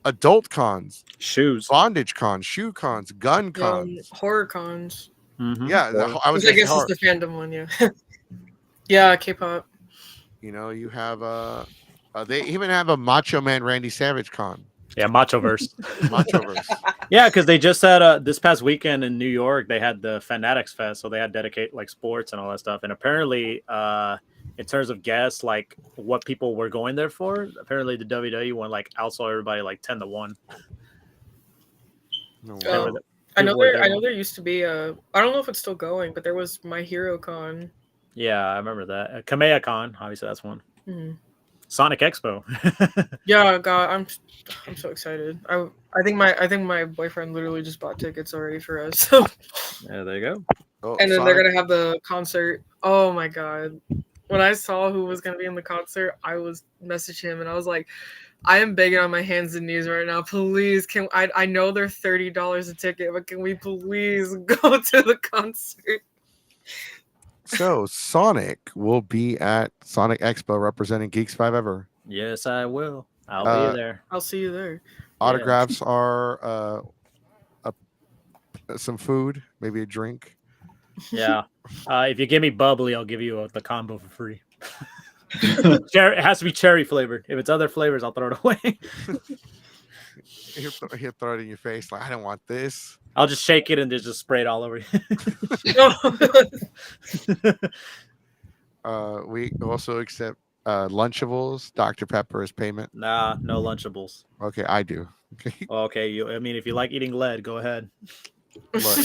adult cons, Shoes. bondage cons, shoe cons, gun cons. Horror cons. Mhm. Yeah, I was Which I gonna say guess is horror. the fandom one, yeah. Yeah, K-pop. You know, you have they even have a Macho Man Randy Savage con. Yeah, Machoverse. Machoverse. Yeah, because they just had this past weekend in New York, they had the Fanatics Fest, so they had dedicate like sports and all that stuff. And apparently, in terms of guests, like what people were going there for, apparently the WWE one like outsold everybody like 10-1. No, They were wow. the- I know people were there. I there. know there used to be a. I don't know if it's still going, but there was My Hero Con. Yeah, I remember that. Kamea Con, obviously that's one. Mhm. Sonic Expo. Yeah, God, I'm so excited. I think my boyfriend literally just bought tickets already for us. So, Yeah, there you go. Oh, and then they're Sonic- gonna have the concert. Oh my God. When I saw who was gonna be in the concert, I was messaging him and I was like, I am begging on my hands and knees right now. Please, can I know they're $30 a ticket, but can we please go to the concert? So Sonic will be at Sonic Expo representing Geeks 5 Ever. Yes, I will. I'll be there. I'll see you there. Autographs are some food, maybe a drink. Yeah. If you give me bubbly, I'll give you the combo for free. Cherry, it has to be cherry flavored. If it's other flavors, I'll throw it away. He'll throw it in your face like, I don't want this. I'll just shake it and just spray it all over you. We also accept Lunchables, Dr. Pepper as payment. Nah, no Lunchables. Okay, I do. Okay. Okay, I mean, if you like eating lead, go ahead. Look,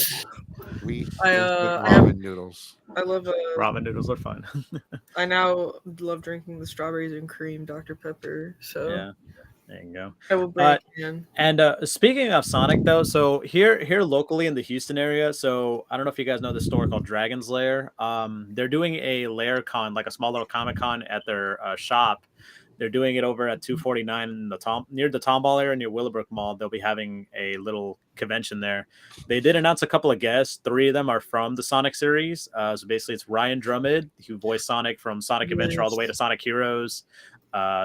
we I instant have- ramen noodles. I love Ramen noodles are fun. I now love drinking the strawberries and cream Dr. Pepper. So Yeah, there you go. I will bring it in. And speaking of Sonic, though, so here locally in the Houston area, so I don't know if you guys know the store called Dragon's Lair. They're doing a Lair Con, like a small little Comic Con at their shop. They're doing it over at 249 in near the Tomball area near Willowbrook Mall. They'll be having a little convention there. They did announce a couple of guests. 3 of them are from the Sonic series. So basically, it's Ryan Drummond, who voiced Sonic from Sonic Adventure all the way to Sonic Heroes.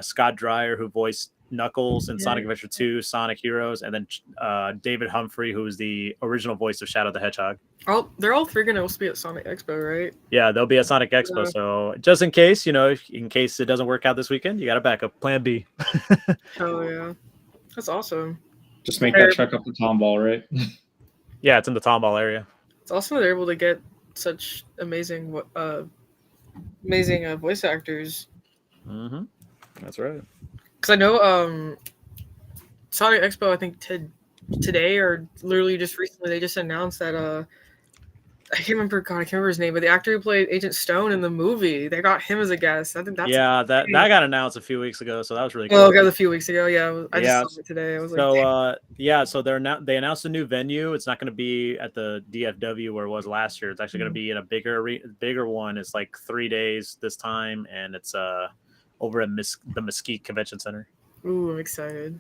Scott Dreyer, who voiced Knuckles in Sonic Adventure 2, Sonic Heroes, and then David Humphrey, who is the original voice of Shadow the Hedgehog. They're all 3 gonna also be at Sonic Expo, right? Yeah, they'll be at Sonic Expo. Yeah. So just in case, in case it doesn't work out this weekend, you got a backup plan B. Oh yeah, that's awesome. Just make that trek up the Tomball, right? Yeah, it's in the Tomball area. It's awesome that they're able to get such amazing voice actors. Mm-hmm. That's right. Because I know Sonic Expo, I think today or literally just recently, they just announced that I can't remember his name, but the actor who played Agent Stone in the movie, they got him as a guest. I think that's that got announced a few weeks ago, so that was really cool. Oh, okay, a few weeks ago. Yeah, I just saw it today. I was like, so they announced a new venue. It's not going to be at the DFW where it was last year. It's actually going to be in a bigger one. It's like 3 days this time, and it's over at the Mesquite Convention Center. Ooh, I'm excited.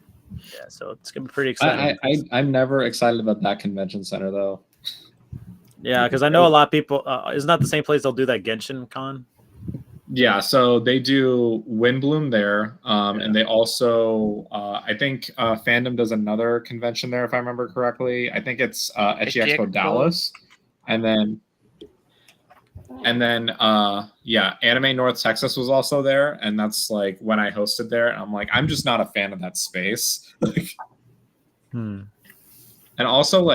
Yeah, so it's gonna be pretty exciting. I'm never excited about that convention center though. Yeah, because I know a lot of people. Isn't that the same place they'll do that Genshin Con? Yeah, so they do Windbloom there, and they also, I think Fandom does another convention there, if I remember correctly. I think it's Etchy Expo Dallas, and then Anime North Texas was also there, and that's like when I hosted there. And I'm like, I'm just not a fan of that space. And also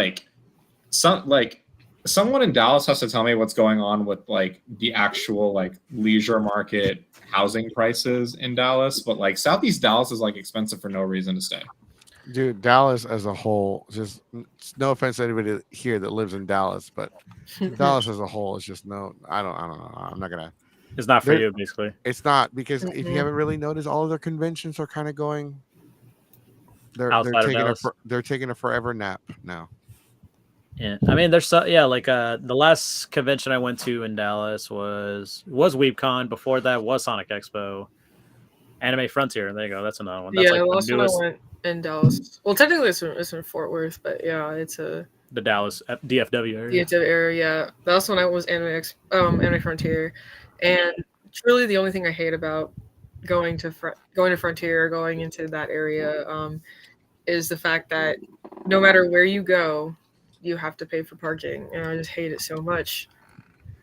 someone in Dallas has to tell me what's going on with like the actual like leisure market housing prices in Dallas, but like Southeast Dallas is like expensive for no reason to stay. Dude, Dallas as a whole, just no offense to anybody here that lives in Dallas, but Dallas as a whole is just I don't know. I'm not gonna. It's not for you, basically. It's not, because if you haven't really noticed, all of their conventions are kind of going. They're taking a forever nap now. Yeah, I mean, there's the last convention I went to in Dallas was WeebCon. Before that was Sonic Expo. Anime Frontier. There you go. That's another one. Yeah, That's like the the last one I newest, went in Dallas. Well, technically it's in Fort Worth, but yeah, it's a the Dallas DFW area. DFW area. Yeah, the last one I was Anime Frontier, and truly the only thing I hate about going to Frontier, going into that area, is the fact that no matter where you go, you have to pay for parking, and I just hate it so much.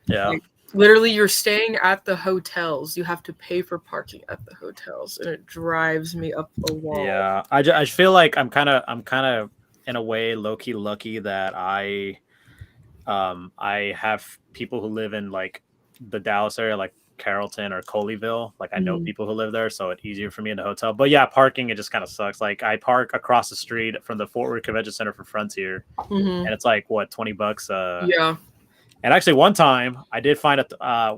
Yeah. Like, literally, you're staying at the hotels. You have to pay for parking at the hotels, and it drives me up a wall. Yeah, I feel like I'm kind of in a way low key lucky that I have people who live in like the Dallas area, like Carrollton or Coleyville. Like I know people who live there, so it's easier for me in the hotel. But yeah, parking, it just kind of sucks. Like I park across the street from the Fort Worth Convention Center for Frontier, and it's like what, $20? Yeah. And actually, one time I did find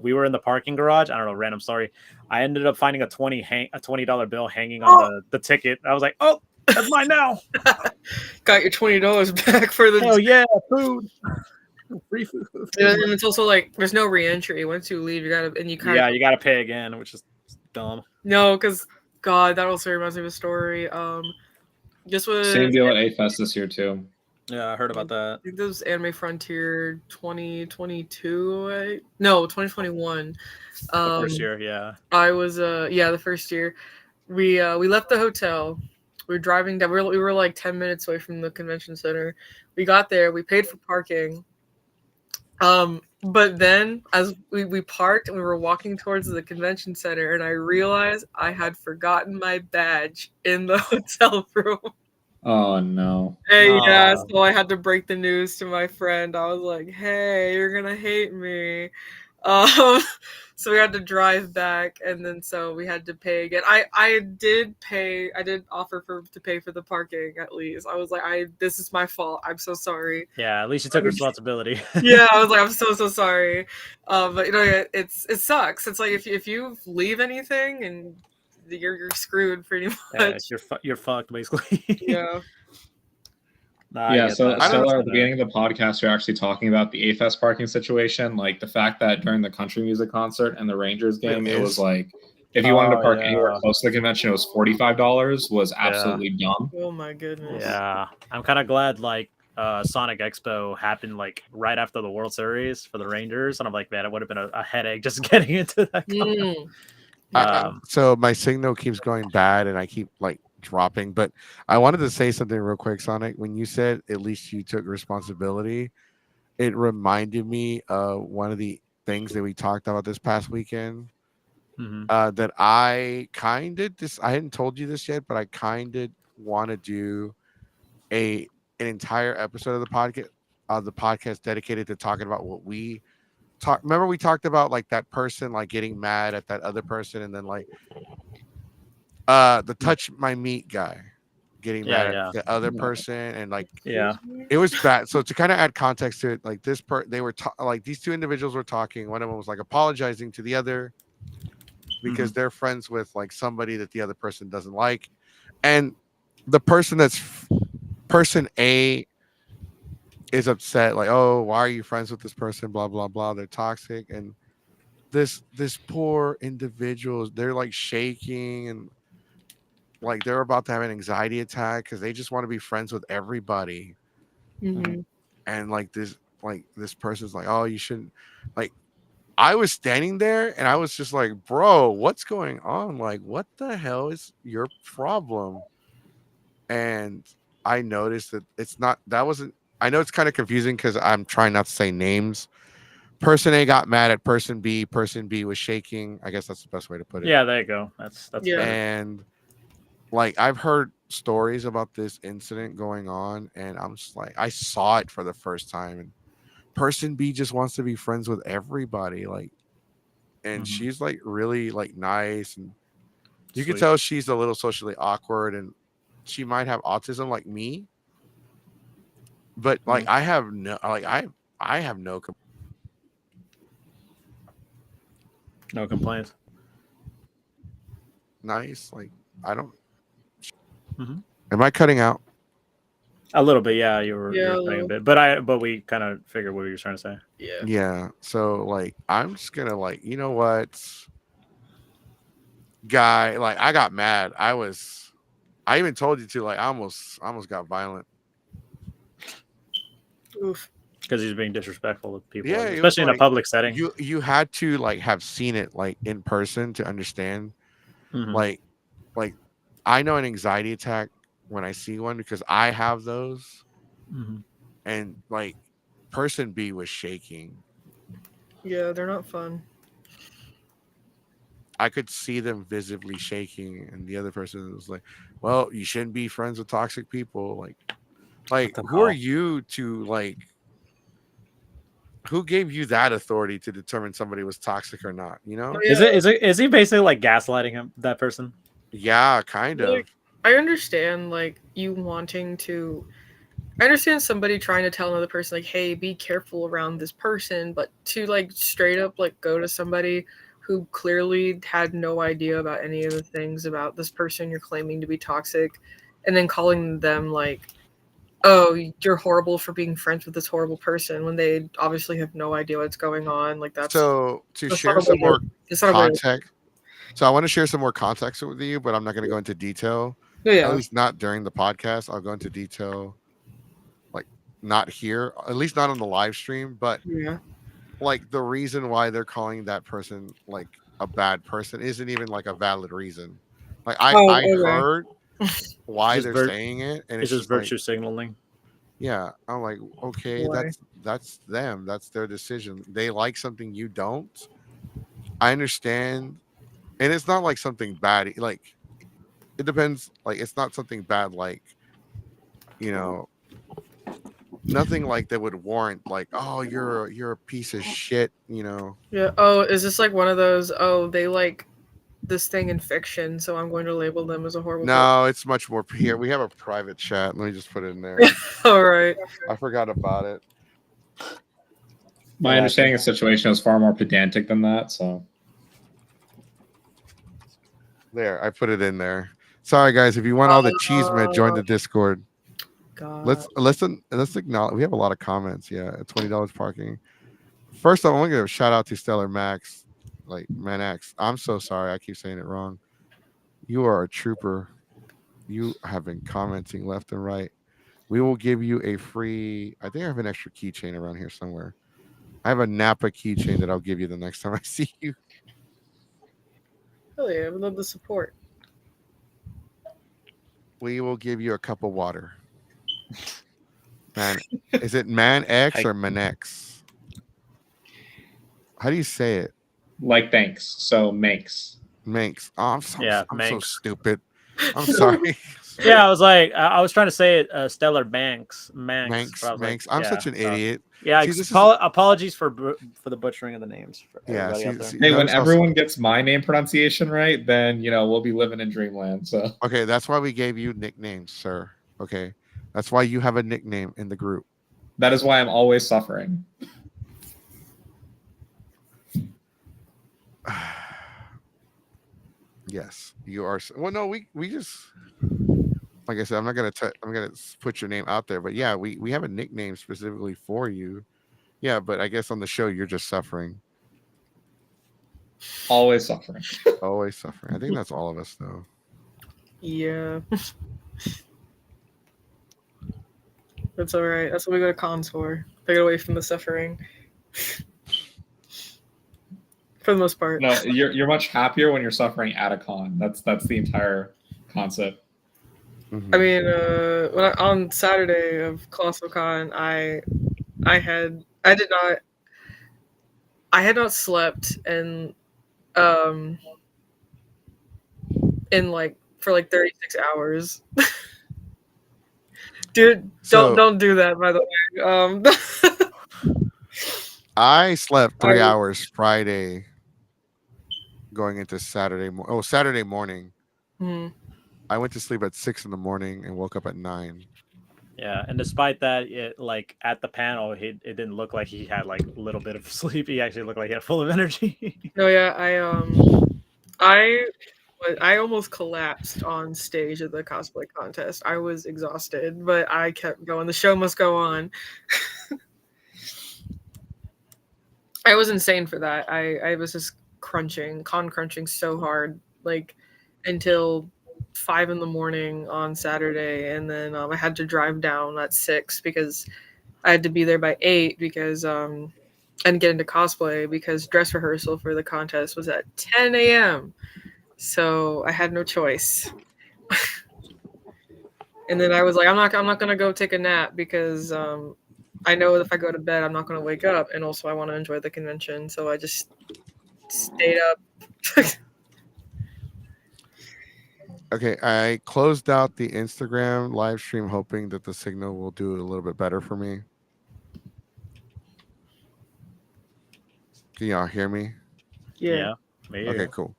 we were in the parking garage. I don't know, random story. I ended up finding a $20 bill hanging on the ticket. I was like, oh, that's mine now. Got your $20 back for the. Hell yeah, food. Free food. And it's also like there's no re-entry once you leave. You gotta pay again, which is dumb. No, because God, that also reminds me of a story. Just was same deal at A-Fest this year too. Yeah, I heard about that. I think this was Anime Frontier 2022. No, 2021. The first year, yeah. I was the first year. We left the hotel. We were driving down. We were like 10 minutes away from the convention center. We got there. We paid for parking. But then as we parked and we were walking towards the convention center, and I realized I had forgotten my badge in the hotel room. Oh no. Hey, yeah, so I had to break the news to my friend. I was like, hey, you're gonna hate me. So we had to drive back, and then so we had to pay again. I did offer to pay for the parking at least. I was like, this is my fault. I'm so sorry. Yeah, at least you took responsibility. Yeah, I was like, I'm so sorry. But you know, it sucks. It's like if you leave anything and you're screwed pretty much. Yeah, you're fucked basically. Yeah. So at the beginning of the podcast, we're actually talking about the A-Fest parking situation. Like the fact that during the country music concert and the Rangers game, it was like if you wanted to park anywhere close to the convention, it was $45. Was absolutely dumb. Oh my goodness. Yeah, I'm kind of glad like Sonic Expo happened like right after the World Series for the Rangers, and I'm like, man, it would have been a headache just getting into that. So my signal keeps going bad, and I keep like dropping, but I wanted to say something real quick, Sonic. When you said at least you took responsibility, it reminded me of one of the things that we talked about this past weekend. That I kind of I hadn't told you this yet, but I kind of want to do an entire episode of the podcast dedicated to talking about what we talk. Remember we talked about like that person like getting mad at that other person, and then like the touch my meat guy getting mad at the other person, and like it was bad. So to kind of add context to it, like they were like these two individuals were talking. One of them was like apologizing to the other because they're friends with like somebody that the other person doesn't like, and the person person A is upset, like, oh, why are you friends with this person, blah blah blah, they're toxic. And this poor individual, they're like shaking, and like they're about to have an anxiety attack because they just want to be friends with everybody. And like this person's like, oh, you shouldn't. Like I was standing there and I was just like, bro, what's going on? Like, what the hell is your problem? And I noticed that I know it's kind of confusing because I'm trying not to say names. Person A got mad at person B. Person B was shaking. I guess that's the best way to put it. Yeah, there you go. That's yeah. better. And like I've heard stories about this incident going on, and I'm just like, I saw it for the first time, and person B just wants to be friends with everybody, like, and she's like really like nice, and you can tell she's a little socially awkward, and she might have autism like me, but like I have no complaints. Nice, like I don't. Am I cutting out? A little bit, yeah. You were cutting a bit, but we kind of figured what you were trying to say. Yeah. So like, I'm just gonna like, you know what? guy, like I got mad. I even told you to, like, I almost got violent. Oof. Because he's being disrespectful to people, Yeah, it was especially in a like public setting. you had to like have seen it like in person to understand. Mhm. Like I know an anxiety attack when I see one because I have those, Mhm. and like person B was shaking. Yeah, they're not fun. I could see them visibly shaking, and the other person was like, "Well, you shouldn't be friends with toxic people." Like the who are hell? you to like? Who gave you that authority to determine somebody was toxic or not? You know? Yeah. Is he basically like gaslighting him, that person? Yeah, kind of. Like, I understand like you wanting to. I understand somebody trying to tell another person like, "Hey, be careful around this person," but to like straight up like go to somebody who clearly had no idea about any of the things about this person you're claiming to be toxic, and then calling them like, "Oh, you're horrible for being friends with this horrible person," when they obviously have no idea what's going on. Like So to that's share not a some way. more It's not a way. context, so I want to share some more context with you, but I'm not going to go into detail. At Yeah. least not during the podcast. I'll go into detail, like not here, at least not on the live stream. But Yeah. like the reason why they're calling that person like a bad person isn't even like a valid reason. Like Oh, I okay. heard why Just they're saying it, and It's it's just just like, virtue signaling. yeah, I'm like, okay, Why? that's them, that's their decision. They like something you don't. I understand, and it's not like something bad. Like it depends. Like it's not something bad. Like you know, nothing like that would warrant like, oh, you're a piece of shit. You know. Yeah. Oh, is this like one of those? Oh, they like this thing in fiction, so I'm going to label them as a horrible person. No, it's much more here. We have a private chat. Let me just put it in there. All right. I forgot about it. My Yeah, understanding of the situation is far more pedantic than that. So There, I put it in there. Sorry guys, if you want all the cheese man, join the Discord. God. Let's acknowledge we have a lot of comments. Yeah, $20 parking. First off, I want to give a shout out to Stellar Max, like Man X. I'm so sorry, I keep saying it wrong. You are a trooper. You have been commenting left and right. We will give you a free. I think I have an extra keychain around here somewhere. I have a Napa keychain that I'll give you the next time I see you. Hell yeah, I would love the support. We will give you a cup of water. Man, is it Man X or Man X? How do you say it? like thanks. So makes. Manx. Oh, I'm so Manx. stupid. I'm sorry. Yeah, I was like, I was trying to say it, Stellar Manx. Manx. But I was like, Manx. I'm yeah, such an idiot. Yeah, See, this is apologies for the butchering of the names for yeah. everybody See, out there. see, Hey, when notice how- everyone gets my name pronunciation right, then we'll be living in dreamland. So okay, that's why we gave you nicknames, sir. Okay, that's why you have a nickname in the group. that is why I'm always suffering. Yes, you are. Well, no, we just like I said, I'm gonna put your name out there, but yeah, we have a nickname specifically for you. Yeah, but I guess on the show you're just suffering, Always suffering. always suffering. I think that's all of us though. Yeah. That's all right. That's what we go to cons for. To get away from the suffering. For the most part. No, you're much happier when you're suffering at a con. That's the entire concept. Mhm. I mean, on Saturday of COLOSSALCON, I had not slept in like for like 36 hours. Dude, So- don't do that, by the way. I slept 3 I- hours Friday, going into Saturday. Saturday morning. Hmm. I went to sleep at 6 in the morning and woke up at 9. Yeah, and despite that, like at the panel, it didn't look like he had like a little bit of sleep. He actually looked like he had full of energy. No, yeah, I almost collapsed on stage at the cosplay contest. I was exhausted, but I kept going. The show must go on. I was insane for that. I was just crunching so hard. Like until 5 in the morning on Saturday, and then I had to drive down at 6 because I had to be there by 8 because and get into cosplay because dress rehearsal for the contest was at 10 a.m. So I had no choice. And then I was like, I'm not gonna go take a nap because I know if I go to bed, I'm not gonna wake up, and also I want to enjoy the convention. So I just stayed up. Okay, I closed out the Instagram live stream hoping that the signal will do a little bit better for me. Can y'all hear me? Yeah. Okay, cool.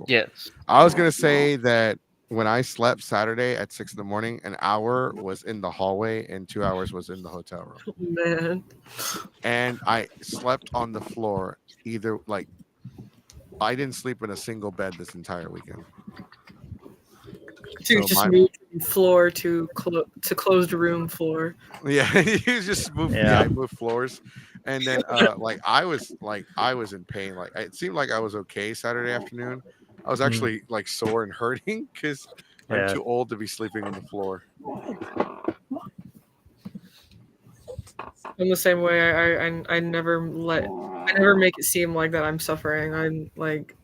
Yes. I was gonna say that when I slept Saturday at 6 in the morning, an hour was in the hallway and 2 hours was in the hotel room. Man, And I slept on the floor. Either like I didn't sleep in a single bed this entire weekend. to So just my- move from floor to closed room floor. Yeah, you just move. Yeah, I moved floors, and then like I was in pain. Like it seemed like I was okay Saturday afternoon. I was actually like sore and hurting because I'm Yeah. too old to be sleeping on the floor. I'm the same way. I never make it seem like that I'm suffering. I'm like,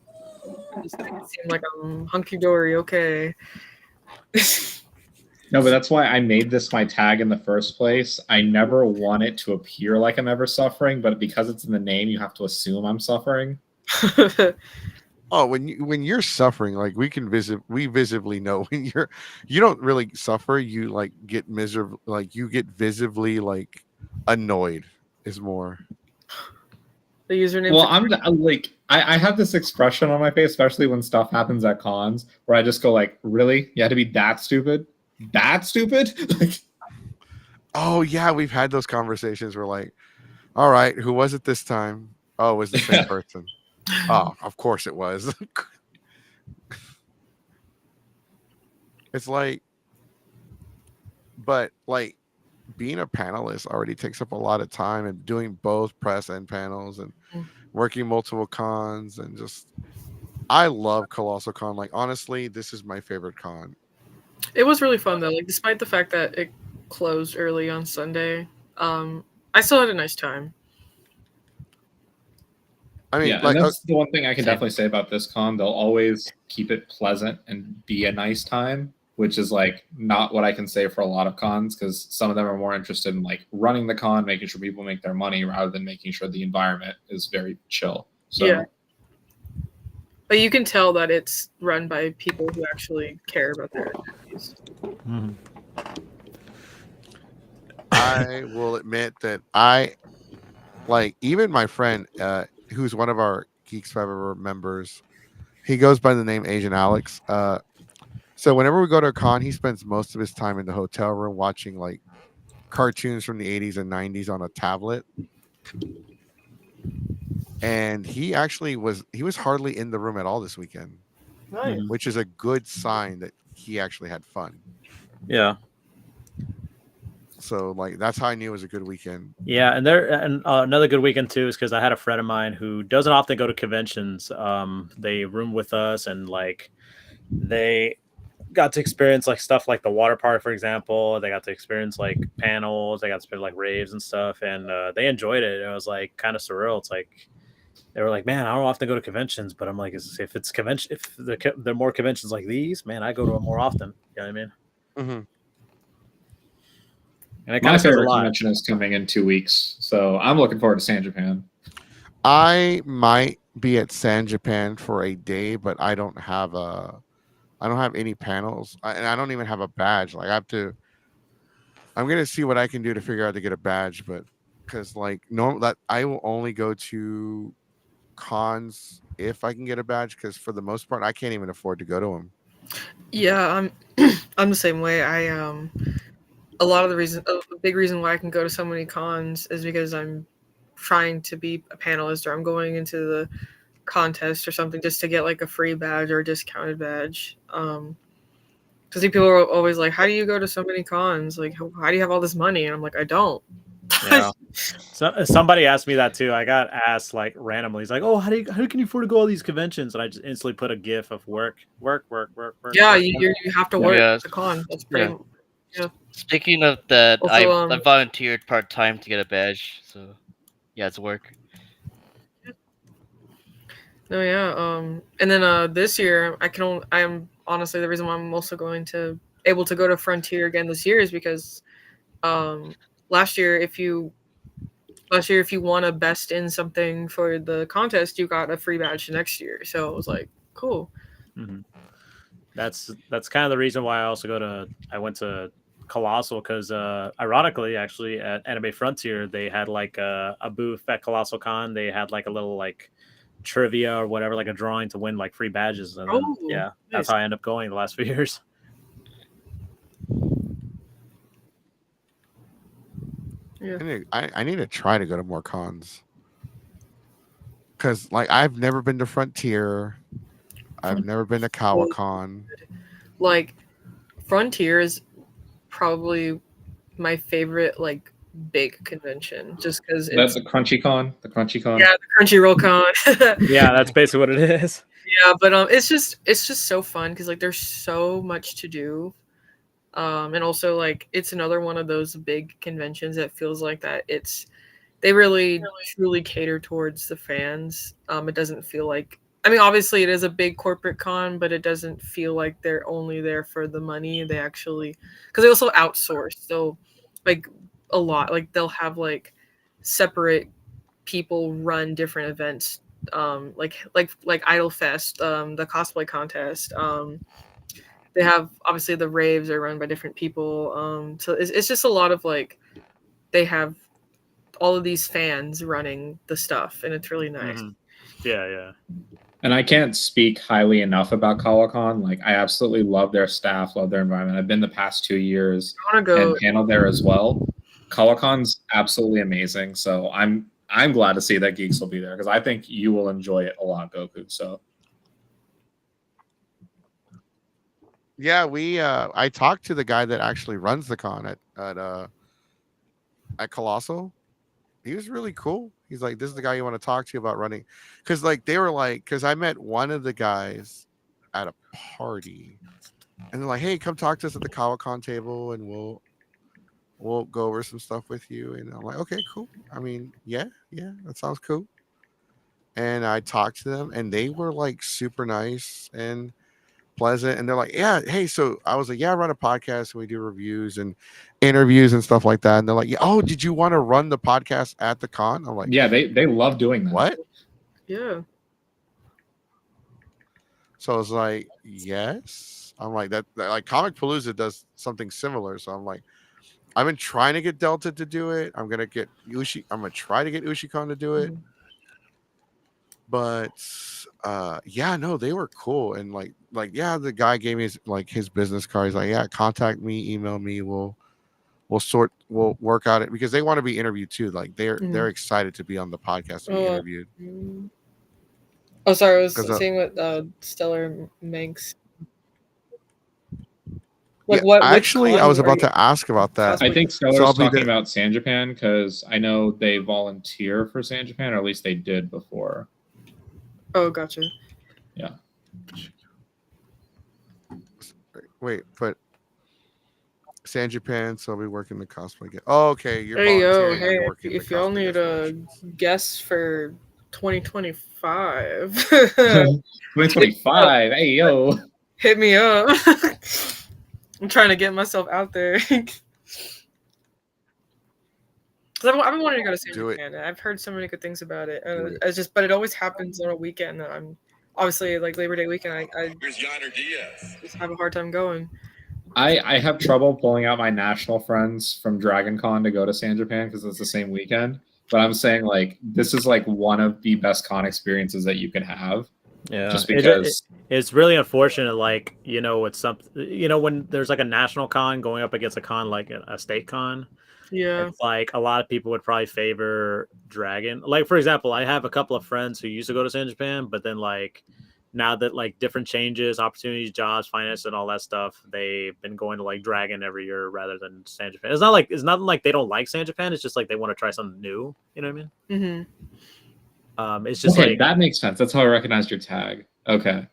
just make it seem like I'm hunky dory. Okay. No, but that's why I made this my tag in the first place. I never want it to appear like I'm ever suffering, but because it's in the name, you have to assume I'm suffering. Oh, when you're suffering, like we visibly know when you don't really suffer. You like get miserable. Like you get visibly like annoyed. Is more. The username. Well, I'm like I have this expression on my face, especially when stuff happens at cons, where I just go like, "Really? You had to be that stupid? That stupid?" Like, Oh yeah, we've had those conversations. We're like, all right, who was it this time? Oh, it was the same person. Oh, of course it was. It's like, but like being a panelist already takes up a lot of time, and doing both press and panels and working multiple cons and just I love COLOSSALCON. Like honestly, this is my favorite con. It was really fun though. Like despite the fact that it closed early on Sunday, I still had a nice time. I mean, yeah, like and that's the one thing I can same. definitely say about this con. They'll always keep it pleasant and be a nice time, which is like not what I can say for a lot of cons, because some of them are more interested in like running the con, making sure people make their money, rather than making sure the environment is very chill. So Yeah. But you can tell that it's run by people who actually care about their attendees. I will admit that I like even my friend who's one of our Geeks Forever members. He goes by the name Asian Alex. So whenever we go to a con, he spends most of his time in the hotel room watching like cartoons from the 80s and 90s on a tablet. And he was hardly in the room at all this weekend, Nice. which is a good sign that he actually had fun. Yeah. So like that's how I knew it was a good weekend. Yeah, and another good weekend too is because I had a friend of mine who doesn't often go to conventions. They roomed with us, and like they got to experience like stuff like the water park, for example. They got to experience like panels. They got to experience like raves and stuff, and they enjoyed it. It was like kind of surreal. It's like they were like, "Man, I don't often go to conventions," but I'm like, if it's convention, if there are more conventions like these, man, I go to them more often. You know what I mean? Mm-hmm. And it kind my of says a favorite lot. convention is coming in 2 weeks, so I'm looking forward to San Japan. I might be at San Japan for a day, but I don't have any panels, and I don't even have a badge. Like I'm gonna see what I can do to figure out to get a badge, but because like that I will only go to cons if I can get a badge, because for the most part I can't even afford to go to them. Yeah, I'm the same way. A lot of a big reason why I can go to so many cons is because I'm trying to be a panelist, or I'm going into the contest or something just to get like a free badge or a discounted badge. Because people are always like, "How do you go to so many cons? Like, how do you have all this money?" And I'm like, "I don't. Yeah. So somebody asked me that too. I got asked like randomly. He's like, "Oh, how can you afford to go to all these conventions?" And I just instantly put a GIF of work. Yeah, work. you have to work Yeah. at the con. That's pretty. Yeah. Speaking of that, Also, I volunteered part time to get a badge, so yeah, it's work. No, yeah. And then this year I am honestly the reason why I'm also going to able to go to Frontier again this year is because um last year if you won a best in something for the contest, you got a free badge next year. So it was like cool. Mm-hmm. That's kind of the reason why I went to Colossal, because ironically, actually, at Anime Frontier, they had like a booth at Colossal Con. They had like a little like trivia or whatever, like a drawing to win like free badges. And then, yeah, that's how I ended up going the last few years. Yeah. I need to try to go to more cons. Because like I've never been to Frontier. I've never been to CowaCon. Like Frontier is probably my favorite like big convention just because That's it's the CrunchyCon. The CrunchyCon. yeah, the Crunchyroll Con. Yeah, that's basically what it is. Yeah, but it's just so fun because like there's so much to do. And also like it's another one of those big conventions that feels like that they really truly cater towards the fans. It doesn't feel like, I mean, obviously it is a big corporate con, but it doesn't feel like they're only there for the money. They actually, because they also outsource, so like a lot, like they'll have like separate people run different events, like Idol Fest, the cosplay contest. They have obviously the raves are run by different people. So it's just a lot of like they have all of these fans running the stuff, and it's really nice. Mm-hmm. Yeah. And I can't speak highly enough about ColorCon. Like, I absolutely love their staff, love their environment. I've been the past 2 years I want to go. and paneled there as well. ColorCon's absolutely amazing. So I'm glad to see that Geeks will be there because I think you will enjoy it a lot, Goku. So Yeah, I talked to the guy that actually runs the con at Colossal. He was really cool. He's like, "This is the guy you want to talk to about running," because like they were like, because I met one of the guys at a party, and they're like, "Hey, come talk to us at the CowaCon table, and we'll go over some stuff with you." And I'm like, "Okay, cool. I mean, yeah, that sounds cool." And I talked to them, and they were like super nice and pleasant, and they're like, "Yeah, hey." So I was like, "Yeah, I run a podcast and we do reviews and interviews and stuff like that." And they're like, "Yeah, oh, did you want to run the podcast at the con?" I'm like, yeah, they love doing that. "What?" Yeah. So I was like, "Yes." I'm like that like Comic Palooza does something similar. So I'm like, I've been trying to get Delta to do it. I'm gonna try to get Ushicon to do it. But yeah, no, they were cool. And like yeah, the guy gave me his business card. He's like, "Yeah, contact me, email me, we'll work out it," because they want to be interviewed too. Like they're excited to be on the podcast and be interviewed. Oh, sorry, I was seeing what Stellar makes. Like Yeah, what? actually, I was about to ask about that. I think Stellar's talking about San Japan because I know they volunteer for San Japan, or at least they did before. Oh, gotcha. Yeah. Wait, but San Japan, so I'll be working the cosplay. Oh, okay. You're there you go. volunteering. Hey, You're working if the y'all cosplay need a guest for 2025, 2025. Hey yo, hit me up. I'm trying to get myself out there. I've been wanting to go to San Japan. I've heard so many good things about it. But it always happens on a weekend. I'm obviously like Labor Day weekend. I just have a hard time going. I have trouble pulling out my national friends from Dragon Con to go to San Japan because it's the same weekend. But I'm saying like this is like one of the best con experiences that you can have. Yeah, just because it's really unfortunate. Like it's something when there's like a national con going up against a con like a state con. Yeah, it's like a lot of people would probably favor Dragon. Like for example, I have a couple of friends who used to go to San Japan, but then like now that like different changes, opportunities, jobs, finance, and all that stuff, they've been going to like Dragon every year rather than San Japan. It's not like they don't like San Japan. It's just like they want to try something new. You know what I mean? Mm-hmm. It's just okay, like that makes sense. That's how I recognized your tag. Okay.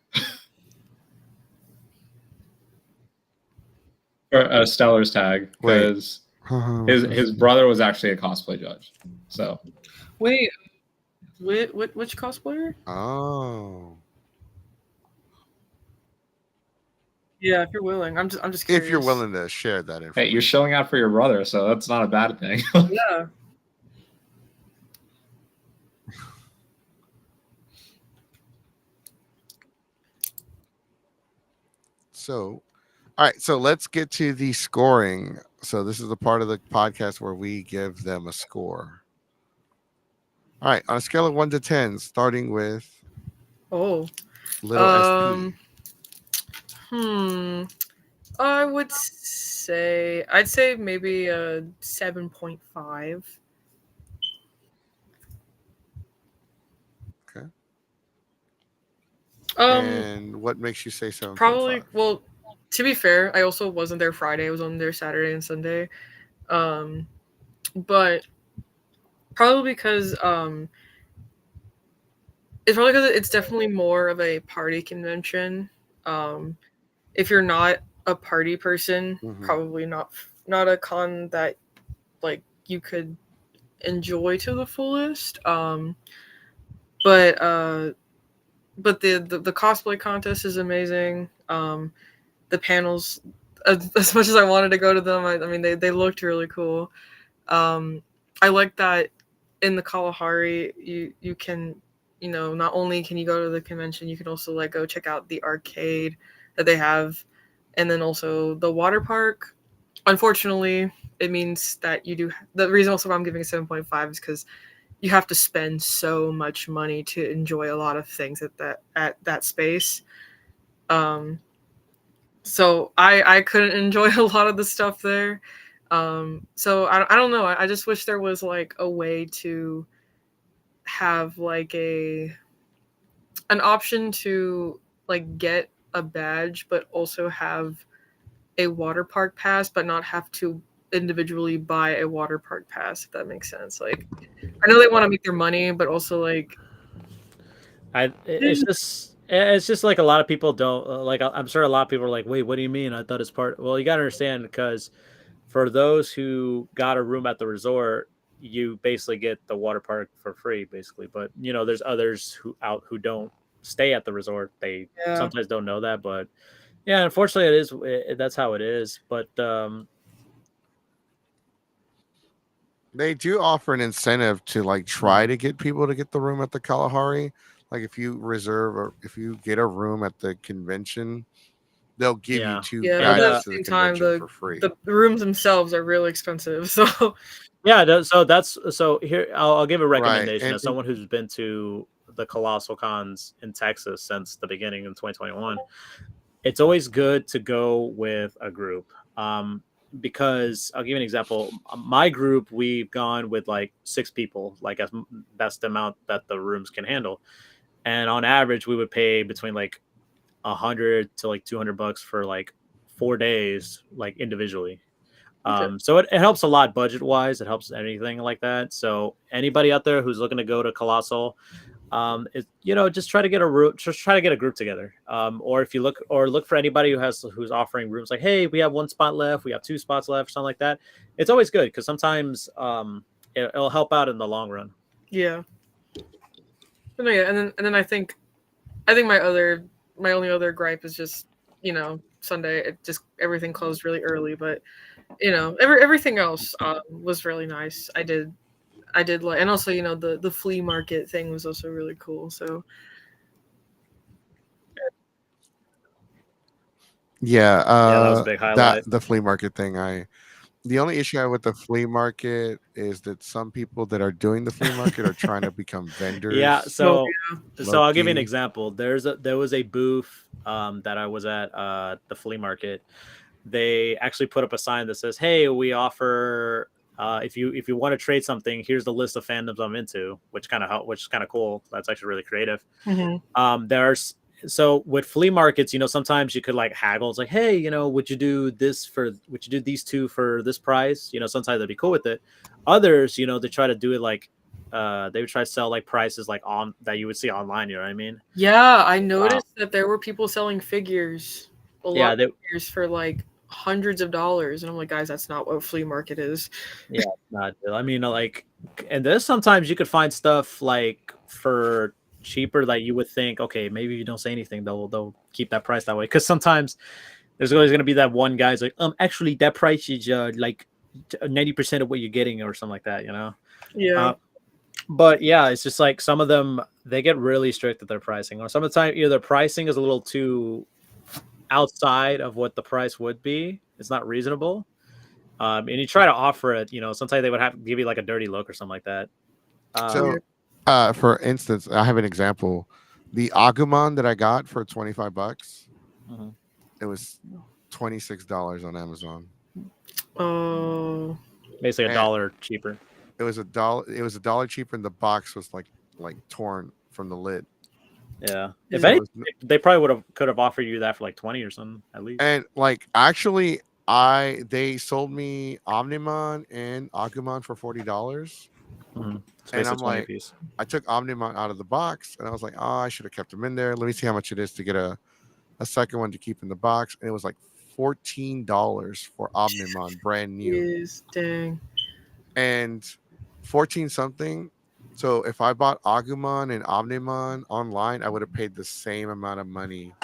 Or Stellar's tag, because his brother was actually a cosplay judge. So Wait, which cosplayer? Oh. Yeah, if you're willing. I'm just curious. If you're willing to share that information. hey, you're showing out for your brother, so that's not a bad thing. Yeah. So, all right. So let's get to the scoring. So this is the part of the podcast where we give them a score. All right, on a scale of 1 to 10, starting with Oh. little I would say I'd say maybe a 7.5. Okay. Um, and what makes you say 7.5? probably. Well, to be fair, I also wasn't there Friday. I was on there Saturday and Sunday. But probably because it's probably because it's definitely more of a party convention. If you're not a party person, probably not a con that like you could enjoy to the fullest. But the cosplay contest is amazing. The panels, as much as I wanted to go to them, I mean they looked really cool. I like that in the Kalahari you can, you know, not only can you go to the convention, you can also like go check out the arcade that they have, and then also the water park. Unfortunately, it means that you do. The reason also why I'm giving a 7.5 is because you have to spend so much money to enjoy a lot of things at that space. So I couldn't enjoy a lot of the stuff there. So I don't know. I just wish there was like a way to have like an option to like get a badge, but also have a water park pass, but not have to individually buy a water park pass, if that makes sense. Like, I know they want to make their money, but also like, it's just like a lot of people don't like. I'm sure a lot of people are like, wait, what do you mean? I thought it's part. Well, you got to understand, because for those who got a room at the resort, you basically get the water park for free, basically. But you know, there's others who don't stay at the resort. They sometimes don't know that, but yeah, unfortunately, that's how it is. But they do offer an incentive to like try to get people to get the room at the Kalahari. Like if you reserve or if you get a room at the convention, they'll give you 2 guides to the convention for free. The rooms themselves are really expensive, so yeah. So here I'll give a recommendation Right. as someone who's been to the Colossal Cons in Texas since the beginning of 2021. It's always good to go with a group. Because I'll give you an example. My group, we've gone with like 6 people, like that's the amount that the rooms can handle. And on average, we would pay between like $100 to like $200 for like 4 days, like individually. So it helps a lot budget wise. It helps anything like that. So anybody out there who's looking to go to Colossal, just try to get a group together. Or if you look for anybody who's offering rooms, like, hey, we have 1 spot left, we have 2 spots left, something like that. It's always good because sometimes it'll help out in the long run. Yeah. And then I think my only other gripe is just, you know, Sunday everything closed really early, but you know, everything else was really nice. I did like, and also, you know, the flea market thing was also really cool. So yeah, that was a big highlight. The flea market thing, the only issue I have with the flea market is that some people that are doing the flea market are trying to become vendors. Yeah, so I'll give you an example. There was a booth that I was at the flea market. They actually put up a sign that says, "Hey, we offer if you want to trade something, here's the list of fandoms I'm into," which is kind of cool. That's actually really creative. Mm-hmm. so with flea markets, sometimes you could like haggle. It's like, hey, would you do these two for this price? Sometimes they'd be cool with it. Others, they try to do it like, they would try to sell like prices like on that you would see online. You know what I mean? Yeah, I noticed that there were people selling figures, a lot Yeah, of figures for like hundreds of dollars, and I'm like, guys, that's not what a flea market is. yeah, not. I mean, like, and there's sometimes you could find stuff like for cheaper that you would think, okay, maybe if you don't say anything, they'll keep that price that way. Because sometimes there's always gonna be that one guy's like, actually, that price is like 90% of what you're getting or something like that, Yeah. But yeah, it's just like some of them they get really strict at their pricing, or some of the time either their pricing is a little too outside of what the price would be. It's not reasonable. And you try to offer it, sometimes they would have to give you like a dirty look or something like that. So, for instance, I have an example. The Agumon that I got for $25, Mhm. it was $26 on Amazon. Oh. Basically And $1 cheaper. It was $1. It was $1 cheaper, and the box was like torn from the lid. Yeah. If So it any, was- they probably could have offered you that for like 20 or something at least. and like actually, they sold me Omnimon and Agumon for $40. Mhm. It's And basically I'm 20 like, piece. I took Omnimon out of the box, and I was like, oh, I should have kept them in there. Let me see how much it is to get a second one to keep in the box. And it was like $14 for Omnimon, brand new. Jeez, dang. And 14 something. So if I bought Agumon and Omnimon online, I would have paid the same amount of money.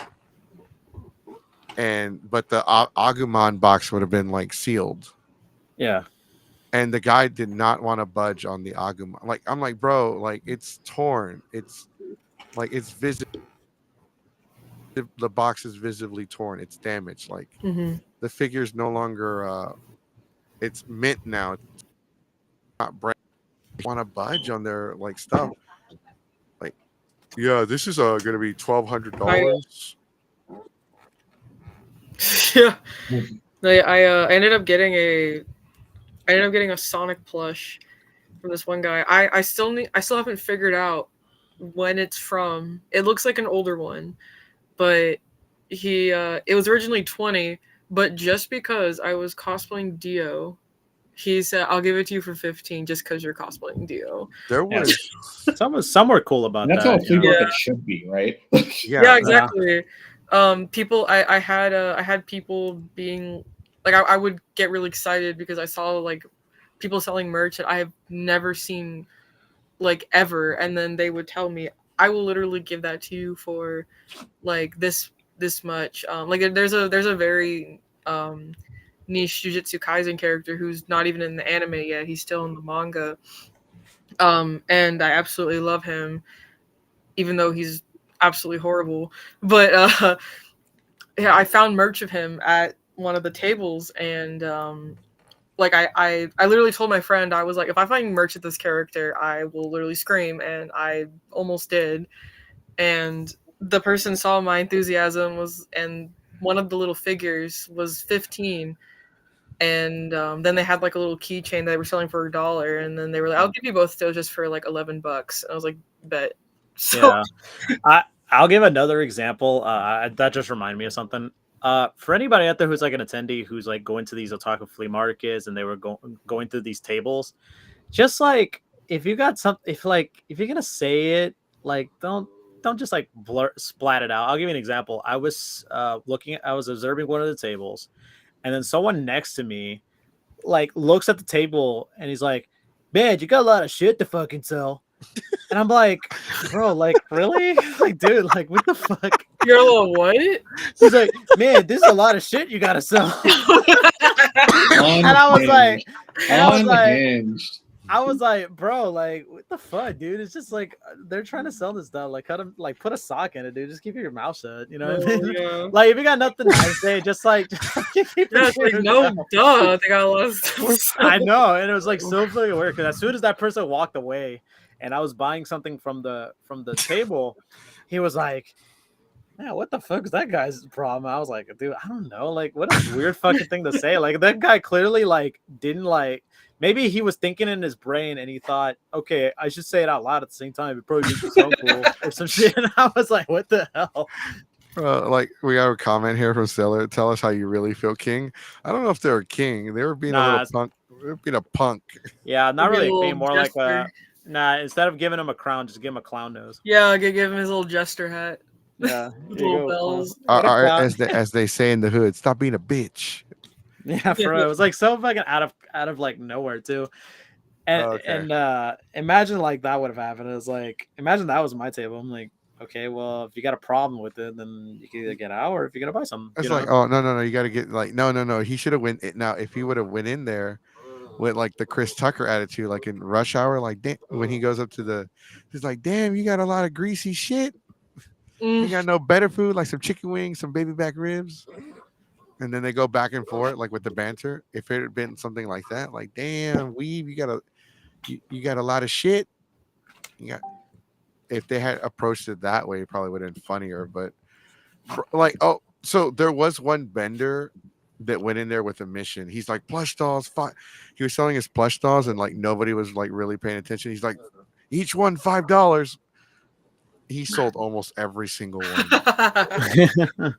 But the Agumon box would have been like sealed. Yeah. And the guy did not want to budge on the Agumon. Like, I'm like, bro, like it's torn. It's like it's visible. The box is visibly torn. It's damaged. Like Mhm. the figure's no longer it's mint now. It's not brand. Want to budge on their like stuff. Like, yeah, this is gonna be $1,200. Yeah. I ended up getting a Sonic plush from this one guy. I still haven't figured out when it's from. It looks like an older one, but it was originally 20, but just because I was cosplaying Dio, he said I'll give it to you for 15 just because you're cosplaying Dio. There Yeah. was Some were cool about And that's that. how a flea you know? market should be, right? Yeah, exactly. People, I had people being like, I would get really excited because I saw like people selling merch that I have never seen like ever, and then they would tell me, I will literally give that to you for like this much. Like there's a very niche Jujutsu Kaisen character who's not even in the anime yet. He's still in the manga. And I absolutely love him, even though he's absolutely horrible. But yeah, I found merch of him at one of the tables, and like I literally told my friend, I was like, if I find merch of this character, I will literally scream, and I almost did. And the person saw my enthusiasm and one of the little figures was 15. And then they had like a little keychain that they were selling for $1, and then they were like, I'll give you both still just for like $11. And I was like, bet. So Yeah. I'll give another example. That just reminded me of something. For anybody out there who's like an attendee who's like going to these otaku flea markets and they were going through these tables, just like if you got if you're gonna say it, like don't just like splat it out. I'll give you an example. I was I was observing one of the tables, and then someone next to me like looks at the table and he's like, "Man, you got a lot of shit to fucking sell." And I'm like, bro, like, really? Like, dude, like, what the fuck? You're a little what? He's like, man, this is a lot of shit you gotta sell. And I was like, bro, like, what the fuck, dude? It's just like they're trying to sell this stuff. Like, cut them, like, put a sock in it, dude. Just keep your mouth shut. You know what I mean? Yeah. Like, if you got nothing nice to say, just keep Yeah, it's like, no, duh. They got a lot of stuff. I know, and it was like so fucking weird because as soon as that person walked away, and I was buying something from the table, he was like, "Man, what the fuck is that guy's problem?" I was like, "Dude, I don't know. Like, what a weird fucking thing to say. Like, that guy clearly like didn't like maybe he was thinking in his brain and he thought, okay, I should say it out loud at the same time. It probably makes it sound cool or some shit. And I was like, what the hell? Like we got a comment here from Sailor. Tell us how you really feel, King. I don't know if they're a king. They were being a little punk. They were being a punk. Yeah, not Maybe a really little being more like jester. nah. Instead of giving him a crown, just give him a clown nose. Yeah, I could give him his little jester hat. Yeah, With little bells. As they say in the hood, stop being a bitch. Yeah, for real. It was like so fucking out of like nowhere too. And imagine like that would have happened. It was like, imagine that was my table. I'm like, okay, well, if you got a problem with it, then you can either get out or if you're gonna buy something. It's like, oh no, you got to get like no. He should have went now. If he would have went in there with like the Chris Tucker attitude, like in Rush Hour, like when he goes up to the, he's like, damn, you got a lot of greasy shit. You got no better food, like some chicken wings, some baby back ribs. And then they go back and forth like with the banter. If it had been something like that, like damn, Weave, you got a lot of shit. If they had approached it that way, it probably would have been funnier. But like, oh, so there was one vendor that went in there with a mission. He's like, plush dolls. He was selling his plush dolls, and like nobody was like really paying attention. He's like, each one $5. He sold almost every single one.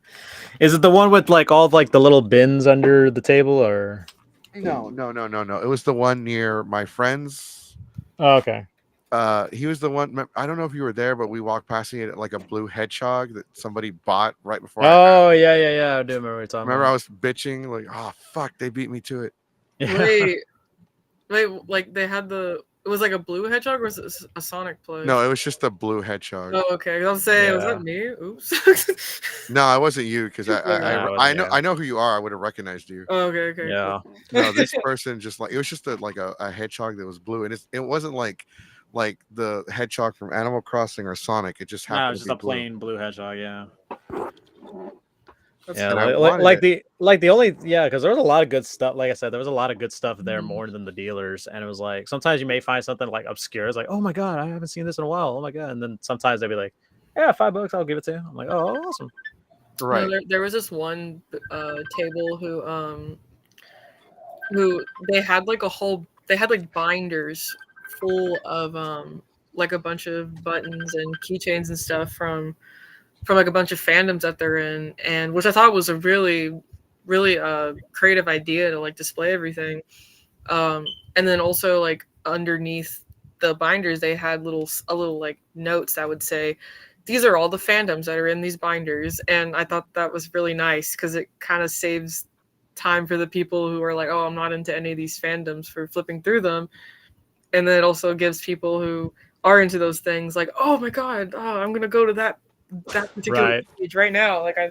Is it the one with like all of, like the little bins under the table, or no? It was the one near my friend's. Oh, okay. He was the one. I don't know if you were there, but we walked past it like a blue hedgehog that somebody bought right before. Oh yeah. I do remember what you're talking about. I was bitching like, oh fuck, they beat me to it. Wait, like they had it was like a blue hedgehog, or was it a Sonic play? No, it was just a blue hedgehog. Oh, okay. I was saying, was that me? Oops. No, it wasn't you because I know who you are. I would have recognized you. Oh, okay. Yeah. Cool. No, this person just like, it was just a hedgehog that was blue, and it wasn't like the hedgehog from Animal Crossing or Sonic. It just happened. No, it was just a plain blue hedgehog. Yeah. Yeah, like the only because there was a lot of good stuff. Like I said, there was a lot of good stuff there more than the dealers, and it was like sometimes you may find something like obscure. It's like, oh my god, I haven't seen this in a while. Oh my god, and then sometimes they'd be like, yeah, $5, I'll give it to you. I'm like, oh, awesome. Right. No, there was this one table who they had like binders full of like a bunch of buttons and keychains and stuff from like a bunch of fandoms that they're in, and which I thought was a really creative idea to like display everything. And then also like underneath the binders they had a little like notes that would say, these are all the fandoms that are in these binders. And I thought that was really nice because it kind of saves time for the people who are like, oh, I'm not into any of these fandoms, for flipping through them. And then it also gives people who are into those things like, oh my god, I'm gonna go to that particular page right now. Like I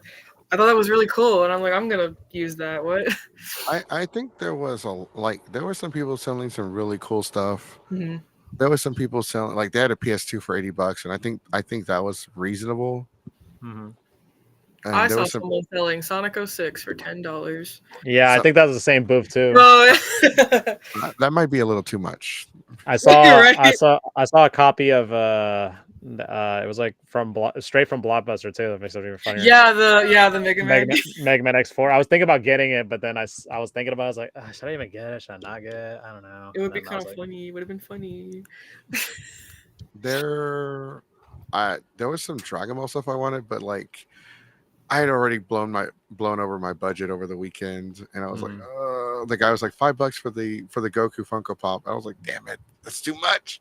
thought that was really cool, and I'm like, I'm gonna use that. What? I think there were some people selling some really cool stuff. Mm-hmm. There was some people selling, like they had a PS2 for $80, and I think that was reasonable. Mm-hmm. I saw someone selling Sonic 06 for $10. Yeah, I think that was the same booth too. That might be a little too much. I saw a copy of it was like straight from Blockbuster too. That makes it even funnier. Yeah, the Mega Man X4. I was thinking about getting it, but then I was thinking about it. I was like, should I even get it? Should I not get it? I don't know. It would be kind of funny. It would have been funny. There was some Dragon Ball stuff I wanted, but like I had already blown over my budget over the weekend, and I was like, the guy was like $5 for the Goku Funko Pop. I was like, damn it, that's too much.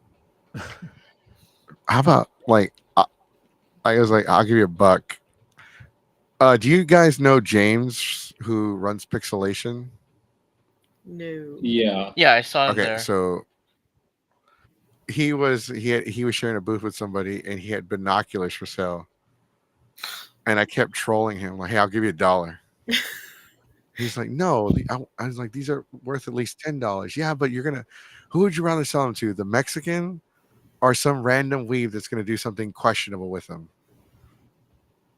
How about like I was like, I'll give you $1. Do you guys know James, who runs Pixelation? No. Yeah, I saw it there. Okay, so he was sharing a booth with somebody, and he had binoculars for sale. And I kept trolling him like, hey, I'll give you $1. He's like, no. I was like, these are worth at least $10. Yeah, but who would you rather sell them to? The Mexican or some random weave that's going to do something questionable with them?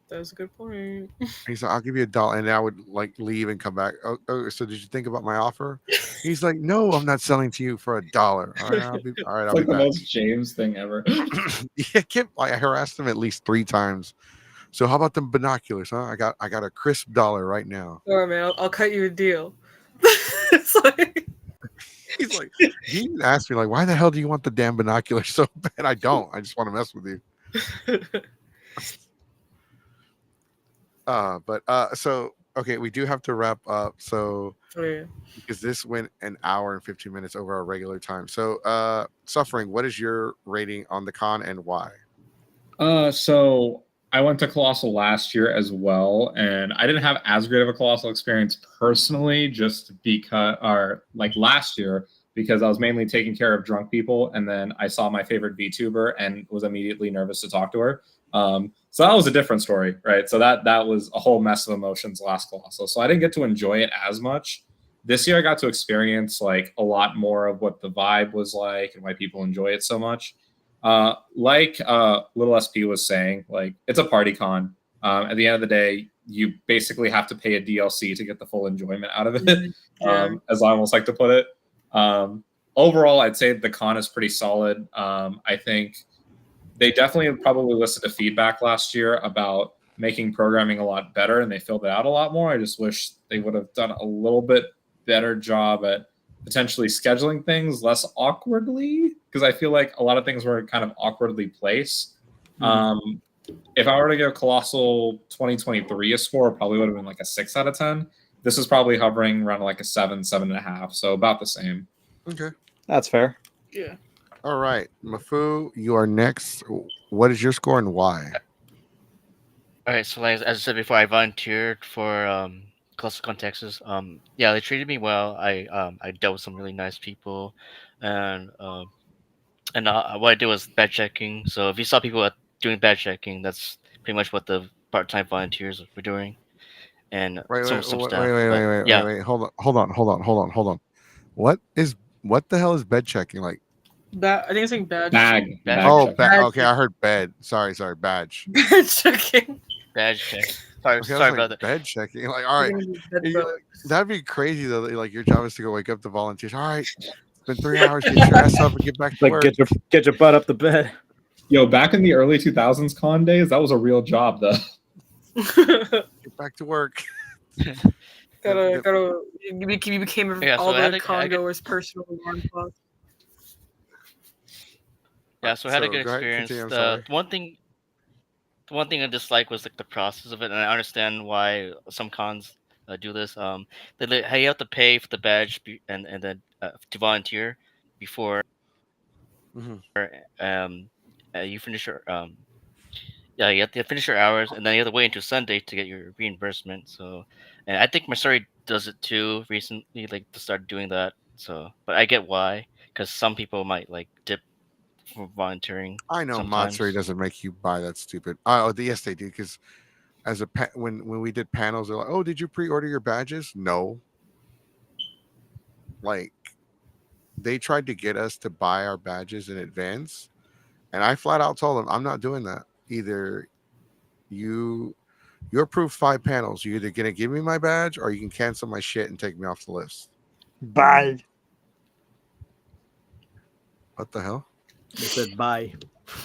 That's a good point. He's like, I'll give you $1. And I would like leave and come back. Oh, so did you think about my offer? He's like, no, I'm not selling to you for $1. All right, I'll be like the most James thing ever. Yeah, I harassed him at least 3 times. So how about them binoculars, huh? I got a crisp $1 right now. All right, man. I'll cut you a deal. It's like He's like, he even asked me like, why the hell do you want the damn binoculars so bad? I don't. I just want to mess with you. So okay, we do have to wrap up. So Okay. because this went an hour and 15 minutes over our regular time. So Suffering, what is your rating on the con and why? So I went to Colossal last year as well, and I didn't have as great of a Colossal experience personally, just because, or like last year, because I was mainly taking care of drunk people, and then I saw my favorite VTuber and was immediately nervous to talk to her. So that was a different story, right? So that was a whole mess of emotions last Colossal. So I didn't get to enjoy it as much. This year I got to experience like a lot more of what the vibe was like and why people enjoy it so much. Like Little SP was saying, like it's a party con. At the end of the day, you basically have to pay a DLC to get the full enjoyment out of it, as I almost like to put it. Overall, I'd say the con is pretty solid. I think they definitely probably listened to feedback last year about making programming a lot better, and they filled it out a lot more. I just wish they would have done a little bit better job at potentially scheduling things less awkwardly, because I feel like a lot of things were kind of awkwardly placed. If I were to give Colossal 2023 a score, it probably would have been like a 6 out of 10. This is probably hovering around like a 7, 7.5, so about the same. Okay, That's fair. Yeah. all right, Mafu, you are next. What is your score and why? All right, so like, as I said before, I volunteered for COLOSSALCON, Texas. Yeah, they treated me well. I dealt with some really nice people, and what I did was badge checking. So if you saw people doing badge checking, that's pretty much what the part-time volunteers were doing, and Wait, some wait, some wait, staff. wait, But wait, wait, yeah, wait, wait. Hold on. What the hell is bed checking like? I think it's like badge. Bag Oh, checking. okay, I heard bed. Sorry, badge. Badge checking. badge check. Sorry, Okay, I sorry was about like that. bed checking. Like, all right, that'd be crazy though. That, like your job is to go wake up the volunteers. All right, it's been 3 hours. Get your ass up and get back to Like work. get your butt up to bed. Yo, back in the early 2000s con days, that was a real job, though. Get back to work. You became Yeah, all so I the had con to- goers' personal alarm clock. Yeah, so I had a good go ahead, experience. continue, I'm The sorry. one thing I disliked was like the process of it, and I understand why some cons do this. Hey, you have to pay for the badge and then to volunteer before Mhm. you finish your yeah, you have to finish your hours, and then you have to wait until Sunday to get your reimbursement. So, and I think Missouri does it too recently, like to start doing that. So, but I get why, because some people might like dip for volunteering. I know sometimes. Matsuri doesn't make you buy that stupid. Yes, they do. Because as when we did panels, they're like, "Oh, did you pre-order your badges?" No. Like, they tried to get us to buy our badges in advance, and I flat out told them, "I'm not doing that. Either you approve 5 panels. You're either gonna give me my badge, or you can cancel my shit and take me off the list." Bye. What the hell? They said bye.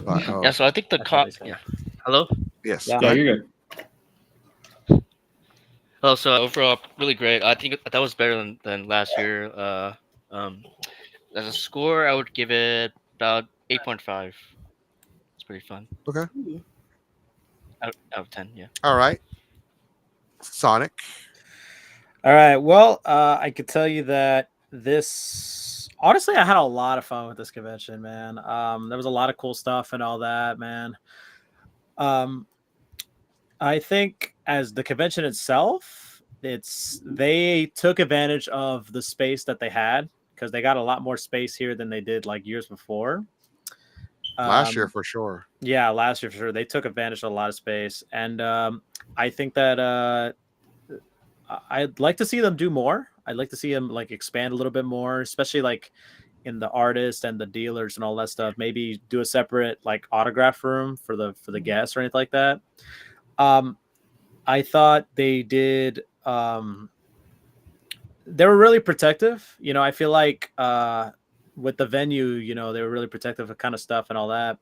Oh, Yeah, so I think the That's what con. they said. Yeah. Hello. yes. Yeah. go Yeah, ahead. you're good. Oh, so overall, really great. I think that was better than last year. As a score, I would give it about 8.5. It's pretty fun. Okay. Out of 10, yeah. All right. Sonic. All right. Well, I could tell you that this honestly, I had a lot of fun with this convention, man. There was a lot of cool stuff and all that, man. I think as the convention itself, they took advantage of the space that they had because they got a lot more space here than they did like years before. Last year for sure. Yeah, last year for sure. They took advantage of a lot of space, and I think that I'd like to see them do more. I'd like to see them like expand a little bit more, especially like in the artists and the dealers and all that stuff. Maybe do a separate like autograph room for the guests or anything like that. I thought they did. They were really protective. You know, I feel like with the venue, you know, they were really protective of kind of stuff and all that.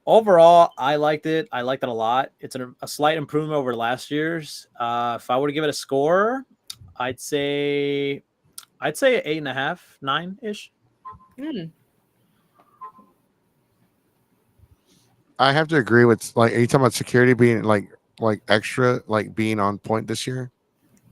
Overall, I liked it. I liked it a lot. It's a slight improvement over last year's. If I were to give it a score, I'd say I'd say 8.5, 9-ish. Hmm. I have to agree with like. Are you talking about security being like extra, like being on point this year?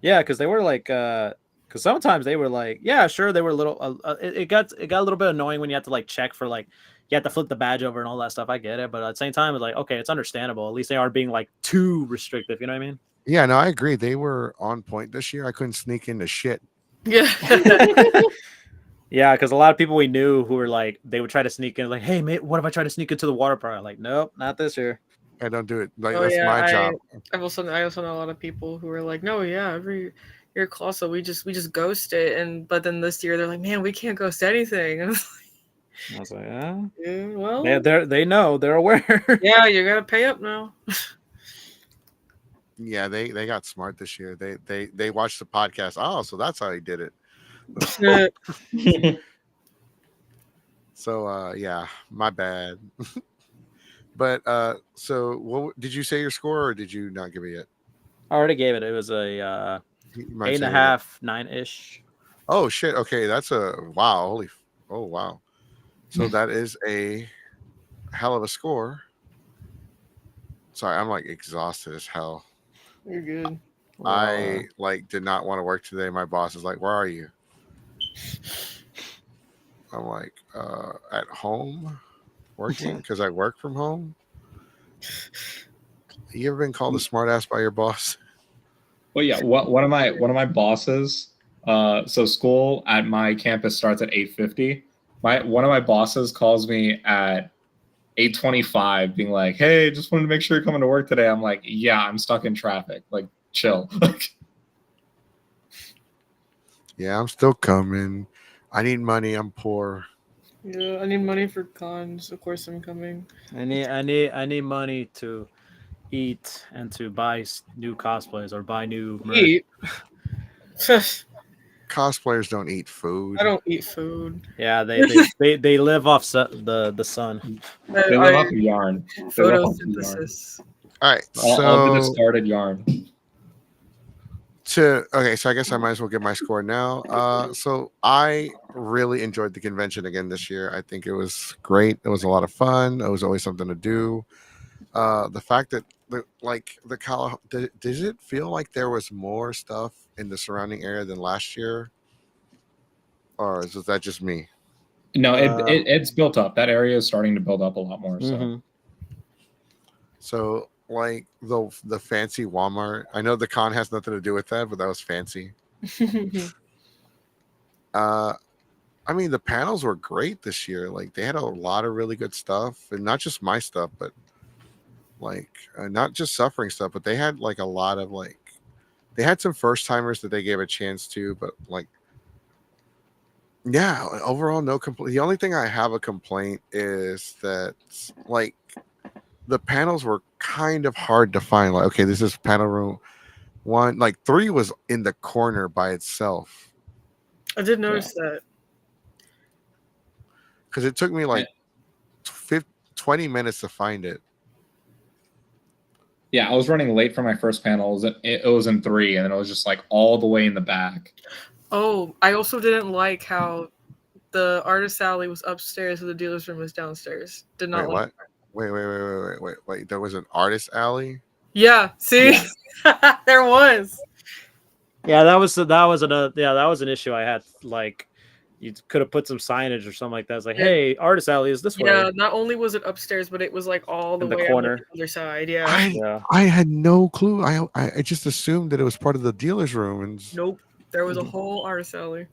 Yeah, because they were like, because sometimes they were like, yeah, sure, they were a little. It got a little bit annoying when you had to like check for like you had to flip the badge over and all that stuff. I get it, but at the same time, it's like okay, it's understandable. At least they aren't being like too restrictive. You know what I mean? Yeah, no, I agree. They were on point this year. I couldn't sneak into shit. Yeah. Yeah, because a lot of people we knew who were like, they would try to sneak in, like, hey, mate, what if I try to sneak into the water park? Like, nope, not this year. I don't do it. Like Oh that's yeah, my job. I also know a lot of people who are like, no, yeah, every year Colossal we just ghost it, and but then this year they're like, man, we can't ghost anything. And I was like, oh. yeah, well, They know, they're aware. yeah, you gotta pay up now. Yeah, they got smart this year. They watched the podcast. Oh, so that's how he did it. So yeah, my bad. But so what did you say your score, or did you not give it yet? I already gave it. It was a You might say 8.5, 9-ish. Oh shit. Okay, that's a wow. Oh wow. So that is a hell of a score. Sorry, I'm like exhausted as hell. You're good. I like did not want to work today. My boss is like, "Where are you?" I'm like, "At home, working because I work from home." You ever been called a smart ass by your boss? Well, yeah. One of my bosses. So school at my campus starts at 8:50. One of my bosses calls me at 8:25, being like, "Hey, just wanted to make sure you're coming to work today." I'm like, "Yeah, I'm stuck in traffic. Like, chill." Yeah, I'm still coming. I need money. I'm poor. Yeah, I need money for cons. Of course, I'm coming. I need money to eat and to buy new cosplays or buy new merch. Eat. Cosplayers don't eat food. I don't eat food. Yeah, they live off the sun. They live off of yarn. They live off of yarn. Photosynthesis. All right, I'll get it so started yarn. so I guess I might as well get my score now. So I really enjoyed the convention again this year. I think it was great. It was a lot of fun. It was always something to do. The fact that does it feel like there was more stuff in the surrounding area than last year, or is that just me? No, it's built up. That area is starting to build up a lot more. So. Mm-hmm. So like the fancy Walmart. I know the con has nothing to do with that, but that was fancy. I mean, the panels were great this year. Like they had a lot of really good stuff, and not just my stuff, but like not just suffering stuff, but they had like a lot of like they had some first timers that they gave a chance to, but like yeah, overall no complaint. The only thing I have a complaint is that like the panels were kind of hard to find. Like, okay, this is panel room 1. Like 3 was in the corner by itself. I did notice that. Because it took me like 20 minutes to find it. Yeah, I was running late for my first panel. It was in 3, and then it was just like all the way in the back. Oh, I also didn't like how the artist alley was upstairs and the dealer's room was downstairs. Did not Wait, like what? Wait. There was an artist alley? Yeah, see? Yeah. There was. Yeah, that was an issue I had. Like, you could have put some signage or something like that. It's like, hey, artist alley is this way. Yeah, not only was it upstairs, but it was like all the In the way corner. on the other side. Yeah. I had no clue. I just assumed that it was part of the dealer's room. And Nope. There was a whole artist alley.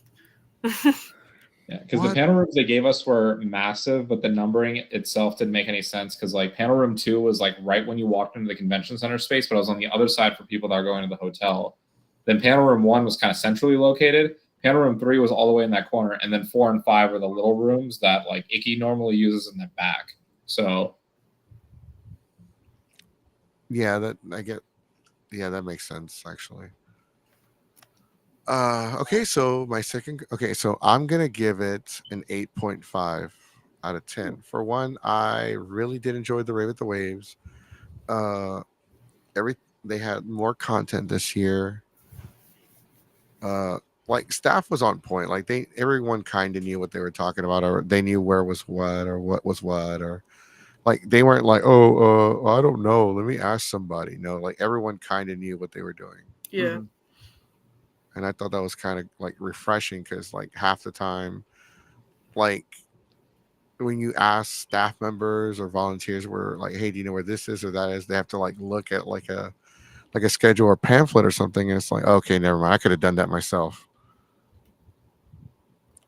Yeah, because the panel rooms they gave us were massive, but the numbering itself didn't make any sense because like panel room 2 was like right when you walked into the convention center space, but it was on the other side for people that are going to the hotel. Then panel room 1 was kind of centrally located. Panel room 3 was all the way in that corner, and then 4 and 5 were the little rooms that like Icky normally uses in the back. So yeah, that makes sense actually. Okay, so so I'm gonna give it an 8.5 out of 10. For one, I really did enjoy the Rave at the Waves. They had more content this year. like staff was on point. Like everyone kind of knew what they were talking about, or they knew where was what, or what was what, or like they weren't like, oh, I don't know. Let me ask somebody. No, like everyone kind of knew what they were doing. Yeah. And I thought that was kind of like refreshing because like half the time, like when you ask staff members or volunteers were like, hey, do you know where this is or that is, they have to like look at like a schedule or pamphlet or something, and it's like, okay, never mind, I could have done that myself.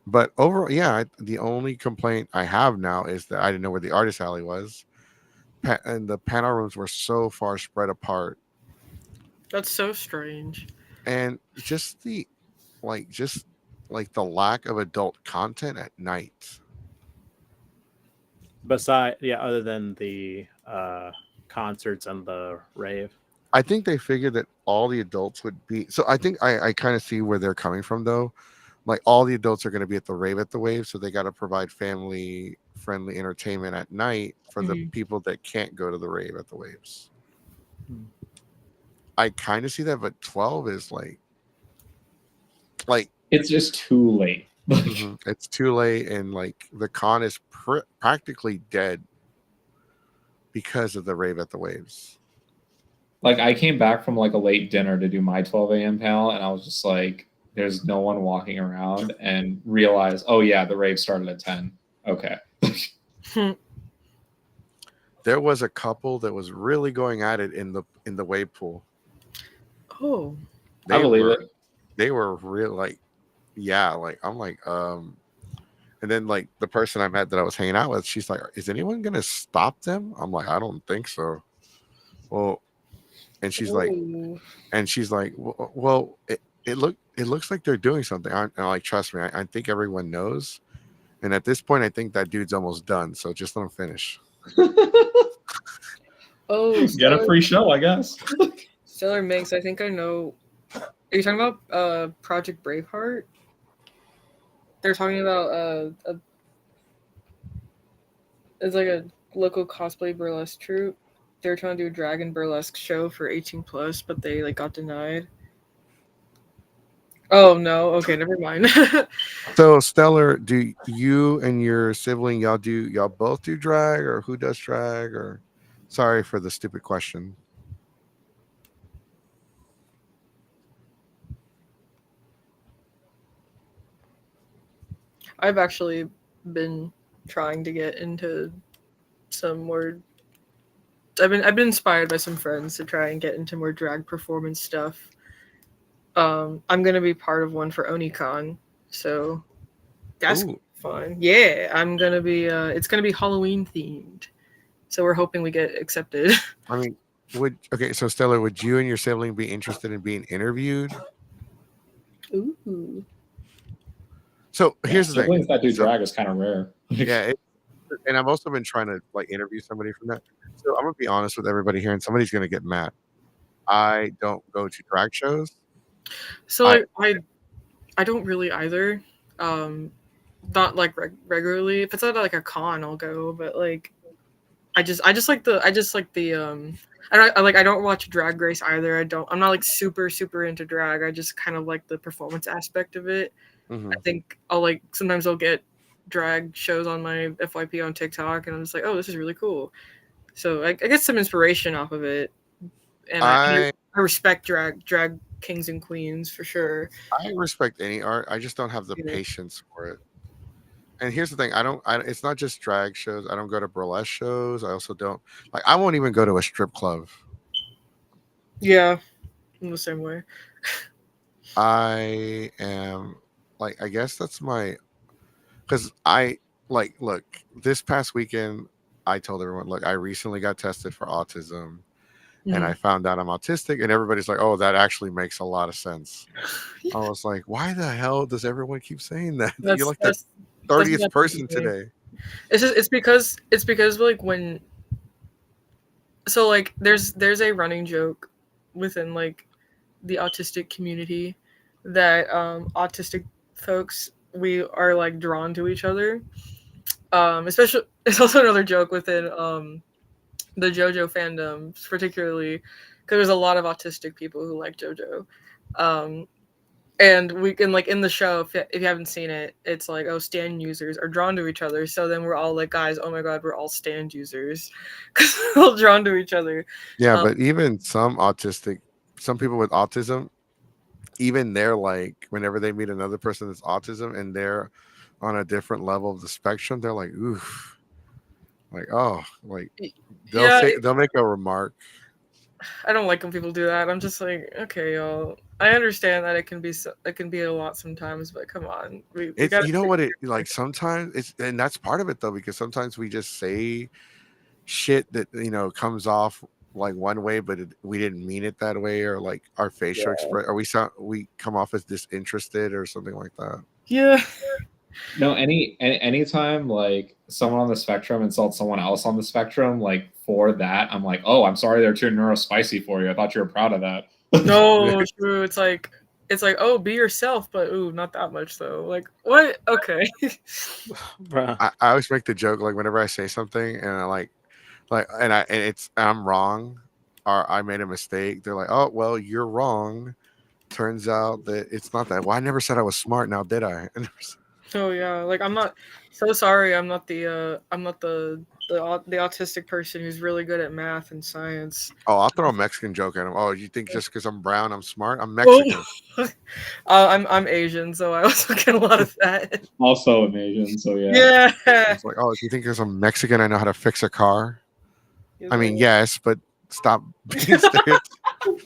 But overall, yeah, the only complaint I have now is that I didn't know where the artist alley was, and the panel rooms were so far spread apart, That's so strange. and just like the lack of adult content at night. Other than the concerts and the rave. I think they figured that all the adults would be. So I think I kind of see where they're coming from, though. Like all the adults are going to be at the rave at the wave, so they got to provide family friendly entertainment at night for the people that can't go to the rave at the waves. I kind of see that, but 12 is like It's just too late. it's too late, and like the con is practically dead because of the rave at the waves. Like I came back from like a late dinner to do my 12 a.m. panel, and I was just like, there's no one walking around, and realized, oh yeah, the rave started at 10. Okay. There was a couple that was really going at it in the wave pool. Oh, I believe it. They were real, like, yeah, like I'm like, and then like the person I met that I was hanging out with, she's like, is anyone gonna stop them? I'm like, I don't think so. Well, and she's like, well, it looks like they're doing something. I'm like, trust me, I think everyone knows. And at this point, I think that dude's almost done. So just let him finish. Oh, Get a free show, I guess. Stellar Minx, I think I know. Are you talking about Project Braveheart? They're talking about it's like a local cosplay burlesque troupe. They were trying to do a dragon burlesque show for 18 plus, but they like got denied. Oh no, okay, never mind. So Stellar, do you and your sibling y'all both do drag, or who does drag? Or sorry for the stupid question. I've actually been trying to get into some more. I've been inspired by some friends to try and get into more drag performance stuff. I'm gonna be part of one for OniCon, so that's fun. Yeah, I'm gonna be. It's gonna be Halloween themed, so we're hoping we get accepted. I mean, so Stellar, would you and your sibling be interested in being interviewed? Ooh. So here's the thing. Siblings that do drag is kind of rare. Yeah, and I've also been trying to like interview somebody from that. So I'm gonna be honest with everybody here, and somebody's gonna get mad. I don't go to drag shows. So I don't really either. Not like regularly. If it's at like a con, I'll go. But like, I just like the I don't watch Drag Race either. I'm not like super into drag. I just kind of like the performance aspect of it. Mm-hmm. I think sometimes I'll get drag shows on my FYP on TikTok, and I'm just like, oh, this is really cool. So I get some inspiration off of it, and I respect drag kings and queens for sure. I respect any art. I just don't have the patience for it. And here's the thing: it's not just drag shows. I don't go to burlesque shows. I also don't like. I won't even go to a strip club. Yeah, in the same way. I am like, I guess that's my, because I like, look, this past weekend, I told everyone, look, I recently got tested for autism, and I found out I'm autistic, and everybody's like, oh, that actually makes a lot of sense. I was like, why the hell does everyone keep saying that? You're like the 30th person today. It's because like when, so like there's a running joke within like the autistic community that autistic folks, we are like drawn to each other. Especially, it's also another joke within the JoJo fandom, particularly because there's a lot of autistic people who like JoJo. And we can like in the show, if you haven't seen it, it's like, oh, stand users are drawn to each other. So then we're all like, guys, oh my god, we're all stand users because we're all drawn to each other. Yeah, but even some people with autism, even they're like, whenever they meet another person that's autism and they're on a different level of the spectrum, they're like, oof, like, oh, like they'll make a remark. I don't like when people do that. I'm just like, okay, y'all. I understand that it can be a lot sometimes, but come on, we gotta. You know what it like sometimes it's, and that's part of it though, because sometimes we just say shit that comes off like one way, but we didn't mean it that way, or like our facial expression, or we come off as disinterested or something like that. Yeah. No, anytime like someone on the spectrum insults someone else on the spectrum, like for that, I'm like, oh, I'm sorry they're too neurospicy for you. I thought you were proud of that. No, true. It's like, oh, be yourself, but ooh, not that much though. Like, what? Okay. I always make the joke, like whenever I say something and I'm wrong or I made a mistake, they're like, oh well, you're wrong. Turns out that it's not that. Well, I never said I was smart, now did I? Oh yeah, like I'm not so sorry. I'm not the autistic person who's really good at math and science. Oh, I'll throw a Mexican joke at him. Oh, you think just because I'm brown, I'm smart? I'm Mexican. I'm Asian, so I also get a lot of that. Also I'm Asian, so yeah. Yeah. It's like, oh, if you think because I'm Mexican, I know how to fix a car. I mean, yes, but stop being stereotypical.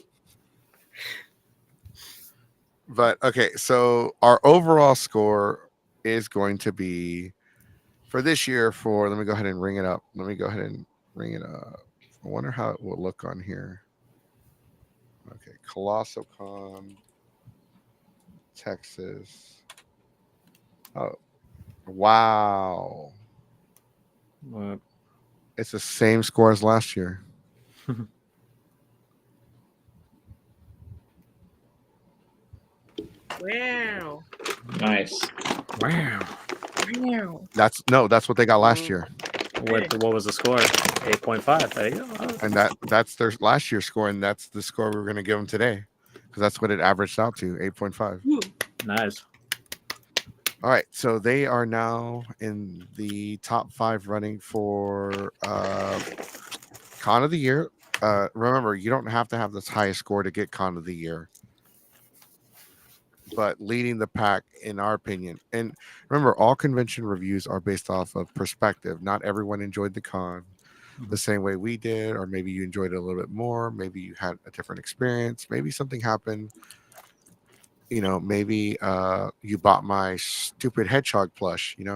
But okay, so our overall score is going to be for this year let me go ahead and ring it up. I wonder how it will look on here. Okay, COLOSSALCON, Texas. Oh, wow. What? It's the same score as last year. Wow. Nice. Wow. That's what they got last year. What was the score? 8.5. There you go. And that's their last year's score, and that's the score we're going to give them today, because that's what it averaged out to, 8.5. Nice. All right, so they are now in the top 5 running for Con of the Year. Remember, you don't have to have this highest score to get Con of the Year, but leading the pack, in our opinion. And remember, all convention reviews are based off of perspective. Not everyone enjoyed the con the same way we did, or maybe you enjoyed it a little bit more. Maybe you had a different experience. Maybe something happened. Maybe you bought my stupid hedgehog plush. These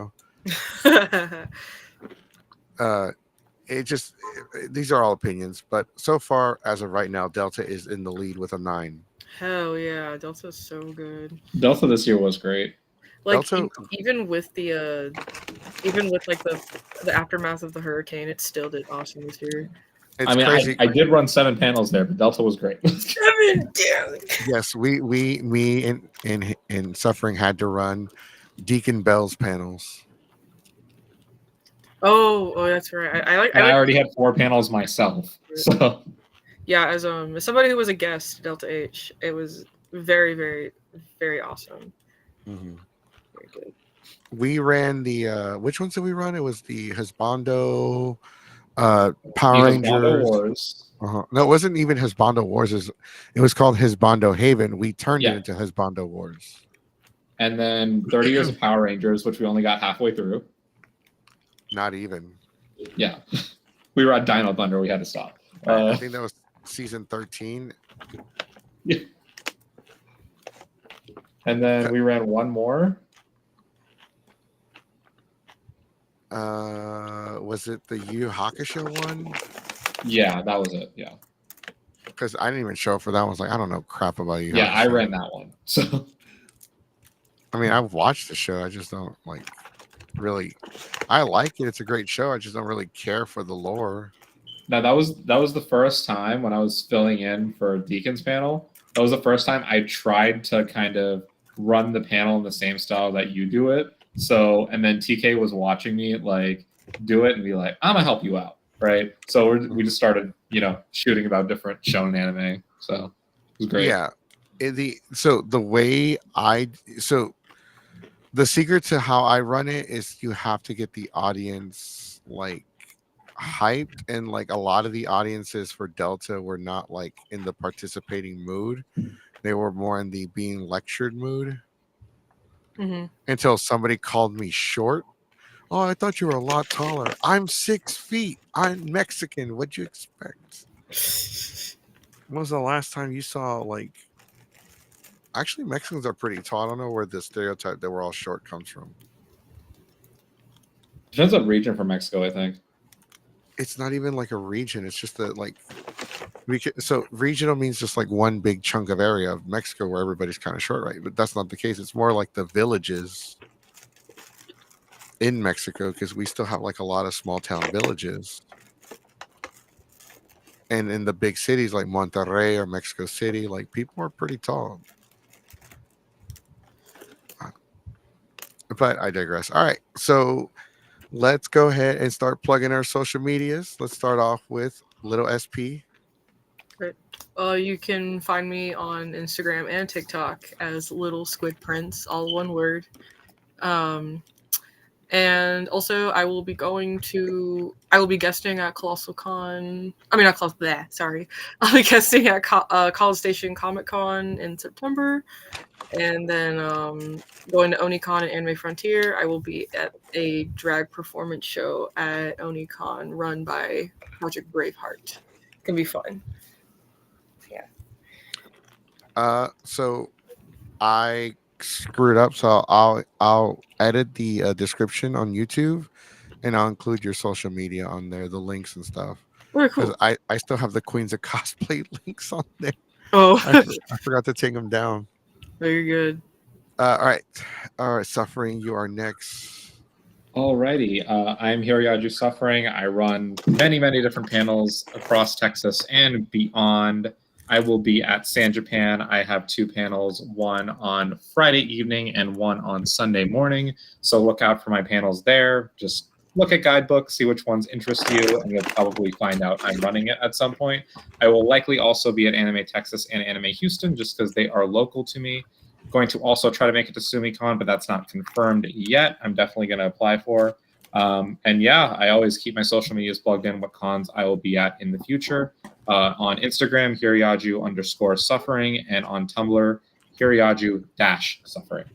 are all opinions, but so far, as of right now, Delta is in the lead with a 9. Hell yeah, Delta's so good. Delta this year was great. Like Delta, even with the aftermath of the hurricane, it still did awesome this year. It's crazy. I did run 7 panels there, but Delta was great. 7, damn. Yes, me and Suffering had to run Deacon Bell's panels. Oh, that's right. I already had 4 panels myself, so. Yeah, as somebody who was a guest, Delta H, it was very, very, very awesome. Mm-hmm. Very good. We ran the which ones did we run? It was the Husbando Power Rangers. Wars. No, it wasn't even Husbando Wars. It was called Husbando Haven. We turned it into Husbando Wars. And then 30 Years of Power Rangers, which we only got halfway through. Not even. Yeah. We were at Dino Thunder. We had to stop. I think that was season 13. Yeah. And then we ran one more. Was it the Yu Hakusho one? Yeah, that was it. Yeah. Because I didn't even show up for that one. I was like, I don't know crap about Yu Yeah, Hakusho. I ran that one. So I mean, I've watched the show. I just don't really. I like it. It's a great show. I just don't really care for the lore. Now that was the first time when I was filling in for Deacon's panel. That was the first time I tried to kind of run the panel in the same style that you do it. So, and then TK was watching me do it and be like, I'm gonna help you out, right? So we just started, shooting about different shonen anime. So it was great. Yeah, the way the secret to how I run it is you have to get the audience like hyped, and like a lot of the audiences for Delta were not like in the participating mood. They were more in the being lectured mood Hmm. until somebody called me short. Oh, I thought you were a lot taller. I'm 6 feet. I'm Mexican. What'd you expect? When was the last time you saw like actually Mexicans are pretty tall. I don't know where the stereotype that we're all short comes from. Depends on region for Mexico, I think. It's not even like a region. It's just that like so regional means just like one big chunk of area of Mexico where everybody's kind of short, right? But that's not the case. It's more like the villages in Mexico because we still have like a lot of small town villages. And in the big cities like Monterrey or Mexico City, like people are pretty tall. But I digress. All right. So let's go ahead and start plugging our social medias. Let's start off with Little SP. Great. You can find me on Instagram and TikTok as Little Squid Prince, all one word. And also, I will be guesting at ColossalCon. I mean, not Colossal. Bleh, sorry, I'll be guesting at College Station Comic Con in September, and then going to OniCon and Anime Frontier. I will be at a drag performance show at OniCon run by Project Braveheart. It can be fun. Yeah. So I screwed up, so I'll edit the description on YouTube, and I'll include your social media on there, the links and stuff. Very cool. I still have the Queens of Cosplay links on there. Oh, I forgot to take them down. very good. All right, Suffering, you are next. Alrighty, I'm Hiroyaju Suffering. I run many, many different panels across Texas and beyond. I will be at San Japan. I have 2 panels, one on Friday evening and one on Sunday morning. So look out for my panels there. Just look at guidebooks, see which ones interest you, and you'll probably find out I'm running it at some point. I will likely also be at Anime Texas and Anime Houston just because they are local to me. Going to also try to make it to SumiCon, but that's not confirmed yet. I'm definitely going to apply for. And yeah, I always keep my social medias plugged in, what cons I will be at in the future. On Instagram, Hiroyaju_suffering, and on Tumblr, Hiroyaju-suffering.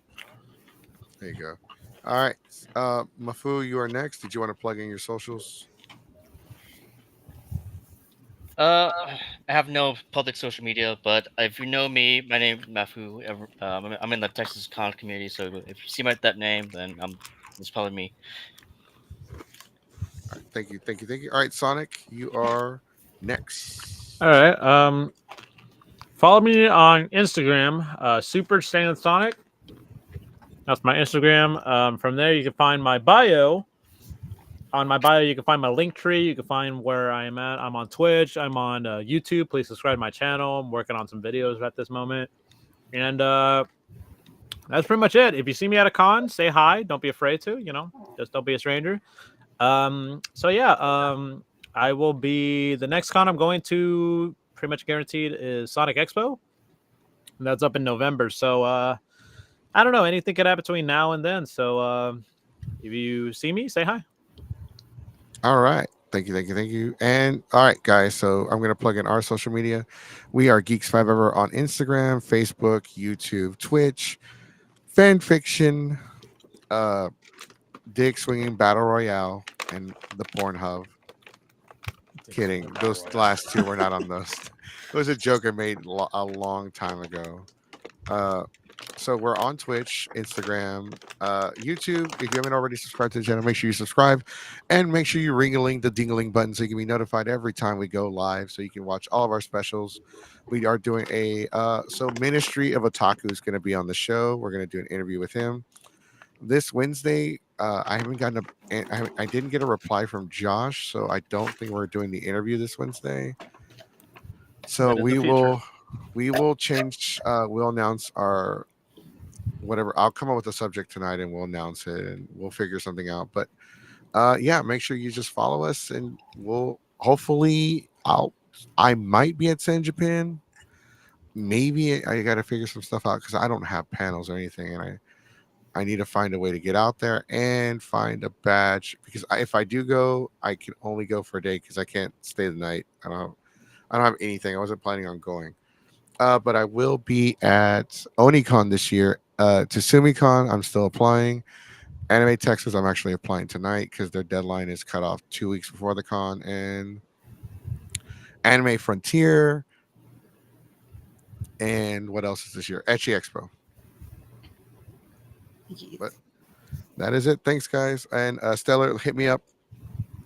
There you go. All right. Mafu, you are next. Did you want to plug in your socials? I have no public social media, but if you know me, my name is Mafu. I'm in the Texas con community, so if you see that name, then it's probably me. All right, thank you. All right, Sonic, you are next. All right. Follow me on Instagram, Super Saiyan Sonic. That's my Instagram. From there, you can find my bio. On my bio, you can find my link tree. You can find where I am at. I'm on Twitch. I'm on YouTube. Please subscribe to my channel. I'm working on some videos at this moment. And that's pretty much it. If you see me at a con, say hi. Don't be afraid to, just don't be a stranger. So yeah, I will be, the next con I'm going to, pretty much guaranteed, is Sonic Expo. And that's up in November. So I don't know. Anything could happen between now and then. So if you see me, say hi. All right. Thank you. And all right, guys. So I'm going to plug in our social media. We are Geeks 5 Ever on Instagram, Facebook, YouTube, Twitch, fan fiction, Dick Swinging Battle Royale, and the Pornhub. Kidding. Those last 2 were not on those. It was a joke I made a long time ago. So we're on Twitch, Instagram, YouTube. If you haven't already subscribed to the channel, make sure you subscribe and make sure you ring-a-ling the ding-a-ling button so you can be notified every time we go live, so you can watch all of our specials. We are doing so Ministry of Otaku is going to be on the show. We're going to do an interview with him this Wednesday. I didn't get a reply from Josh, so I don't think we're doing the interview this Wednesday. So we will change. We'll announce our whatever. I'll come up with a subject tonight and we'll announce it and we'll figure something out. But yeah, make sure you just follow us and we'll hopefully I might be at San Japan. maybe I got to figure some stuff out because I don't have panels or anything, and I need to find a way to get out there and find a badge because if I do go, I can only go for a day because I can't stay the night. I don't have anything. I wasn't planning on going. But I will be at OniCon this year. To SumiCon, I'm still applying. Anime Texas, I'm actually applying tonight because their deadline is cut off 2 weeks before the con. And Anime Frontier. And what else is this year? Etchy Expo. But that is it. Thanks, guys. And Stellar, hit me up.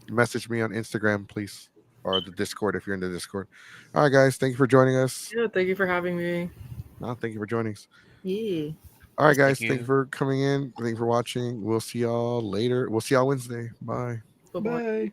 Message me on Instagram, please, or the Discord if you're in the Discord. All right, guys. Thank you for joining us. Yeah, thank you for having me. No, thank you for joining us. Yeah. All right, Yes, guys. thank Thank you you. for coming in. Thank you for watching. We'll see y'all later. We'll see y'all Wednesday. Bye. Bye-bye. Bye.